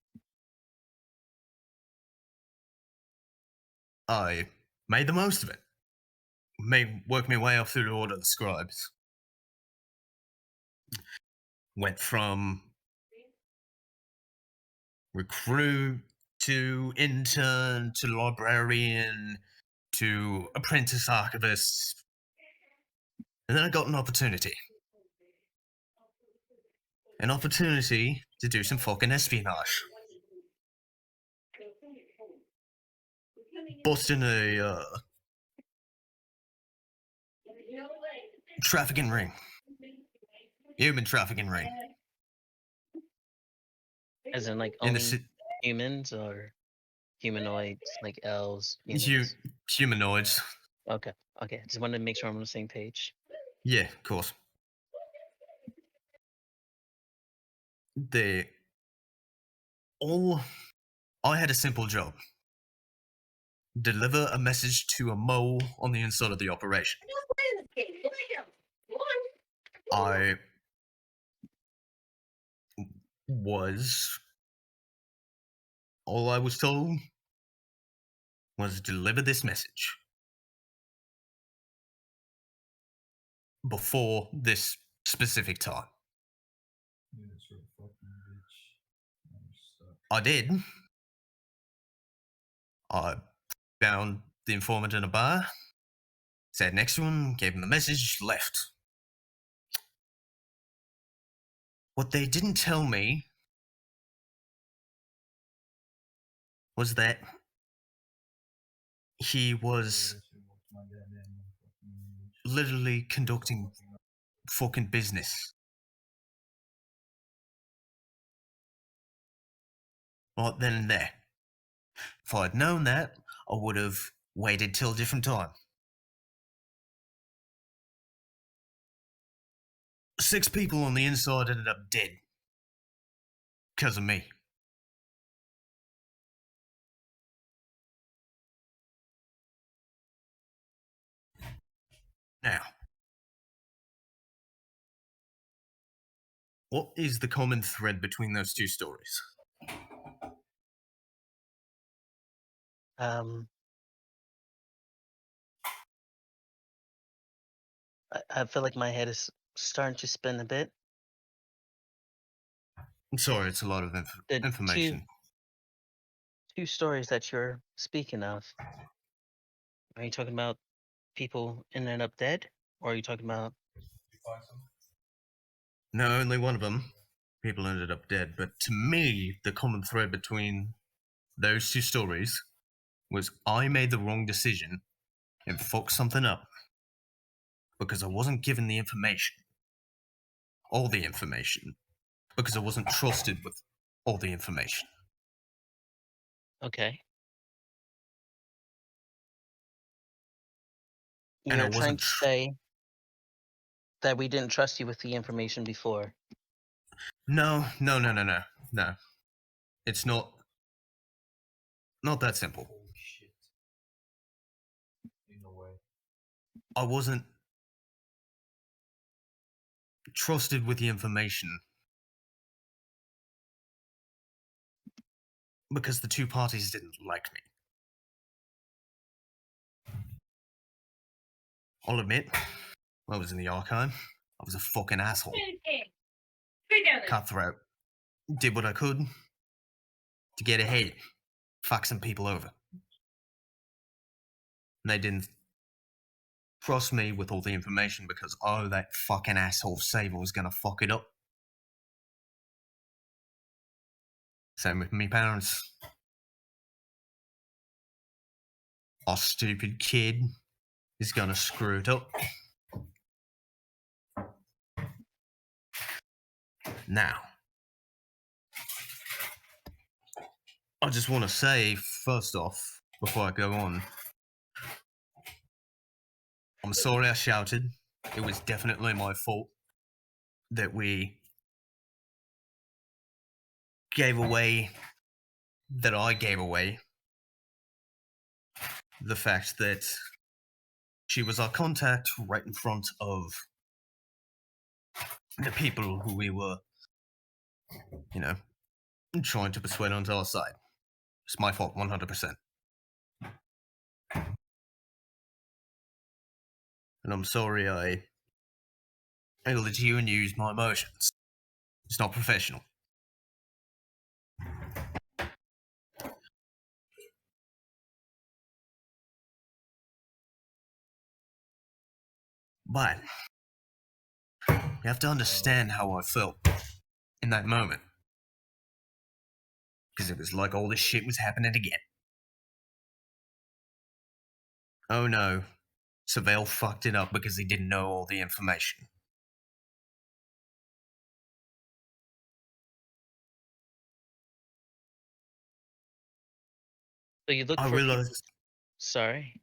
I made the most of it. Worked my way up through the order of the scribes. Went from recruit to intern to librarian to apprentice archivist. And then I got an opportunity. An opportunity to do some fucking espionage. Busting a trafficking ring. Human trafficking ring. As in, like, In the only humans or humanoids, like elves, humans? humanoids. Okay. Okay. Just wanted to make sure I'm on the same page. Yeah, of course. I had a simple job. Deliver a message to a mole on the inside of the operation. I all I was told was deliver this message before this specific time. I did. I found the informant in a bar, sat next to him, gave him the message, left. What they didn't tell me was that he was literally conducting fucking business. Right then and there. If I'd known that, I would have waited till a different time. 6 people on the inside ended up dead. Because of me. Now, what is the common thread between those two stories? I feel like my head is starting to spin a bit. I'm sorry, it's a lot of The information. two stories that you're speaking of. Are you talking about people ending up dead, or are you talking about? No, only one of them. People ended up dead, but to me, the common thread between those two stories was I made the wrong decision and fucked something up because I wasn't given the information. All the information. Because I wasn't trusted with all the information. Okay. And I You're trying wasn't to say that we didn't trust you with the information before. No. It's not that simple. I wasn't trusted with the information because the two parties didn't like me. I'll admit, when I was in the archive, I was a fucking asshole. Cutthroat. Did what I could to get ahead, fuck some people over. And they didn't trust me with all the information because, oh, that fucking asshole Saevel was gonna fuck it up. Same with me parents. Our stupid kid is gonna screw it up. Now, I just want to say, first off, before I go on, I'm sorry I shouted. It was definitely my fault that we I gave away the fact that she was our contact right in front of the people who we were, trying to persuade onto our side. It's my fault, 100%. And I'm sorry I yelled at you and used my emotions. It's not professional. But you have to understand how I felt in that moment. Because it was like all this shit was happening again. Oh no, Saevel fucked it up because he didn't know all the information. So you look I for realized. Sorry.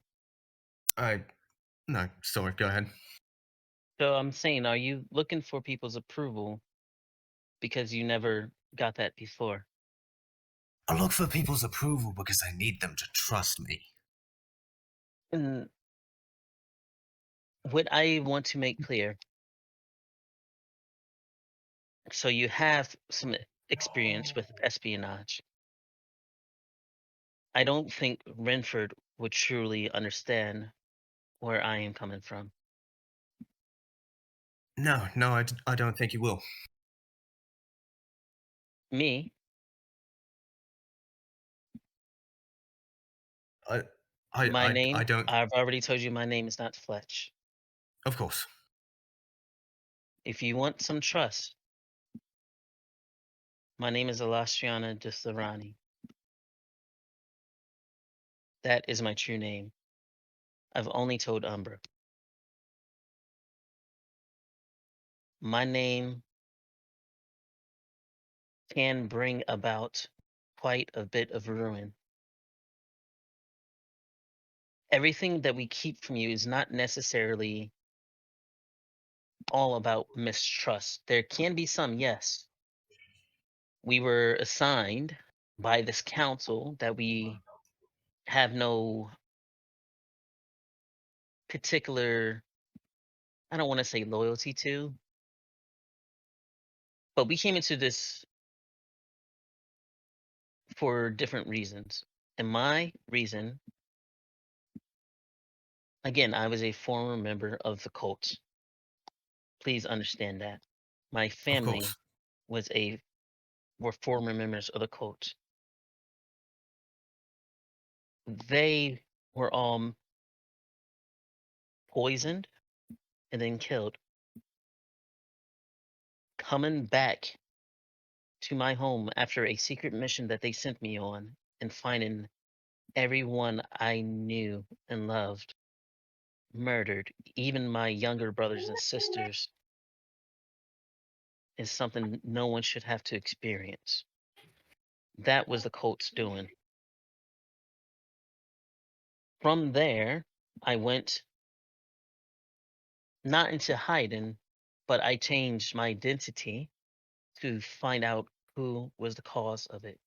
No, sorry, go ahead. So I'm saying, are you looking for people's approval because you never got that before? I look for people's approval because I need them to trust me. And what I want to make clear, so you have some experience with espionage. I don't think Renford would truly understand where I am coming from. No, I don't think you will. Me? My name? I don't. I've already told you my name is not Fletch. Of course. If you want some trust, my name is Alastriana de Tyranny. That is my true name. I've only told Umbra. My name can bring about quite a bit of ruin. Everything that we keep from you is not necessarily all about mistrust. There can be some, yes. We were assigned by this council that we have no particular, I don't want to say loyalty to, but we came into this for different reasons. And my reason, again, I was a former member of the cult. Please understand that. My Of family course. were former members of the cult. They were all poisoned and then killed. Coming back to my home after a secret mission that they sent me on and finding everyone I knew and loved murdered, even my younger brothers and sisters, is something no one should have to experience. That was the cult's doing. From there, I went not into hiding, but I changed my identity to find out who was the cause of it.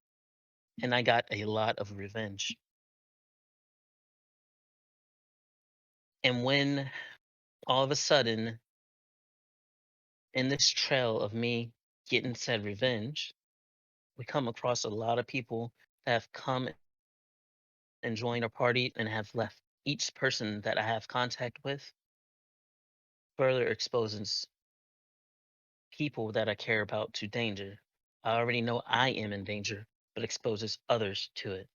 And I got a lot of revenge. And when all of a sudden, in this trail of me getting said revenge, we come across a lot of people that have come and joined our party and have left. Each person that I have contact with further exposes people that I care about to danger. I already know I am in danger, but exposes others to it.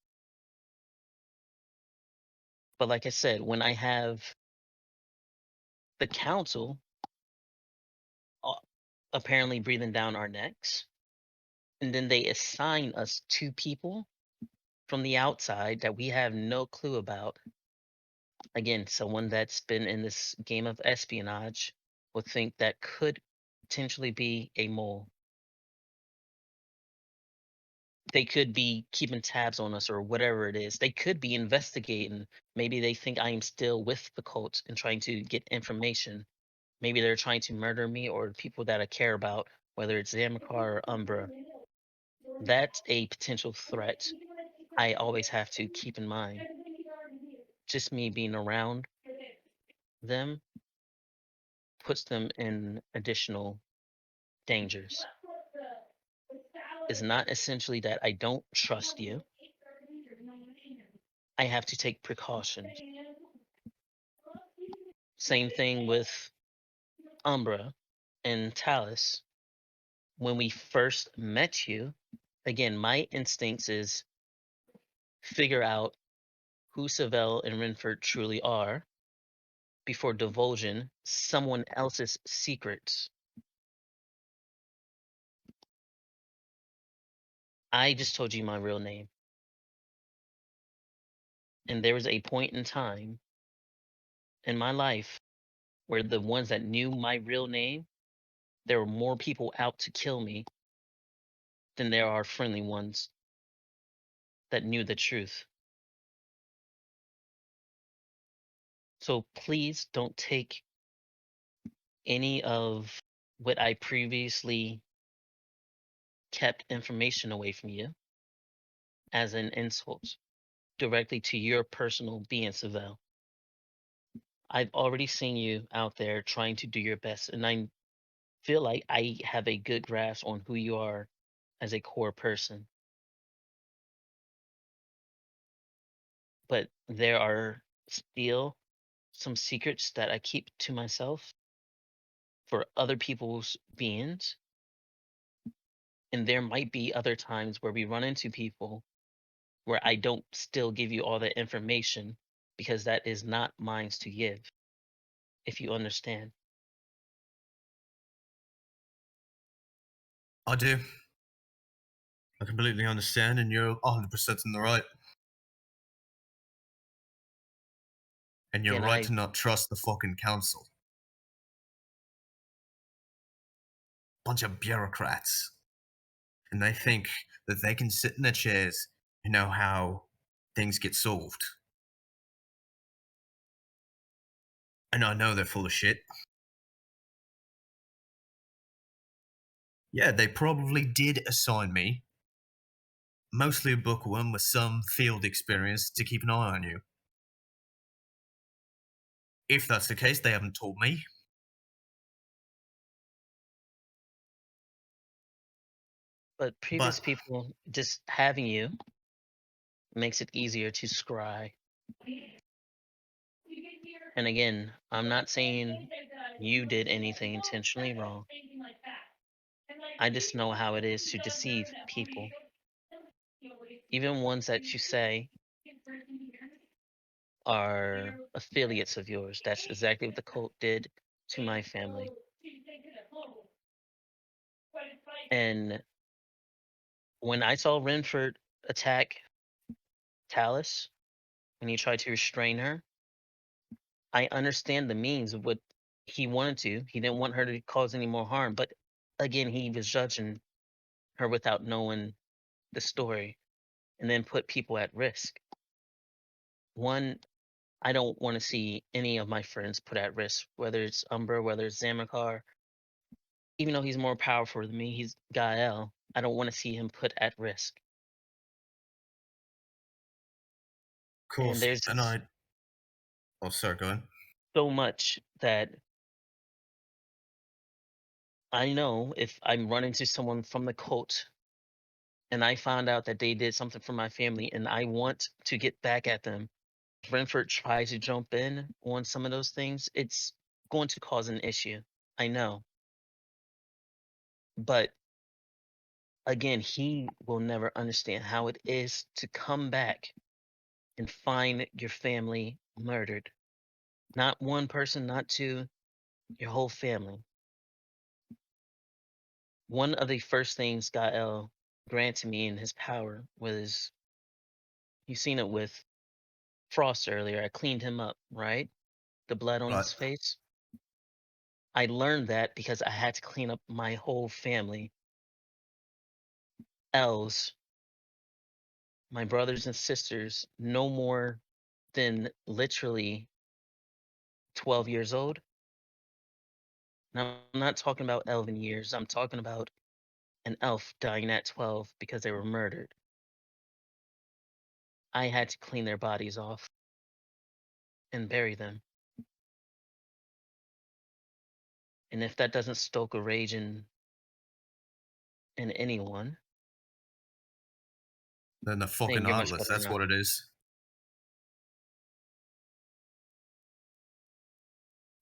But like I said, when I have the council apparently breathing down our necks, and then they assign us two people from the outside that we have no clue about. Again, someone that's been in this game of espionage would think that could potentially be a mole. They could be keeping tabs on us or whatever it is. They could be investigating. Maybe they think I am still with the cult and trying to get information. Maybe they're trying to murder me or people that I care about, whether it's Zamrakar or Umbra. That's a potential threat I always have to keep in mind. Just me being around them puts them in additional dangers. It's not essentially that I don't trust you. I have to take precautions. Same thing with Umbra and Talus. When we first met you, again, my instincts is figure out who Saevel and Renford truly are before divulging someone else's secrets. I just told you my real name. And there was a point in time in my life where the ones that knew my real name, there were more people out to kill me than there are friendly ones that knew the truth. So please don't take any of what I previously kept information away from you as an insult directly to your personal being, Saevel. I've already seen you out there trying to do your best, and I feel like I have a good grasp on who you are as a core person. But there are still some secrets that I keep to myself for other people's beings. And there might be other times where we run into people where I don't still give you all the information because that is not mine to give, if you understand. I do. I completely understand, and you're 100% in the right. And you're And right to not trust the fucking council. Bunch of bureaucrats. And they think that they can sit in their chairs and know how things get solved. And I know they're full of shit. Yeah, they probably did assign me, mostly a bookworm with some field experience, to keep an eye on you. If that's the case, they haven't told me. But previous people just having you makes it easier to scry. And again, I'm not saying you did anything intentionally wrong. I just know how it is to deceive people, even ones that you say are affiliates of yours. That's exactly what the cult did to my family. And when I saw Renford attack Talus, when he tried to restrain her, I understand the means of what he wanted to. He didn't want her to cause any more harm, but again, he was judging her without knowing the story and then put people at risk. One, I don't want to see any of my friends put at risk, whether it's Umbra, whether it's Zamrakar. Even though he's more powerful than me, he's Gael. I don't want to see him put at risk. Of course, And there's and I. Oh, sorry, go ahead. so much that I know if I'm running to someone from the cult and I found out that they did something for my family and I want to get back at them, Renford tries to jump in on some of those things, it's going to cause an issue. I know. But again, he will never understand how it is to come back and find your family murdered. Not one person, not two, your whole family. One of the first things Gael granted me in his power was, you've seen it with Frost earlier. I cleaned him up, right? The blood on his face. I learned that because I had to clean up my whole family. Elves, my brothers and sisters, no more than literally 12 years old. Now, I'm not talking about elven years. I'm talking about an elf dying at 12 because they were murdered. I had to clean their bodies off and bury them. And if that doesn't stoke a rage in anyone, then they're then fucking you're much heartless. better That's not. what it is.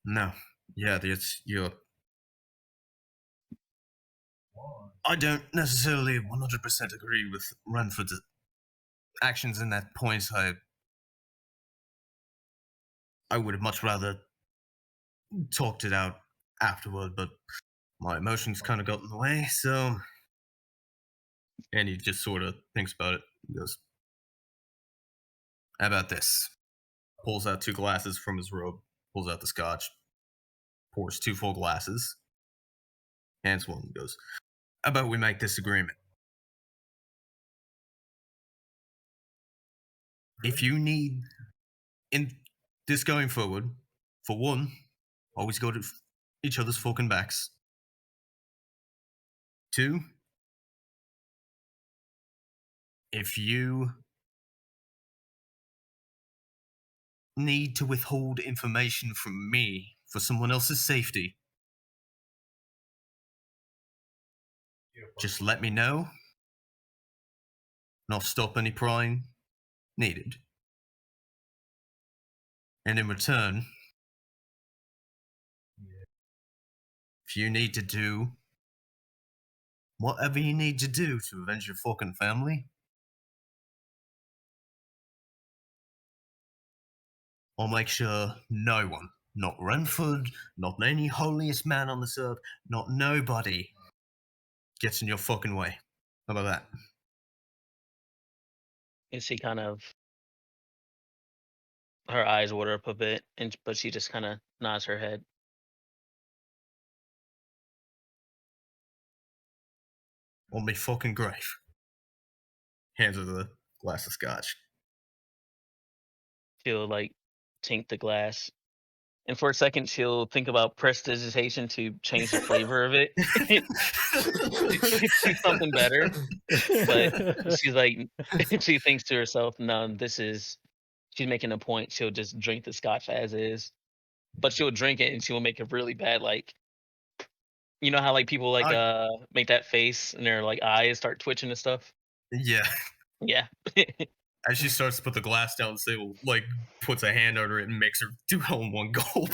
No. Yeah, you're. I don't necessarily 100% agree with Renford's actions in that point. I would have much rather talked it out afterward, but my emotions kind of got in the way, so. And he just sort of thinks about it. He goes, how about this? Pulls out 2 glasses from his robe, pulls out the scotch, pours 2 full glasses, hands one, and goes, how about we make this agreement? If you need, in this going forward, for one, always go to each other's fucking backs. 2, if you need to withhold information from me for someone else's safety, just let me know, and I'll stop any prying needed. And in return, if you need to do whatever you need to do to avenge your fucking family, I'll make sure no one, not Renford, not any holiest man on this earth, not nobody, gets in your fucking way. How about that? And she kind of, her eyes water up a bit, but she just kind of nods her head. On me fucking grave. Hands her the glass of scotch. She'll like tink the glass, and for a second she'll think about prestidigitation to change the flavor of it. See something better, but she's like, she thinks to herself, "No, this is." She's making a point. She'll just drink the scotch as is, but she'll drink it and she'll make a really bad like. You know how like people like make that face and their like eyes start twitching and stuff. Yeah. Yeah. As she starts to put the glass down, Saevel like puts a hand under it and makes her do it all in one gulp.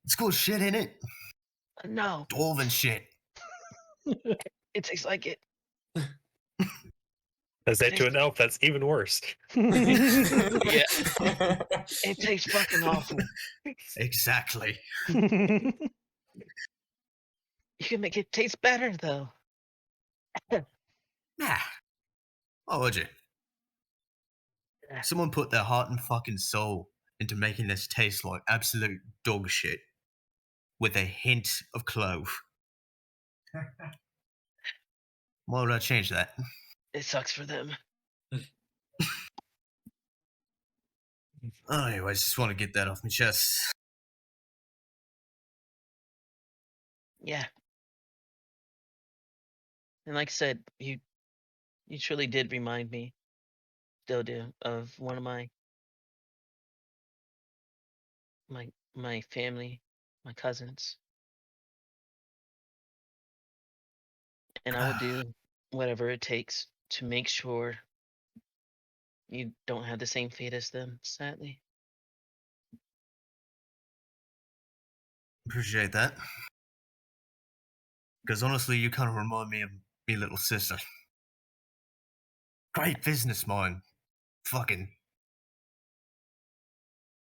It's cool shit, ain't it? No. Dwarven shit. It tastes like it. As that to an elf, that's even worse. Yeah. It tastes fucking awful. Exactly. You can make it taste better, though. Nah. Why would you? Someone put their heart and fucking soul into making this taste like absolute dog shit. With a hint of clove. Why would I change that? It sucks for them. Anyways, just want to get that off my chest. Yeah. And like I said, you truly did remind me, still do, of one of my family, my cousins. And I will do whatever it takes to make sure you don't have the same fate as them, sadly. Appreciate that. Because honestly, you kind of remind me of me little sister. Great business mind. Fucking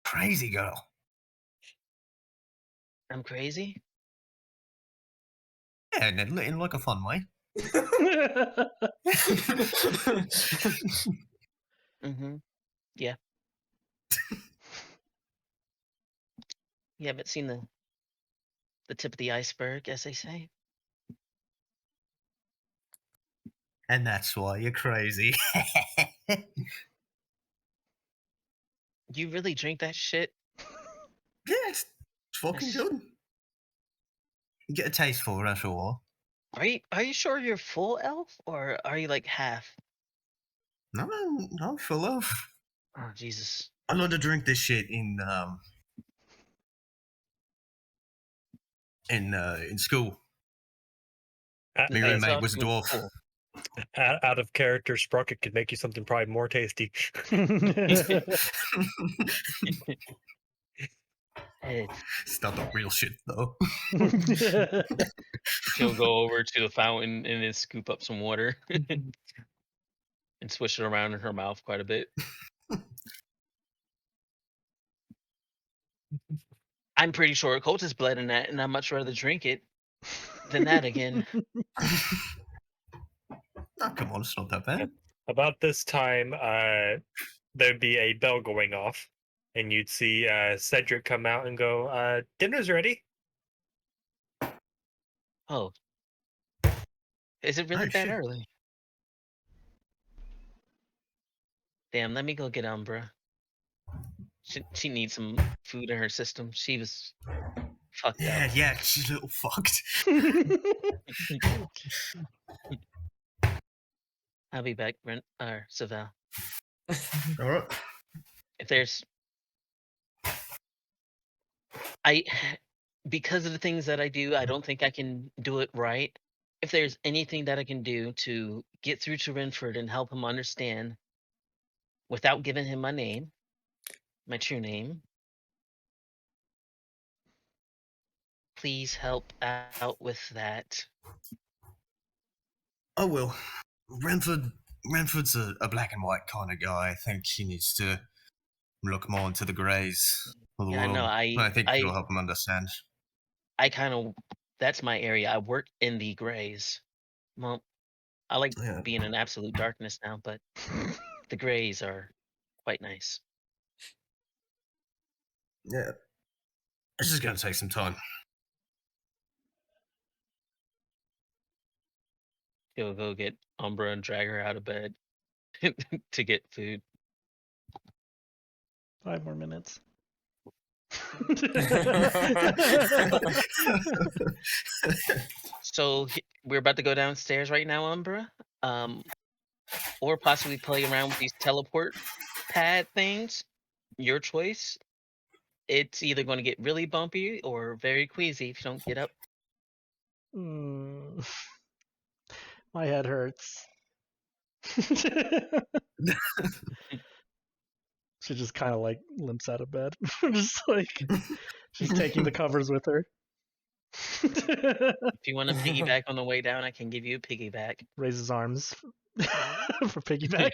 crazy girl. I'm crazy? Yeah, in like a fun way. Mm-hmm. Yeah. You haven't seen the tip of the iceberg, as they say. And that's why you're crazy. You really drink that shit? Yeah, it's fucking good. You get a taste for it after a while. Are you sure you're full elf, or are you like half? No, I'm full of. Oh Jesus! I learned to drink this shit in school. My roommate was a dwarf. Out of character, Sprocket could make you something probably more tasty. It's not the real shit though. She'll go over to the fountain and then scoop up some water and swish it around in her mouth quite a bit. I'm pretty sure it coats his blood in that, and I'd much rather drink it than that again. Oh, come on, it's not that bad. About this time, there'd be a bell going off, and you'd see Cedric come out and go, dinner's ready. Oh. Is it really that early? Damn, let me go get Umbra. She needs some food in her system. She was fucked up. Yeah, she's a little fucked. I'll be back, Saevel. Alright. If there's because of the things that I do, I don't think I can do it right. If there's anything that I can do to get through to Renford and help him understand without giving him my name, my true name, please help out with that. I will. Renford's a black and white kind of guy. I think he needs to look more into the greys of the world. No, I think it'll help him understand. That's my area. I work in the grays. Well, I like being in absolute darkness now, but the grays are quite nice. Yeah. It's just gonna take some time. He'll go get Umbra and drag her out of bed to get food. 5 more minutes. So we're about to go downstairs right now, Umbra. Or possibly play around with these teleport pad things. Your choice. It's either going to get really bumpy or very queasy if you don't get up Mm. My head hurts. She just kind of like limps out of bed. Just like she's taking the covers with her. If you want to piggyback on the way down, I can give you a piggyback. Raises arms for piggyback.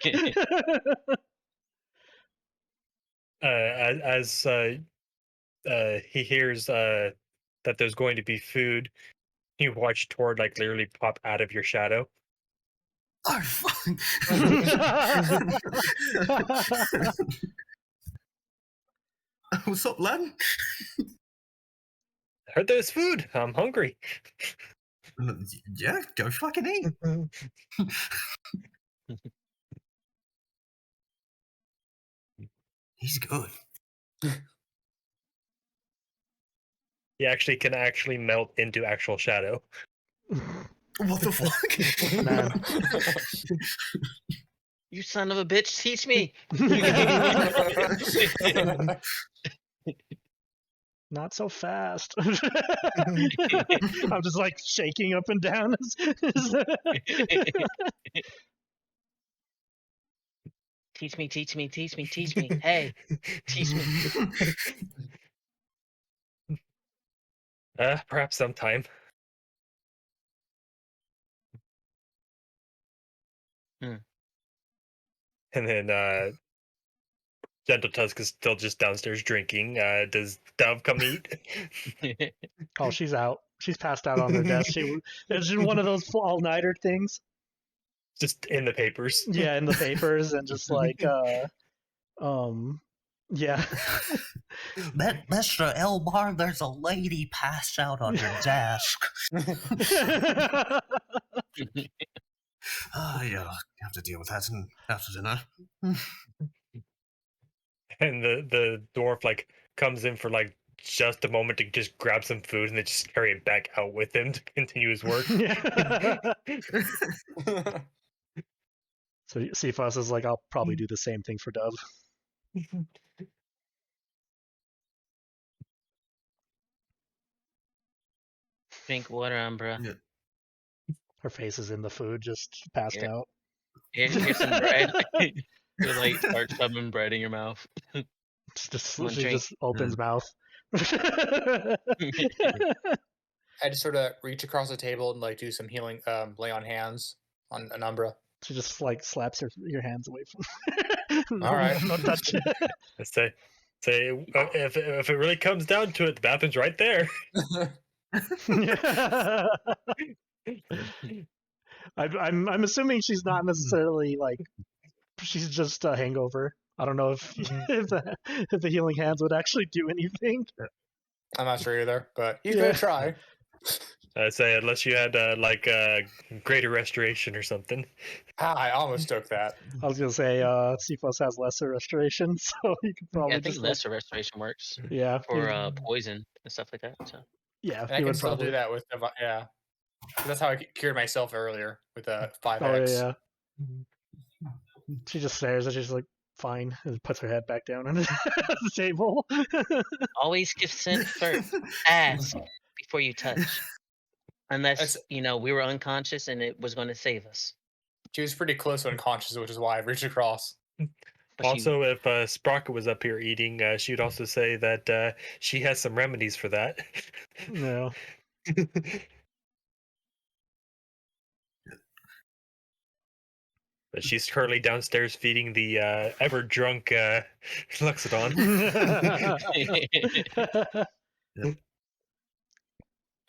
As he hears that there's going to be food, you watch Tord like literally pop out of your shadow. Oh, fuck. What's up, lad? I heard there's food. I'm hungry. Yeah, go fucking eat. He's good. He actually can melt into actual shadow. What the fuck? Man. You son of a bitch, teach me. Not so fast. I'm just like shaking up and down. Teach me, teach me, teach me, teach me. Hey, teach me. Perhaps sometime. And then Gentle Tusk is still just downstairs drinking. Does Dove come eat? Oh, she's out. She's passed out on her desk. It's one of those all-nighter things. Just in the papers. Yeah, in the papers, and just like, yeah. Mr. Elbar, there's a lady passed out on your desk. Yeah, you have to deal with that after dinner. And the dwarf like comes in for like just a moment to just grab some food and then just carry it back out with him to continue his work. So Cephas is like, I'll probably do the same thing for Dove. Drink water, Umbra. Yeah. Her face is in the food, just passed out. Here's some bread. You like start shoving bread in your mouth. She just opens mouth. I just sort of reach across the table and like do some healing, lay on hands on an Umbra. She just like slaps your hands away from. All right, no touch. Say, if it really comes down to it, the bathroom's right there. I'm assuming she's not necessarily like, she's just a hangover. I don't know if the healing hands would actually do anything. I'm not sure either, but he's gonna try. I say unless you had like greater restoration or something. I almost took that. I was gonna say Cephas has lesser restoration, so you could probably. Yeah, I think lesser restoration works. Yeah. For poison and stuff like that. So. Yeah, and I can still do that with That's how I cured myself earlier with a 5x. Oh yeah. She just stares and she's like, fine, and puts her head back down on the table. Always consent first. Ask before you touch. Unless, we were unconscious and it was going to save us. She was pretty close to unconscious, which is why I reached across. But also, if Sprocket was up here eating, she'd also say that she has some remedies for that. No. But she's currently downstairs feeding the ever drunk Luxodon.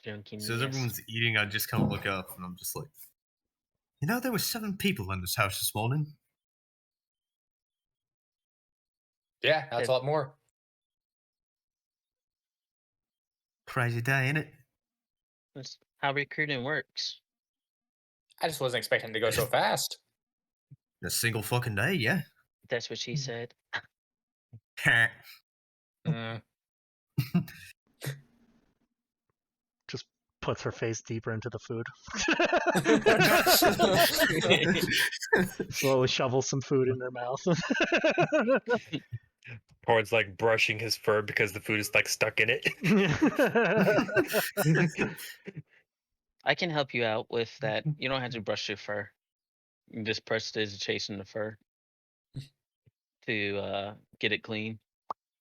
So as everyone's eating, I just kind of look up and I'm just like, there were 7 people in this house this morning. Yeah, that's a lot more. Crazy day, ain't it? That's how recruiting works. I just wasn't expecting to go so fast. A single fucking day, yeah. That's what she said. Just puts her face deeper into the food. Slowly shovels some food in her mouth. Tord's like brushing his fur because the food is like stuck in it. I can help you out with that. You don't have to brush your fur. You just prestidigitation the fur to get it clean.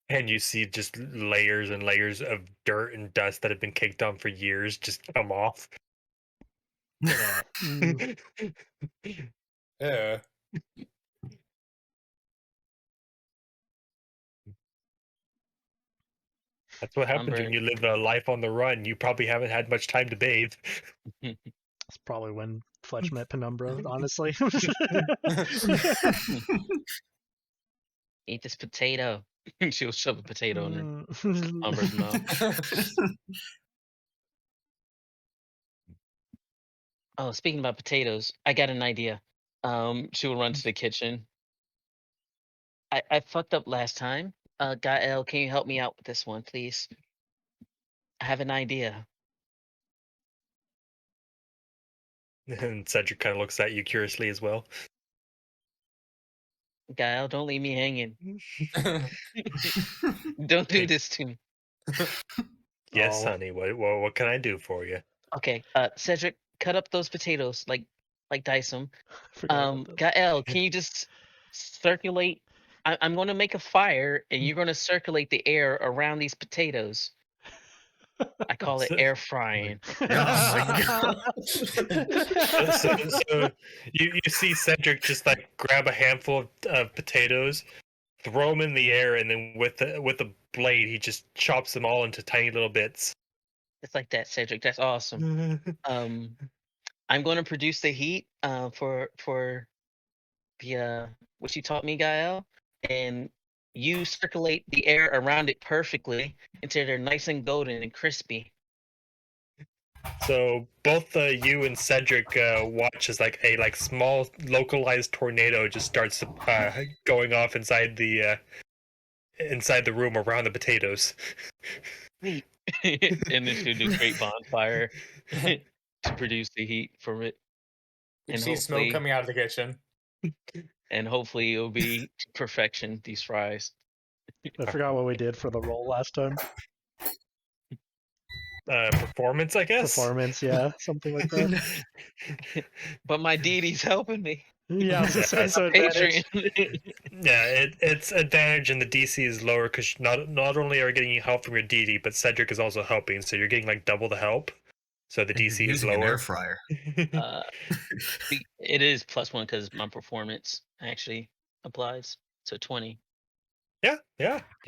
And you see just layers and layers of dirt and dust that have been caked on for years just come off. Look at Yeah. That's what happens Umber. when you live a life on the run. You probably haven't had much time to bathe. That's probably when Fletch met Penumbra, honestly. Eat this potato. She'll shove a potato in Mm. Umber's mouth. Oh, speaking about potatoes, I got an idea. She will run to the kitchen. I fucked up last time. Gael, can you help me out with this one, please? I have an idea. And Cedric kind of looks at you curiously as well. Gael, don't leave me hanging. Don't do this to me. Yes, Oh. honey. What can I do for you? Okay, Cedric, cut up those potatoes, like dice them. Forgot about this. Gael, can you just circulate? I'm going to make a fire, and you're going to circulate the air around these potatoes. I call it air frying. So you see Cedric just like grab a handful of potatoes, throw them in the air, and then with the blade, he just chops them all into tiny little bits. It's like that, Cedric. That's awesome. I'm going to produce the heat for the what you taught me, Gael, and you circulate the air around it perfectly until they're nice and golden and crispy. So both you and Cedric watch as like a small localized tornado just starts going off inside the room around the potatoes. Neat. And then she'll do great bonfire to produce the heat from it. You And see smoke coming out of the kitchen. And hopefully it'll be to perfection, these fries. I forgot what we did for the roll last time. Performance, I guess. Performance, yeah, something like that. But my deity's helping me. Yeah, so advantage. Yeah, it's advantage, and the DC is lower because not only are you getting help from your deity, but Cedric is also helping, so you're getting like double the help. So the DC is lower. An air fryer. It is +1 because my performance actually applies. So 20. Yeah.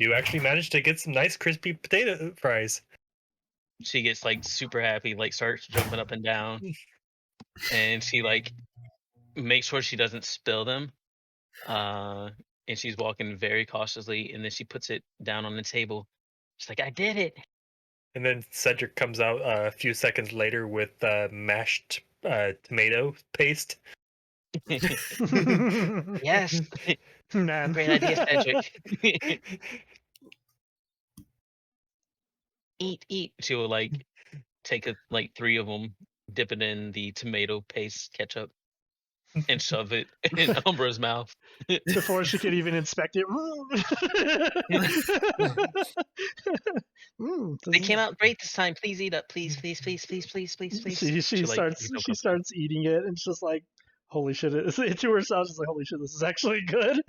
You actually managed to get some nice crispy potato fries. She gets like super happy, like starts jumping up and down, and she like makes sure she doesn't spill them. And she's walking very cautiously, and then she puts it down on the table. She's like, "I did it." And then Cedric comes out a few seconds later with mashed tomato paste. Yes. Man. Great idea, Cedric. Eat. She will like take like 3 of them, dip it in the tomato paste ketchup, and shove it in Umbra's mouth. Before she could even inspect it. They came out great this time. Please eat up. Please. She like, starts eating it, and it's just like, holy shit! To herself, she's like, holy shit, this is actually good.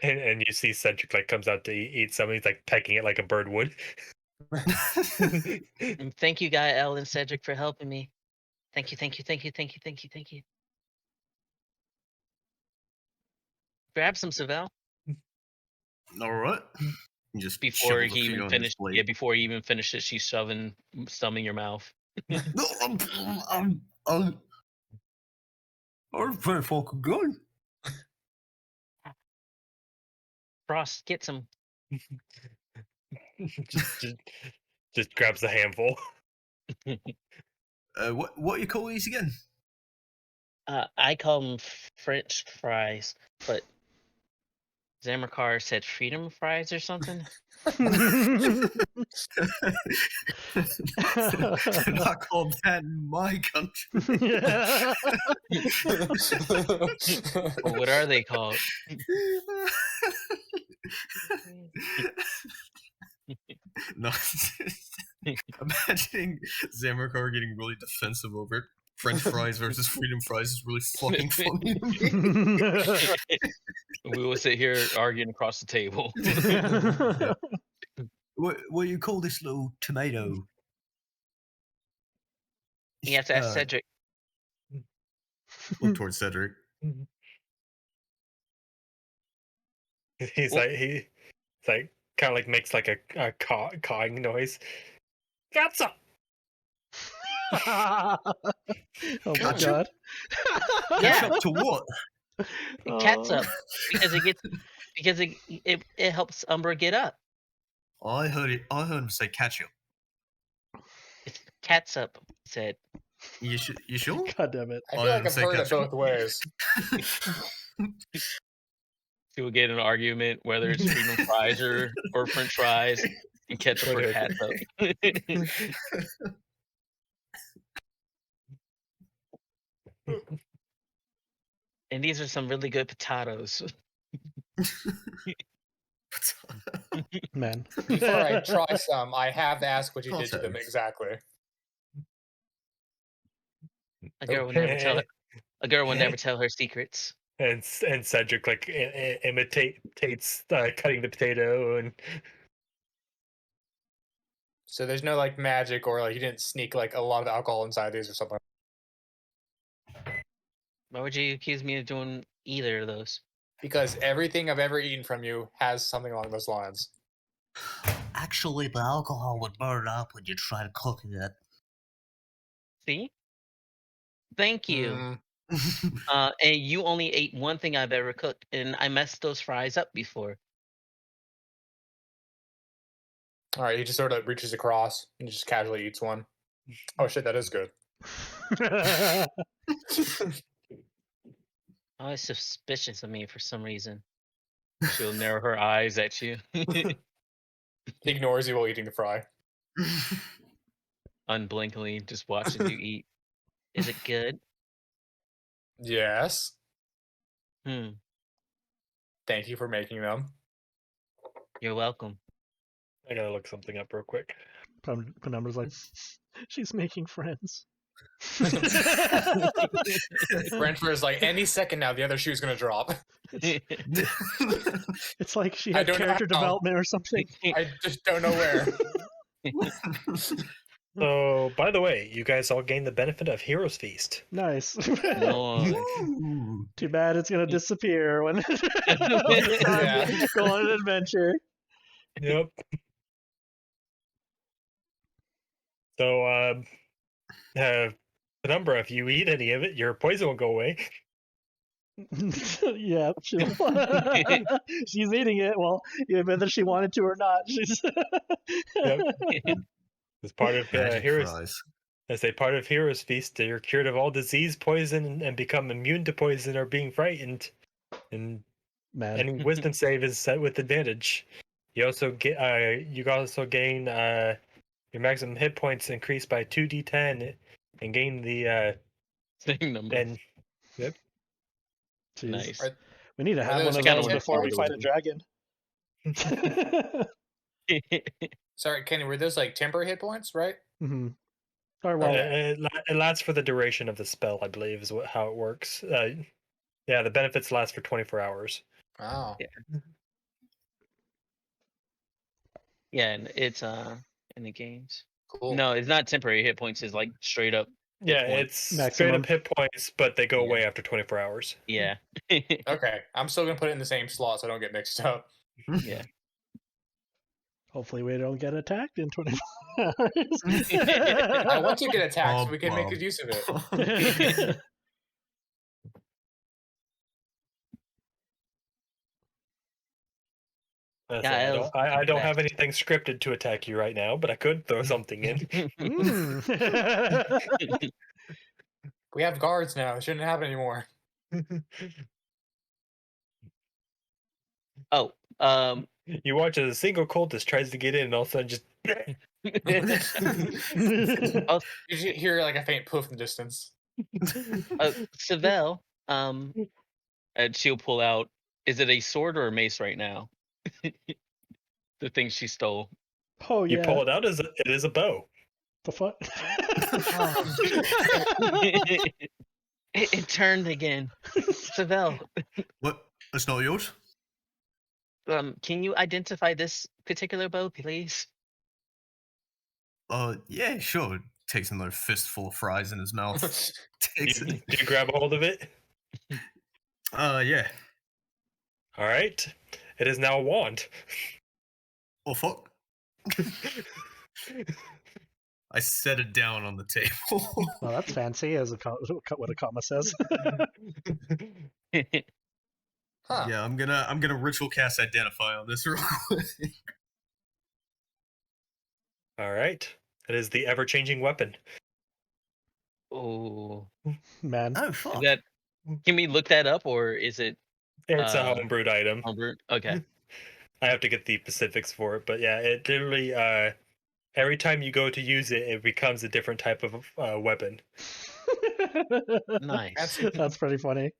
And you see Cedric like comes out to eat something. He's like pecking it like a bird would. And thank you, Gael and Cedric, for helping me. Thank you. Grab some, Saevel. All right. Just before he even finished. Yeah, before he even finishes, she's shoving some in your mouth. I'm very fucking good. Frost, get some. just grabs a handful. What you call these again? I call them French fries, but Zamrakar said freedom fries or something. Not called that in my country. Well, what are they called? No. Imagine imagining Zamrakar getting really defensive over it. French fries versus freedom fries is really fucking funny to me. We will sit here arguing across the table. Yeah. What do you call this little tomato? You have to ask Cedric. Look towards Cedric. He's Well- like kind of like makes like a cawing noise. Catsup. Oh my Catch god. Yeah. Catch up to what? Cat's Oh. up because it helps Umbra get up. I heard him say ketchup. It's cat's up. He said. You sure? God damn it. I feel like I've say heard it ketchup. both ways. She will get in an argument whether it's freedom fries or French fries, and ketchup or cat's up. And these are some really good potatoes. Man. Before I try some, I have to ask what you did to them Potatoes. exactly. A girl will never tell her. A girl will never tell her secrets. And Cedric like imitates cutting the potato and. So there's no like magic or like you didn't sneak like a lot of alcohol inside these or something. Why would you accuse me of doing either of those? Because everything I've ever eaten from you has something along those lines. Actually, the alcohol would burn up when you tried cooking it. See? Thank you. Mm, And you only ate one thing I've ever cooked, and I messed those fries up before. all right, he just sort of reaches across and just casually eats one. Oh shit, that is good. Always suspicious of me for some reason. She'll narrow her eyes at you. He ignores you while eating the fry. Unblinkingly, just watching you eat. Is it good? Yes. Hmm. Thank you for making them. You're welcome. I gotta look something up real quick. Penumbra's like, she's making friends. Renford is like, any second now, the other shoe's gonna drop. It's like she I had don't know character how. development or something. I just don't know where. So, by the way, you guys all gain the benefit of Heroes Feast. Nice. No. Ooh. Too bad it's gonna disappear when Yeah. go on an adventure. Yep. So, Penumbra, if you eat any of it, your poison will go away. Yeah, she's eating it. Well, whether she wanted to or not, she's. Yep. As part of Magic Heroes, fries. as a part of Heroes Feast, you're cured of all disease, poison, and become immune to poison or being frightened. And Man. any wisdom save is set with advantage. You also get gain your maximum hit points increased by 2d10 and gain the Same number. and yep. Jeez. Nice. We need to have those one of kinda those would've before we started fight a with dragon. Sorry, Kenny, were those like temporary hit points, right? Mm-hmm. Or well, It lasts for the duration of the spell, I believe, is how it works. Yeah, the benefits last for 24 hours. Oh. Yeah, and it's in the games. Cool. No, it's not temporary hit points. It's like straight up. Yeah, points. it's straight Maximum. up hit points, but they go Yeah. away after 24 hours. Yeah. Okay, I'm still gonna put it in the same slot so I don't get mixed up. Yeah. hopefully we don't get attacked in 24 hours. I want to get attacked so we can make Bob. good use of it. Yeah, I don't have anything scripted to attack you right now, but I could throw something in. Mm. We have guards now. It shouldn't happen anymore. Oh, You watch as a single cultist tries to get in, and all of a sudden just. You just hear like a faint poof in the distance. Saevel, and she'll pull out. Is it a sword or a mace right now? The thing she stole. Oh You yeah. pull it out as it is a bow. The fuck? It turned again. Saevel, What? That's not yours? can you identify this particular bow, please? Yeah, sure. Takes another fistful of fries in his mouth. Takes Do it. you grab a hold of it? Yeah. All right. It is now a wand. Oh, fuck. I set it down on the table. Well, that's fancy, as what a comma says. Huh. Yeah, I'm gonna ritual cast Identify on this real quick. All right. It is the ever-changing weapon. Oh, Man, Oh, is fuck. that? Can we look that up, or is it It's a homebrewed item. homebrewed? Okay. I have to get the specifics for it, but yeah, it literally every time you go to use it, it becomes a different type of weapon. Nice. That's pretty funny.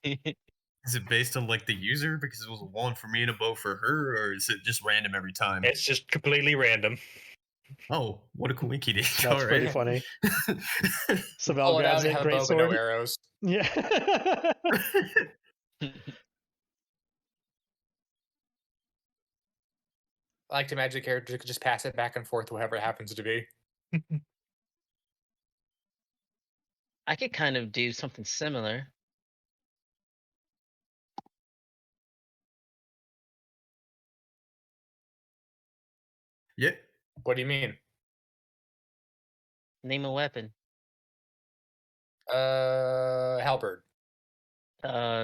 Is it based on like the user because it was a wand for me and a bow for her, or is it just random every time? It's just completely random. Oh, what a coinky dink! That's pretty funny. Saevel Pull it grabs out, it, have a great bow but no sword. arrows. Yeah. I like to imagine a character could just pass it back and forth, whoever it happens to be. I could kind of do something similar. Yep. What do you mean? Name a weapon. Halberd.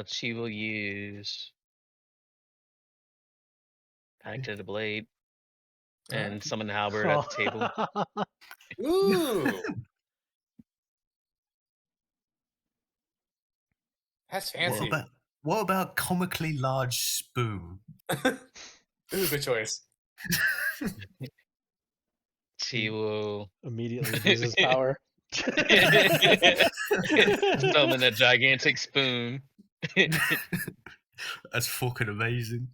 She will use Pact to the Blade and summon the halberd at the table. Ooh. That's fancy. What about comically large spoon? This is a good choice. She will Immediately uses power. summon a gigantic spoon. That's fucking amazing.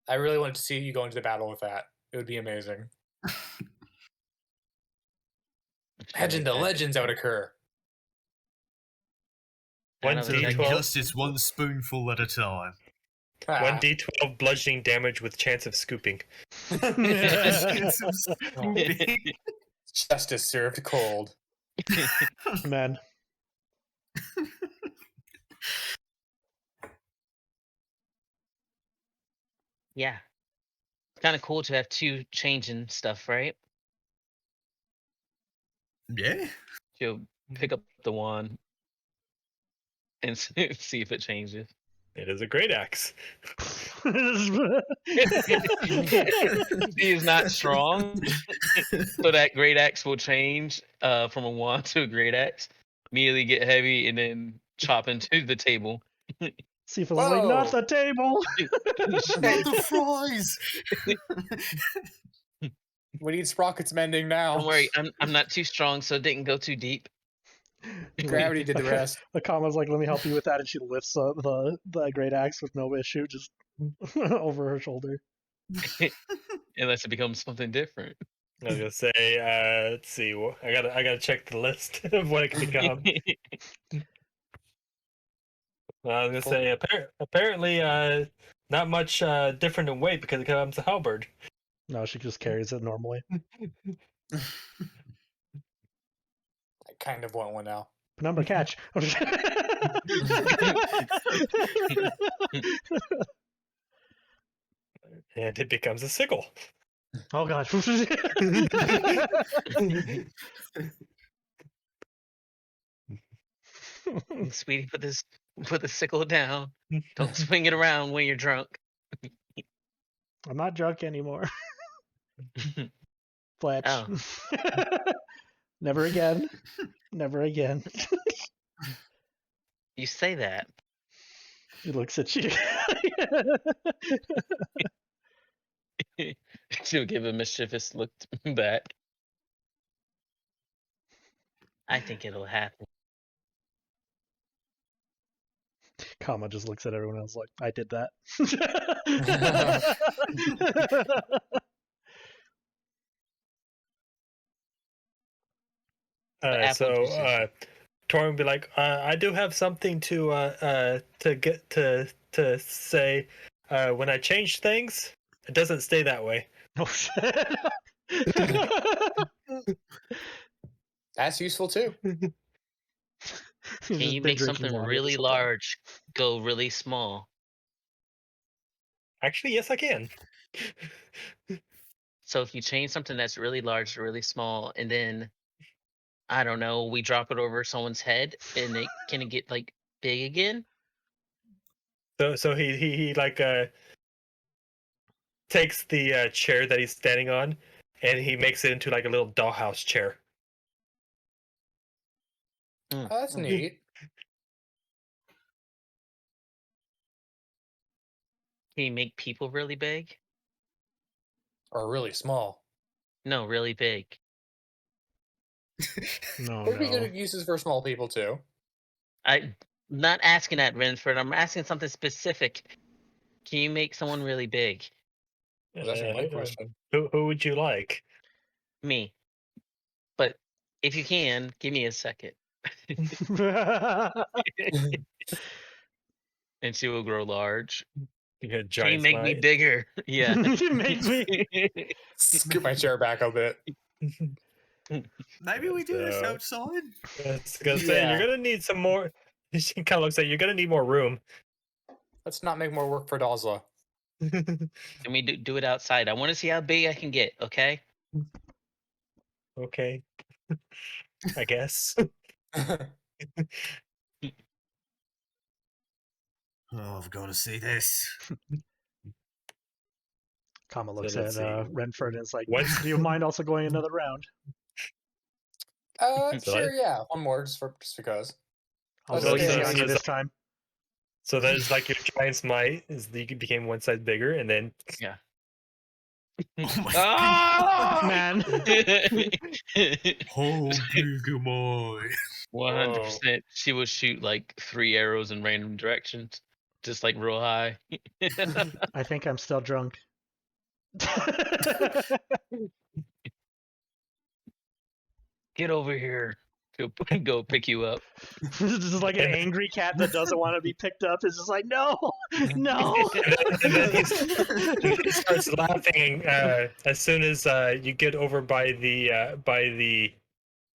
I really wanted to see you go into the battle with that. It would be amazing. Imagine the legends that would occur. I don't know, D12. Justice one spoonful at a time. 1d12 bludgeoning damage with chance of scooping. Justice served cold. Man. Yeah. It's kind of cool to have two changing stuff, right? Yeah. She'll pick up the wand and see if it changes. It is a great axe. He is not strong, so that great axe will change from a wand to a great axe. Immediately get heavy and then chop into the table. Sifa's like, not the table. Not the fries. We need sprockets mending now. Don't worry, I'm not too strong, so it didn't go too deep. Gravity did the rest. Akama's like, let me help you with that, and she lifts the great axe with no issue, just over her shoulder. Unless it becomes something different. I was gonna say, let's see. I gotta check the list of what it can become. I was gonna say, apparently, not much different in weight because it becomes a halberd. No, she just carries it normally. I kind of want one now. Penumbra, catch. And it becomes a sickle. Oh god. Sweetie, put the sickle down. Don't swing it around when you're drunk. I'm not drunk anymore. Fletch. Oh. Never again. Never again. You say that. He looks at you. She'll give a mischievous look back. I think it'll happen. Kama just looks at everyone else like, I did that. So Torin would be like, I do have something to say. When I change things, it doesn't stay that way. Oh shit. That's useful too. He's Can just you been make drinking something water really this whole time. large go really small? Actually, yes, I can. So if you change something that's really large to really small, and then I don't know, we drop it over someone's head, and it can it get like big again? So he like takes the chair that he's standing on, and he makes it into like a little dollhouse chair. Oh, that's neat. Can you make people really big? Or really small. No, really big. No, There'd be no. good uses for small people too. I'm not asking that, Renford. I'm asking something specific. Can you make someone really big? Was actually my question. Who would you like? Me. But if you can, give me a second. And she will grow large. You Can had you giant make me smite. bigger? Yeah. Make me. Scoot my chair back a bit. Maybe we do this So- outside. I was gonna say Yeah. you're gonna need some more. She kind of looks like you're gonna need more room. Let's not make more work for Dazla. Can we do it outside? I want to see how big I can get, okay? Okay, I guess. Oh, I've got to see this. Kama looks let's at see. Renford and is like, Once- "Do you mind also going another round?" So Sure, yeah. One more just because. I'll Let's go stay easy on on you the- this time. So there's like your giant smite is you became one size bigger, and then Yeah. Oh my Ah! Man. Oh, big am I? 100%. She will shoot like 3 arrows in random directions, just like real high. I think I'm still drunk. Get over here. Go pick you up. This is like an angry cat that doesn't want to be picked up. It's just like, no, no. and then he starts laughing as soon as you get over by the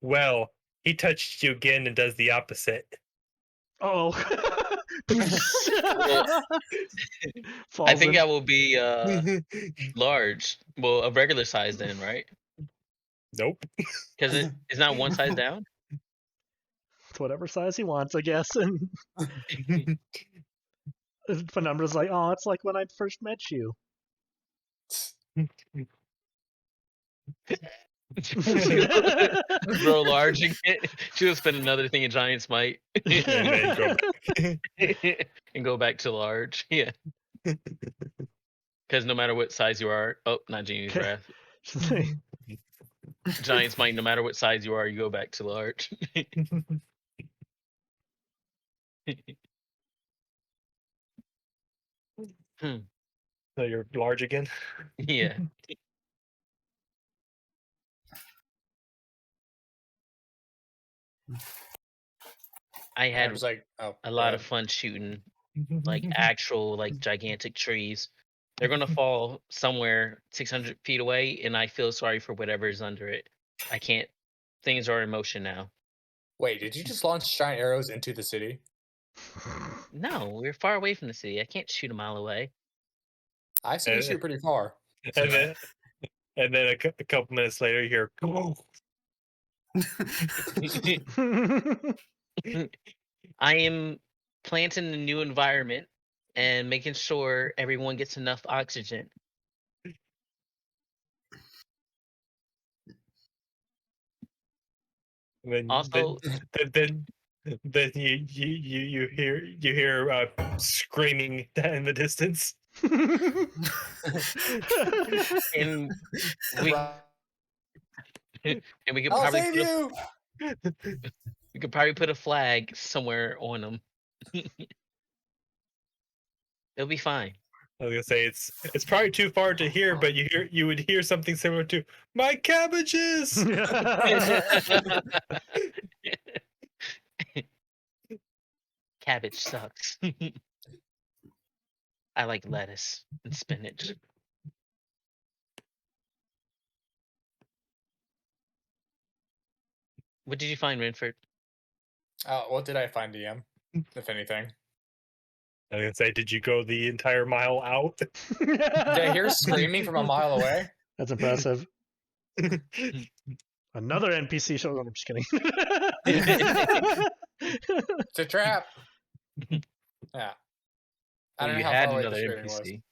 well. He touched you again and does the opposite. Oh. I think in. I will be large. Well, a regular size then, right? Nope. Because it's not one size down. It's whatever size he wants, I guess. And Penumbra's like, oh, it's like when I first met you. Grow large again. She'll spend another thing in giant smite. And then go back. And go back to large. Yeah. Because no matter what size you are, oh, not Genie's wrath. Giant smite, no matter what size you are, you go back to large. So you're large again. Yeah. I I had was like, oh, a go lot ahead. of fun shooting like actual like gigantic trees. They're gonna fall somewhere 600 feet away, and I feel sorry for whatever is under it. I can't. Things are in motion now. Wait, did you just launch giant arrows into the city? No, we're far away from the city. I can't shoot a mile away. I see you shoot pretty far. And then a couple minutes later, you hear. I am planting a new environment and making sure everyone gets enough oxygen. Then Also, then you hear screaming in the distance. and we and we could I'll probably save put you. we could probably put a flag somewhere on them. It'll be fine. I was gonna say it's probably too far to hear, but you would hear something similar to "my cabbages." Cabbage sucks. I like lettuce and spinach. What did you find, Renford? What did I find, DM? If anything, I was gonna say, did you go the entire mile out? did I hear screaming from a mile away? That's impressive. Another NPC shows up. I'm just kidding. It's a trap. Yeah. I don't know You how had far away the another screaming was. NPC.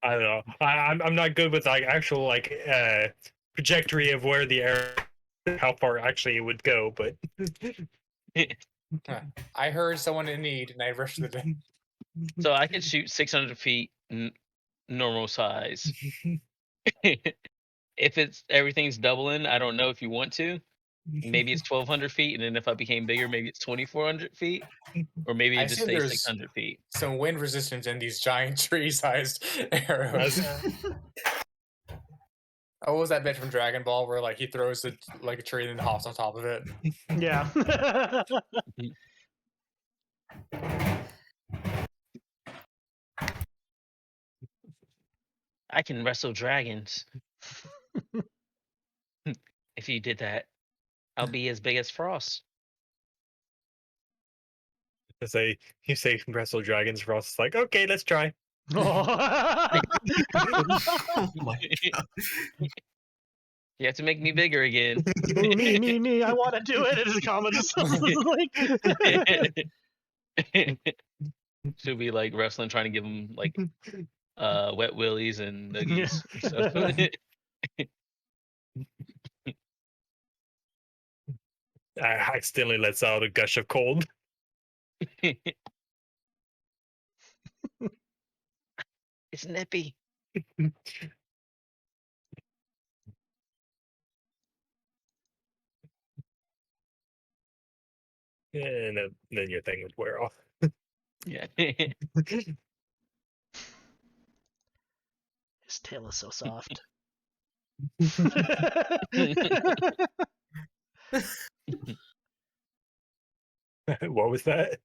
I don't know. I'm not good with like actual like trajectory of where the arrow, how far actually it would go, but I heard someone in need, and I rushed the day. So I can shoot 600 feet normal size. If it's everything's doubling, I don't know if you want to. Maybe it's 1,200 feet, and then if I became bigger, maybe it's 2,400 feet, or maybe I it just assume stays there's 600 feet. some wind resistance in these giant tree-sized arrows. Oh, what was that bit from Dragon Ball where like he throws the like a tree and then hops on top of it? Yeah. I can wrestle dragons. If you did that, I'll be as big as Frost. you say wrestle dragons. Frost is like, okay, let's try. Oh my god. You have to make me bigger again. Ooh, me, I want to do it. It's a comment just like. She'll be like wrestling, trying to give him like wet willies and nuggies and stuff. I accidentally lets out a gush of cold. It's nippy. And then your thing would wear off. Yeah. His tail is so soft. What was that?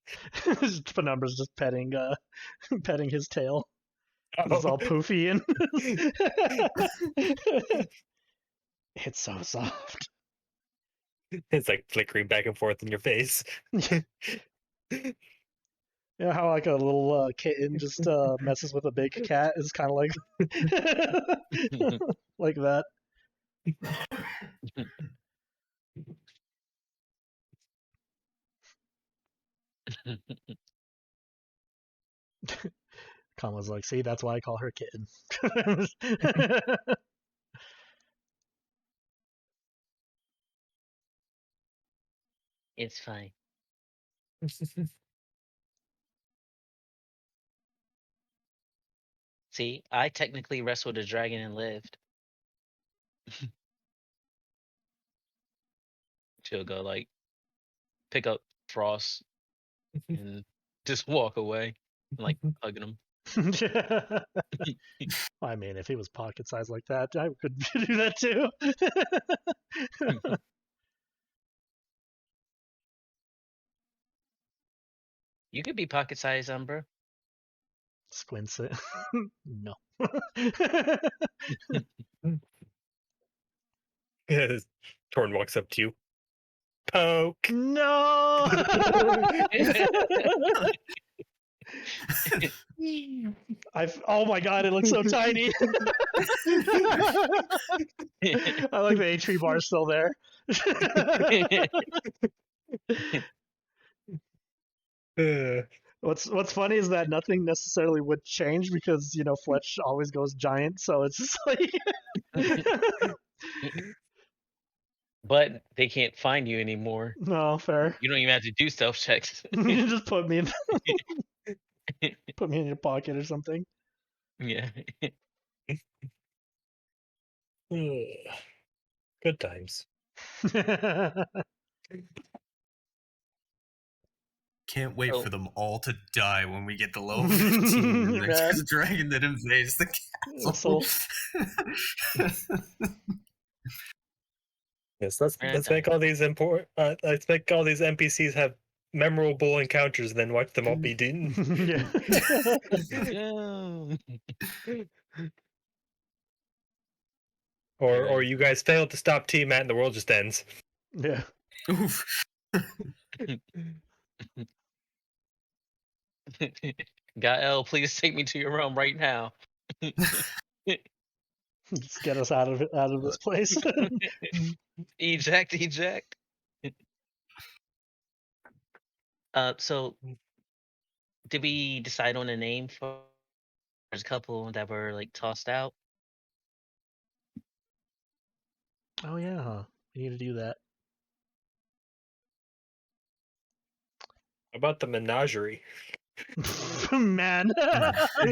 Penumbra's just petting his tail. It's all poofy and it's so soft. It's like flickering back and forth in your face. You know how like a little kitten just messes with a big cat is kind of like like that. Kama's like, see, that's why I call her kitten. It's fine. See, I technically wrestled a dragon and lived. She'll go like pick up Frost and just walk away, and, like hugging him. I mean, if he was pocket sized like that, I could do that too. You could be pocket sized, Umbra. Squints it. No. Torn walks up to you. Poke. No. Oh my god, it looks so tiny. I like the HP bar still there. What's funny is that nothing necessarily would change because Fletch always goes giant, so it's just like. But they can't find you anymore. No, fair. You don't even have to do stealth checks. You just put me in your pocket or something. Yeah. Good times. can't wait So- for them all to die when we get to level 15. There's Man. a dragon that invades the castle. Yes, let's make all these let's make all these NPCs have memorable encounters, and then watch them all be beaten. Or you guys failed to stop Tiamat, and the world just ends. Yeah. Oof. Gael, please take me to your realm right now. Just get us out of this place. Eject, eject. So did we decide on a name for? There's a couple that were like tossed out. Oh yeah, huh? We need to do that. How about the menagerie? Man.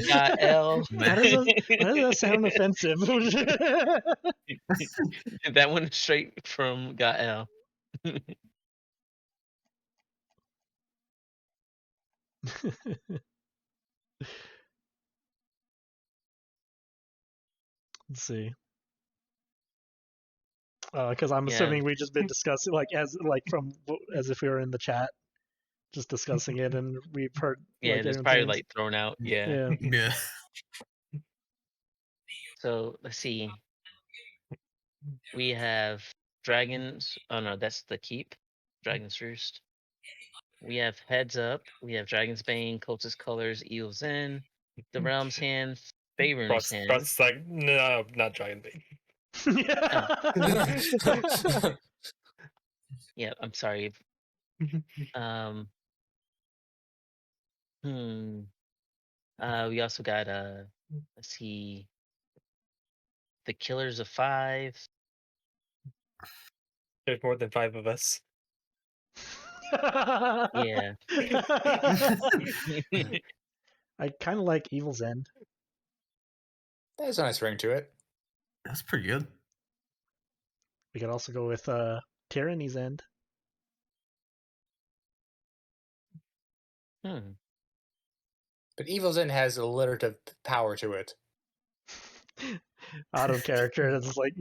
Gael. Why does that sound offensive? That one straight from Gael. Let's see. Because I'm Yeah. assuming we just been discussing as if we were in the chat, just discussing it, and we've heard. Yeah, like, it's everyone's probably names. like thrown out. Yeah. Yeah. Yeah. So let's see. We have dragons. Oh no, that's the keep. Dragon's Roost. We have Heads Up. We have Dragon's Bane, Cultist Colors, Evil's End, The Realm's Hand, Faerun's Hand. That's like, no, not Dragonbane. Yeah, I'm sorry. We also got let's see, the Killers of Five. There's more than 5 of us. Yeah. I kind of like Evil's End. There's a nice ring to it. That's pretty good. We could also go with Tyranny's End. But Evil's End has alliterative power to it. Out of character, it's like,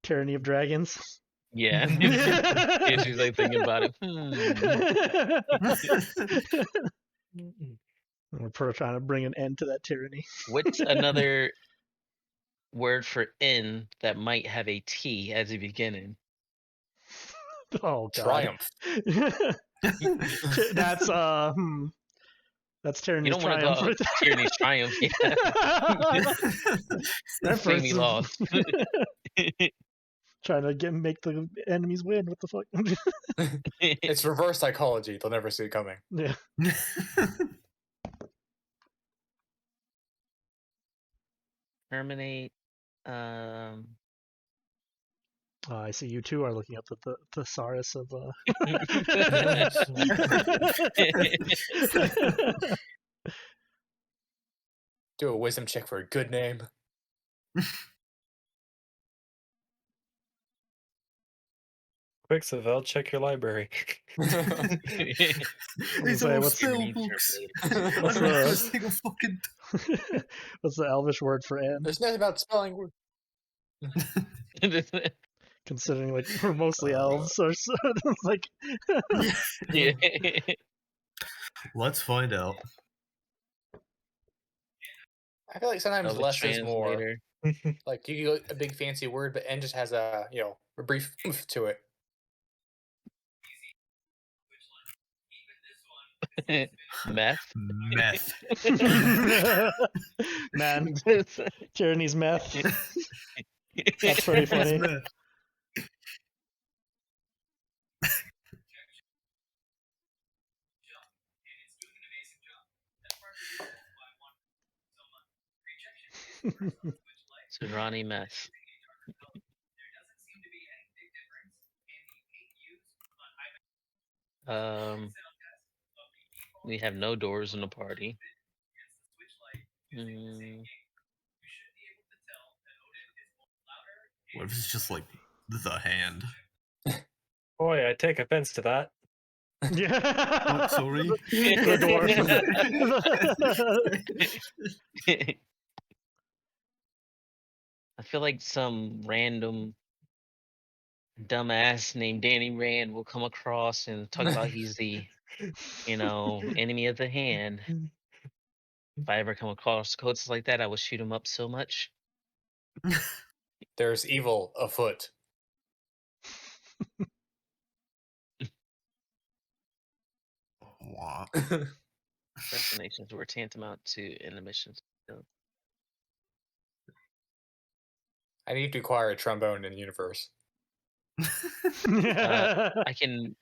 Tyranny of Dragons. Yeah. Yeah, she's like thinking about it. We're trying to bring an end to that tyranny. What's another word for N that might have a T as a beginning? Oh God. Triumph. That's That's Tyranny's You don't want to Triumph. go Tyranny's Triumph. That See me first- lost. Trying to make the enemies win. What the fuck? It's reverse psychology. They'll never see it coming. Yeah. Terminate. I see you two are looking up the thesaurus of. Do a wisdom check for a good name. Quick, Saevel, check your library. These Say, old what's- spell books. What's I don't know the- a single fucking. What's the Elvish word for end? There's nothing about spelling. Considering like we're mostly elves, so it's like. Yeah. Let's find out. I feel like sometimes Elvish less is more. translator. Like you go a big fancy word, but N just has a a brief oomph to it. Meth. Meth. Man, Tyranny's meth. That's pretty funny. Meth. Tyranny meth. We have no doors in the party. What if it's just like the hand? Boy, I take offense to that. Yeah. What, sorry? The dwarf. I feel like some random dumbass named Danny Rand will come across and talk about he's the, enemy of the hand. If I ever come across codes like that, I will shoot him up so much. There's evil afoot. What? Assassinations were tantamount to intermissions. I need to acquire a trombone in the universe. I can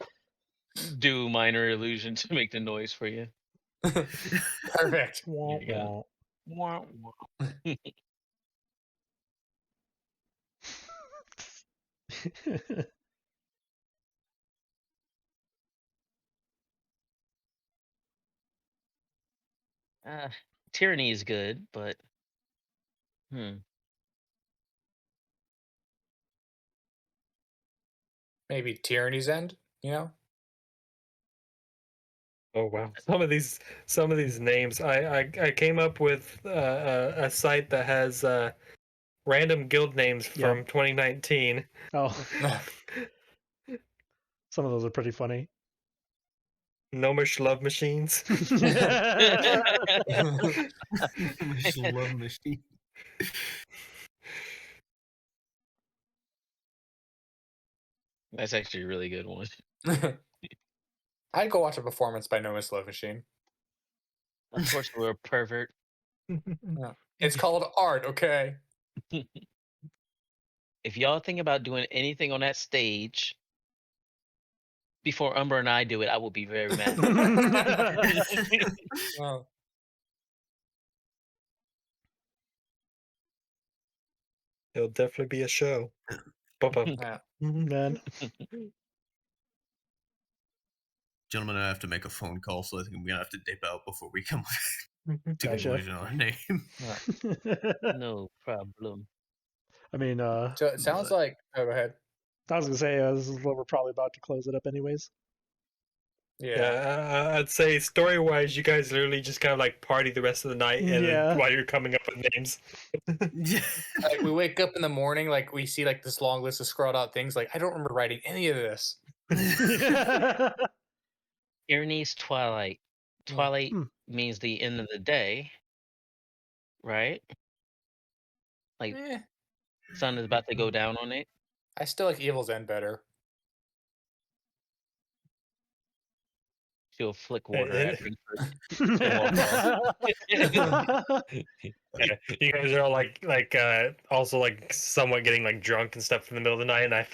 do minor illusion to make the noise for you. Perfect. Here you go. Wah, wah. Tyranny is good, but Maybe Tyranny's End, you know? Oh wow! Some of these names, I came up with a site that has random guild names from 2019. Oh, some of those are pretty funny. Gnomish love machines. Love machine. that's actually a really good one. I'd go watch a performance by Noah's Love Machine. Of course, we're a pervert. It's called art, okay? If y'all think about doing anything on that stage before Umber and I do it, I will be very mad. Well, It'll definitely be a show. yeah. Man. Gentlemen, I have to make a phone call, so I think I'm gonna have to dip out before we come to Gotcha. conclusion on our name. No problem. I mean, So it sounds like. Oh, go ahead. I was gonna say this is what we're probably about to close it up, anyways. Yeah. I'd say story-wise, you guys literally just kind of like party the rest of the night, and then while you're coming up with names. Like we wake up in the morning, like we see like this long list of scrawled out things. Like I don't remember writing any of this. Tyranny's Twilight. Twilight means the end of the day, right? Like sun is about to go down on it. I still like Evil's End better. She'll flick water at Renford. Yeah, you guys are all like also like somewhat getting like drunk and stuff in the middle of the night, and I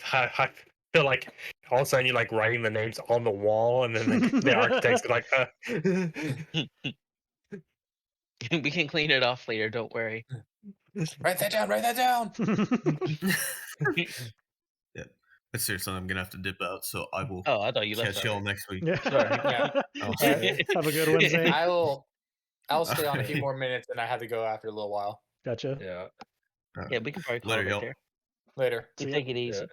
feel like all of a sudden you're like writing the names on the wall, and then like, the architects are like, we can clean it off later. Don't worry. Write that down. Write that down. Yeah, but seriously, I'm gonna have to dip out, so I will. Oh, I thought you left. Catch y'all next week. Yeah. Sorry. Yeah. Have a good one, Zane. I'll stay on a few more minutes, and I have to go after a little while. Gotcha. yeah. Yeah, we can probably call Later, it right y'all. there. Later. You take it easy. Yeah.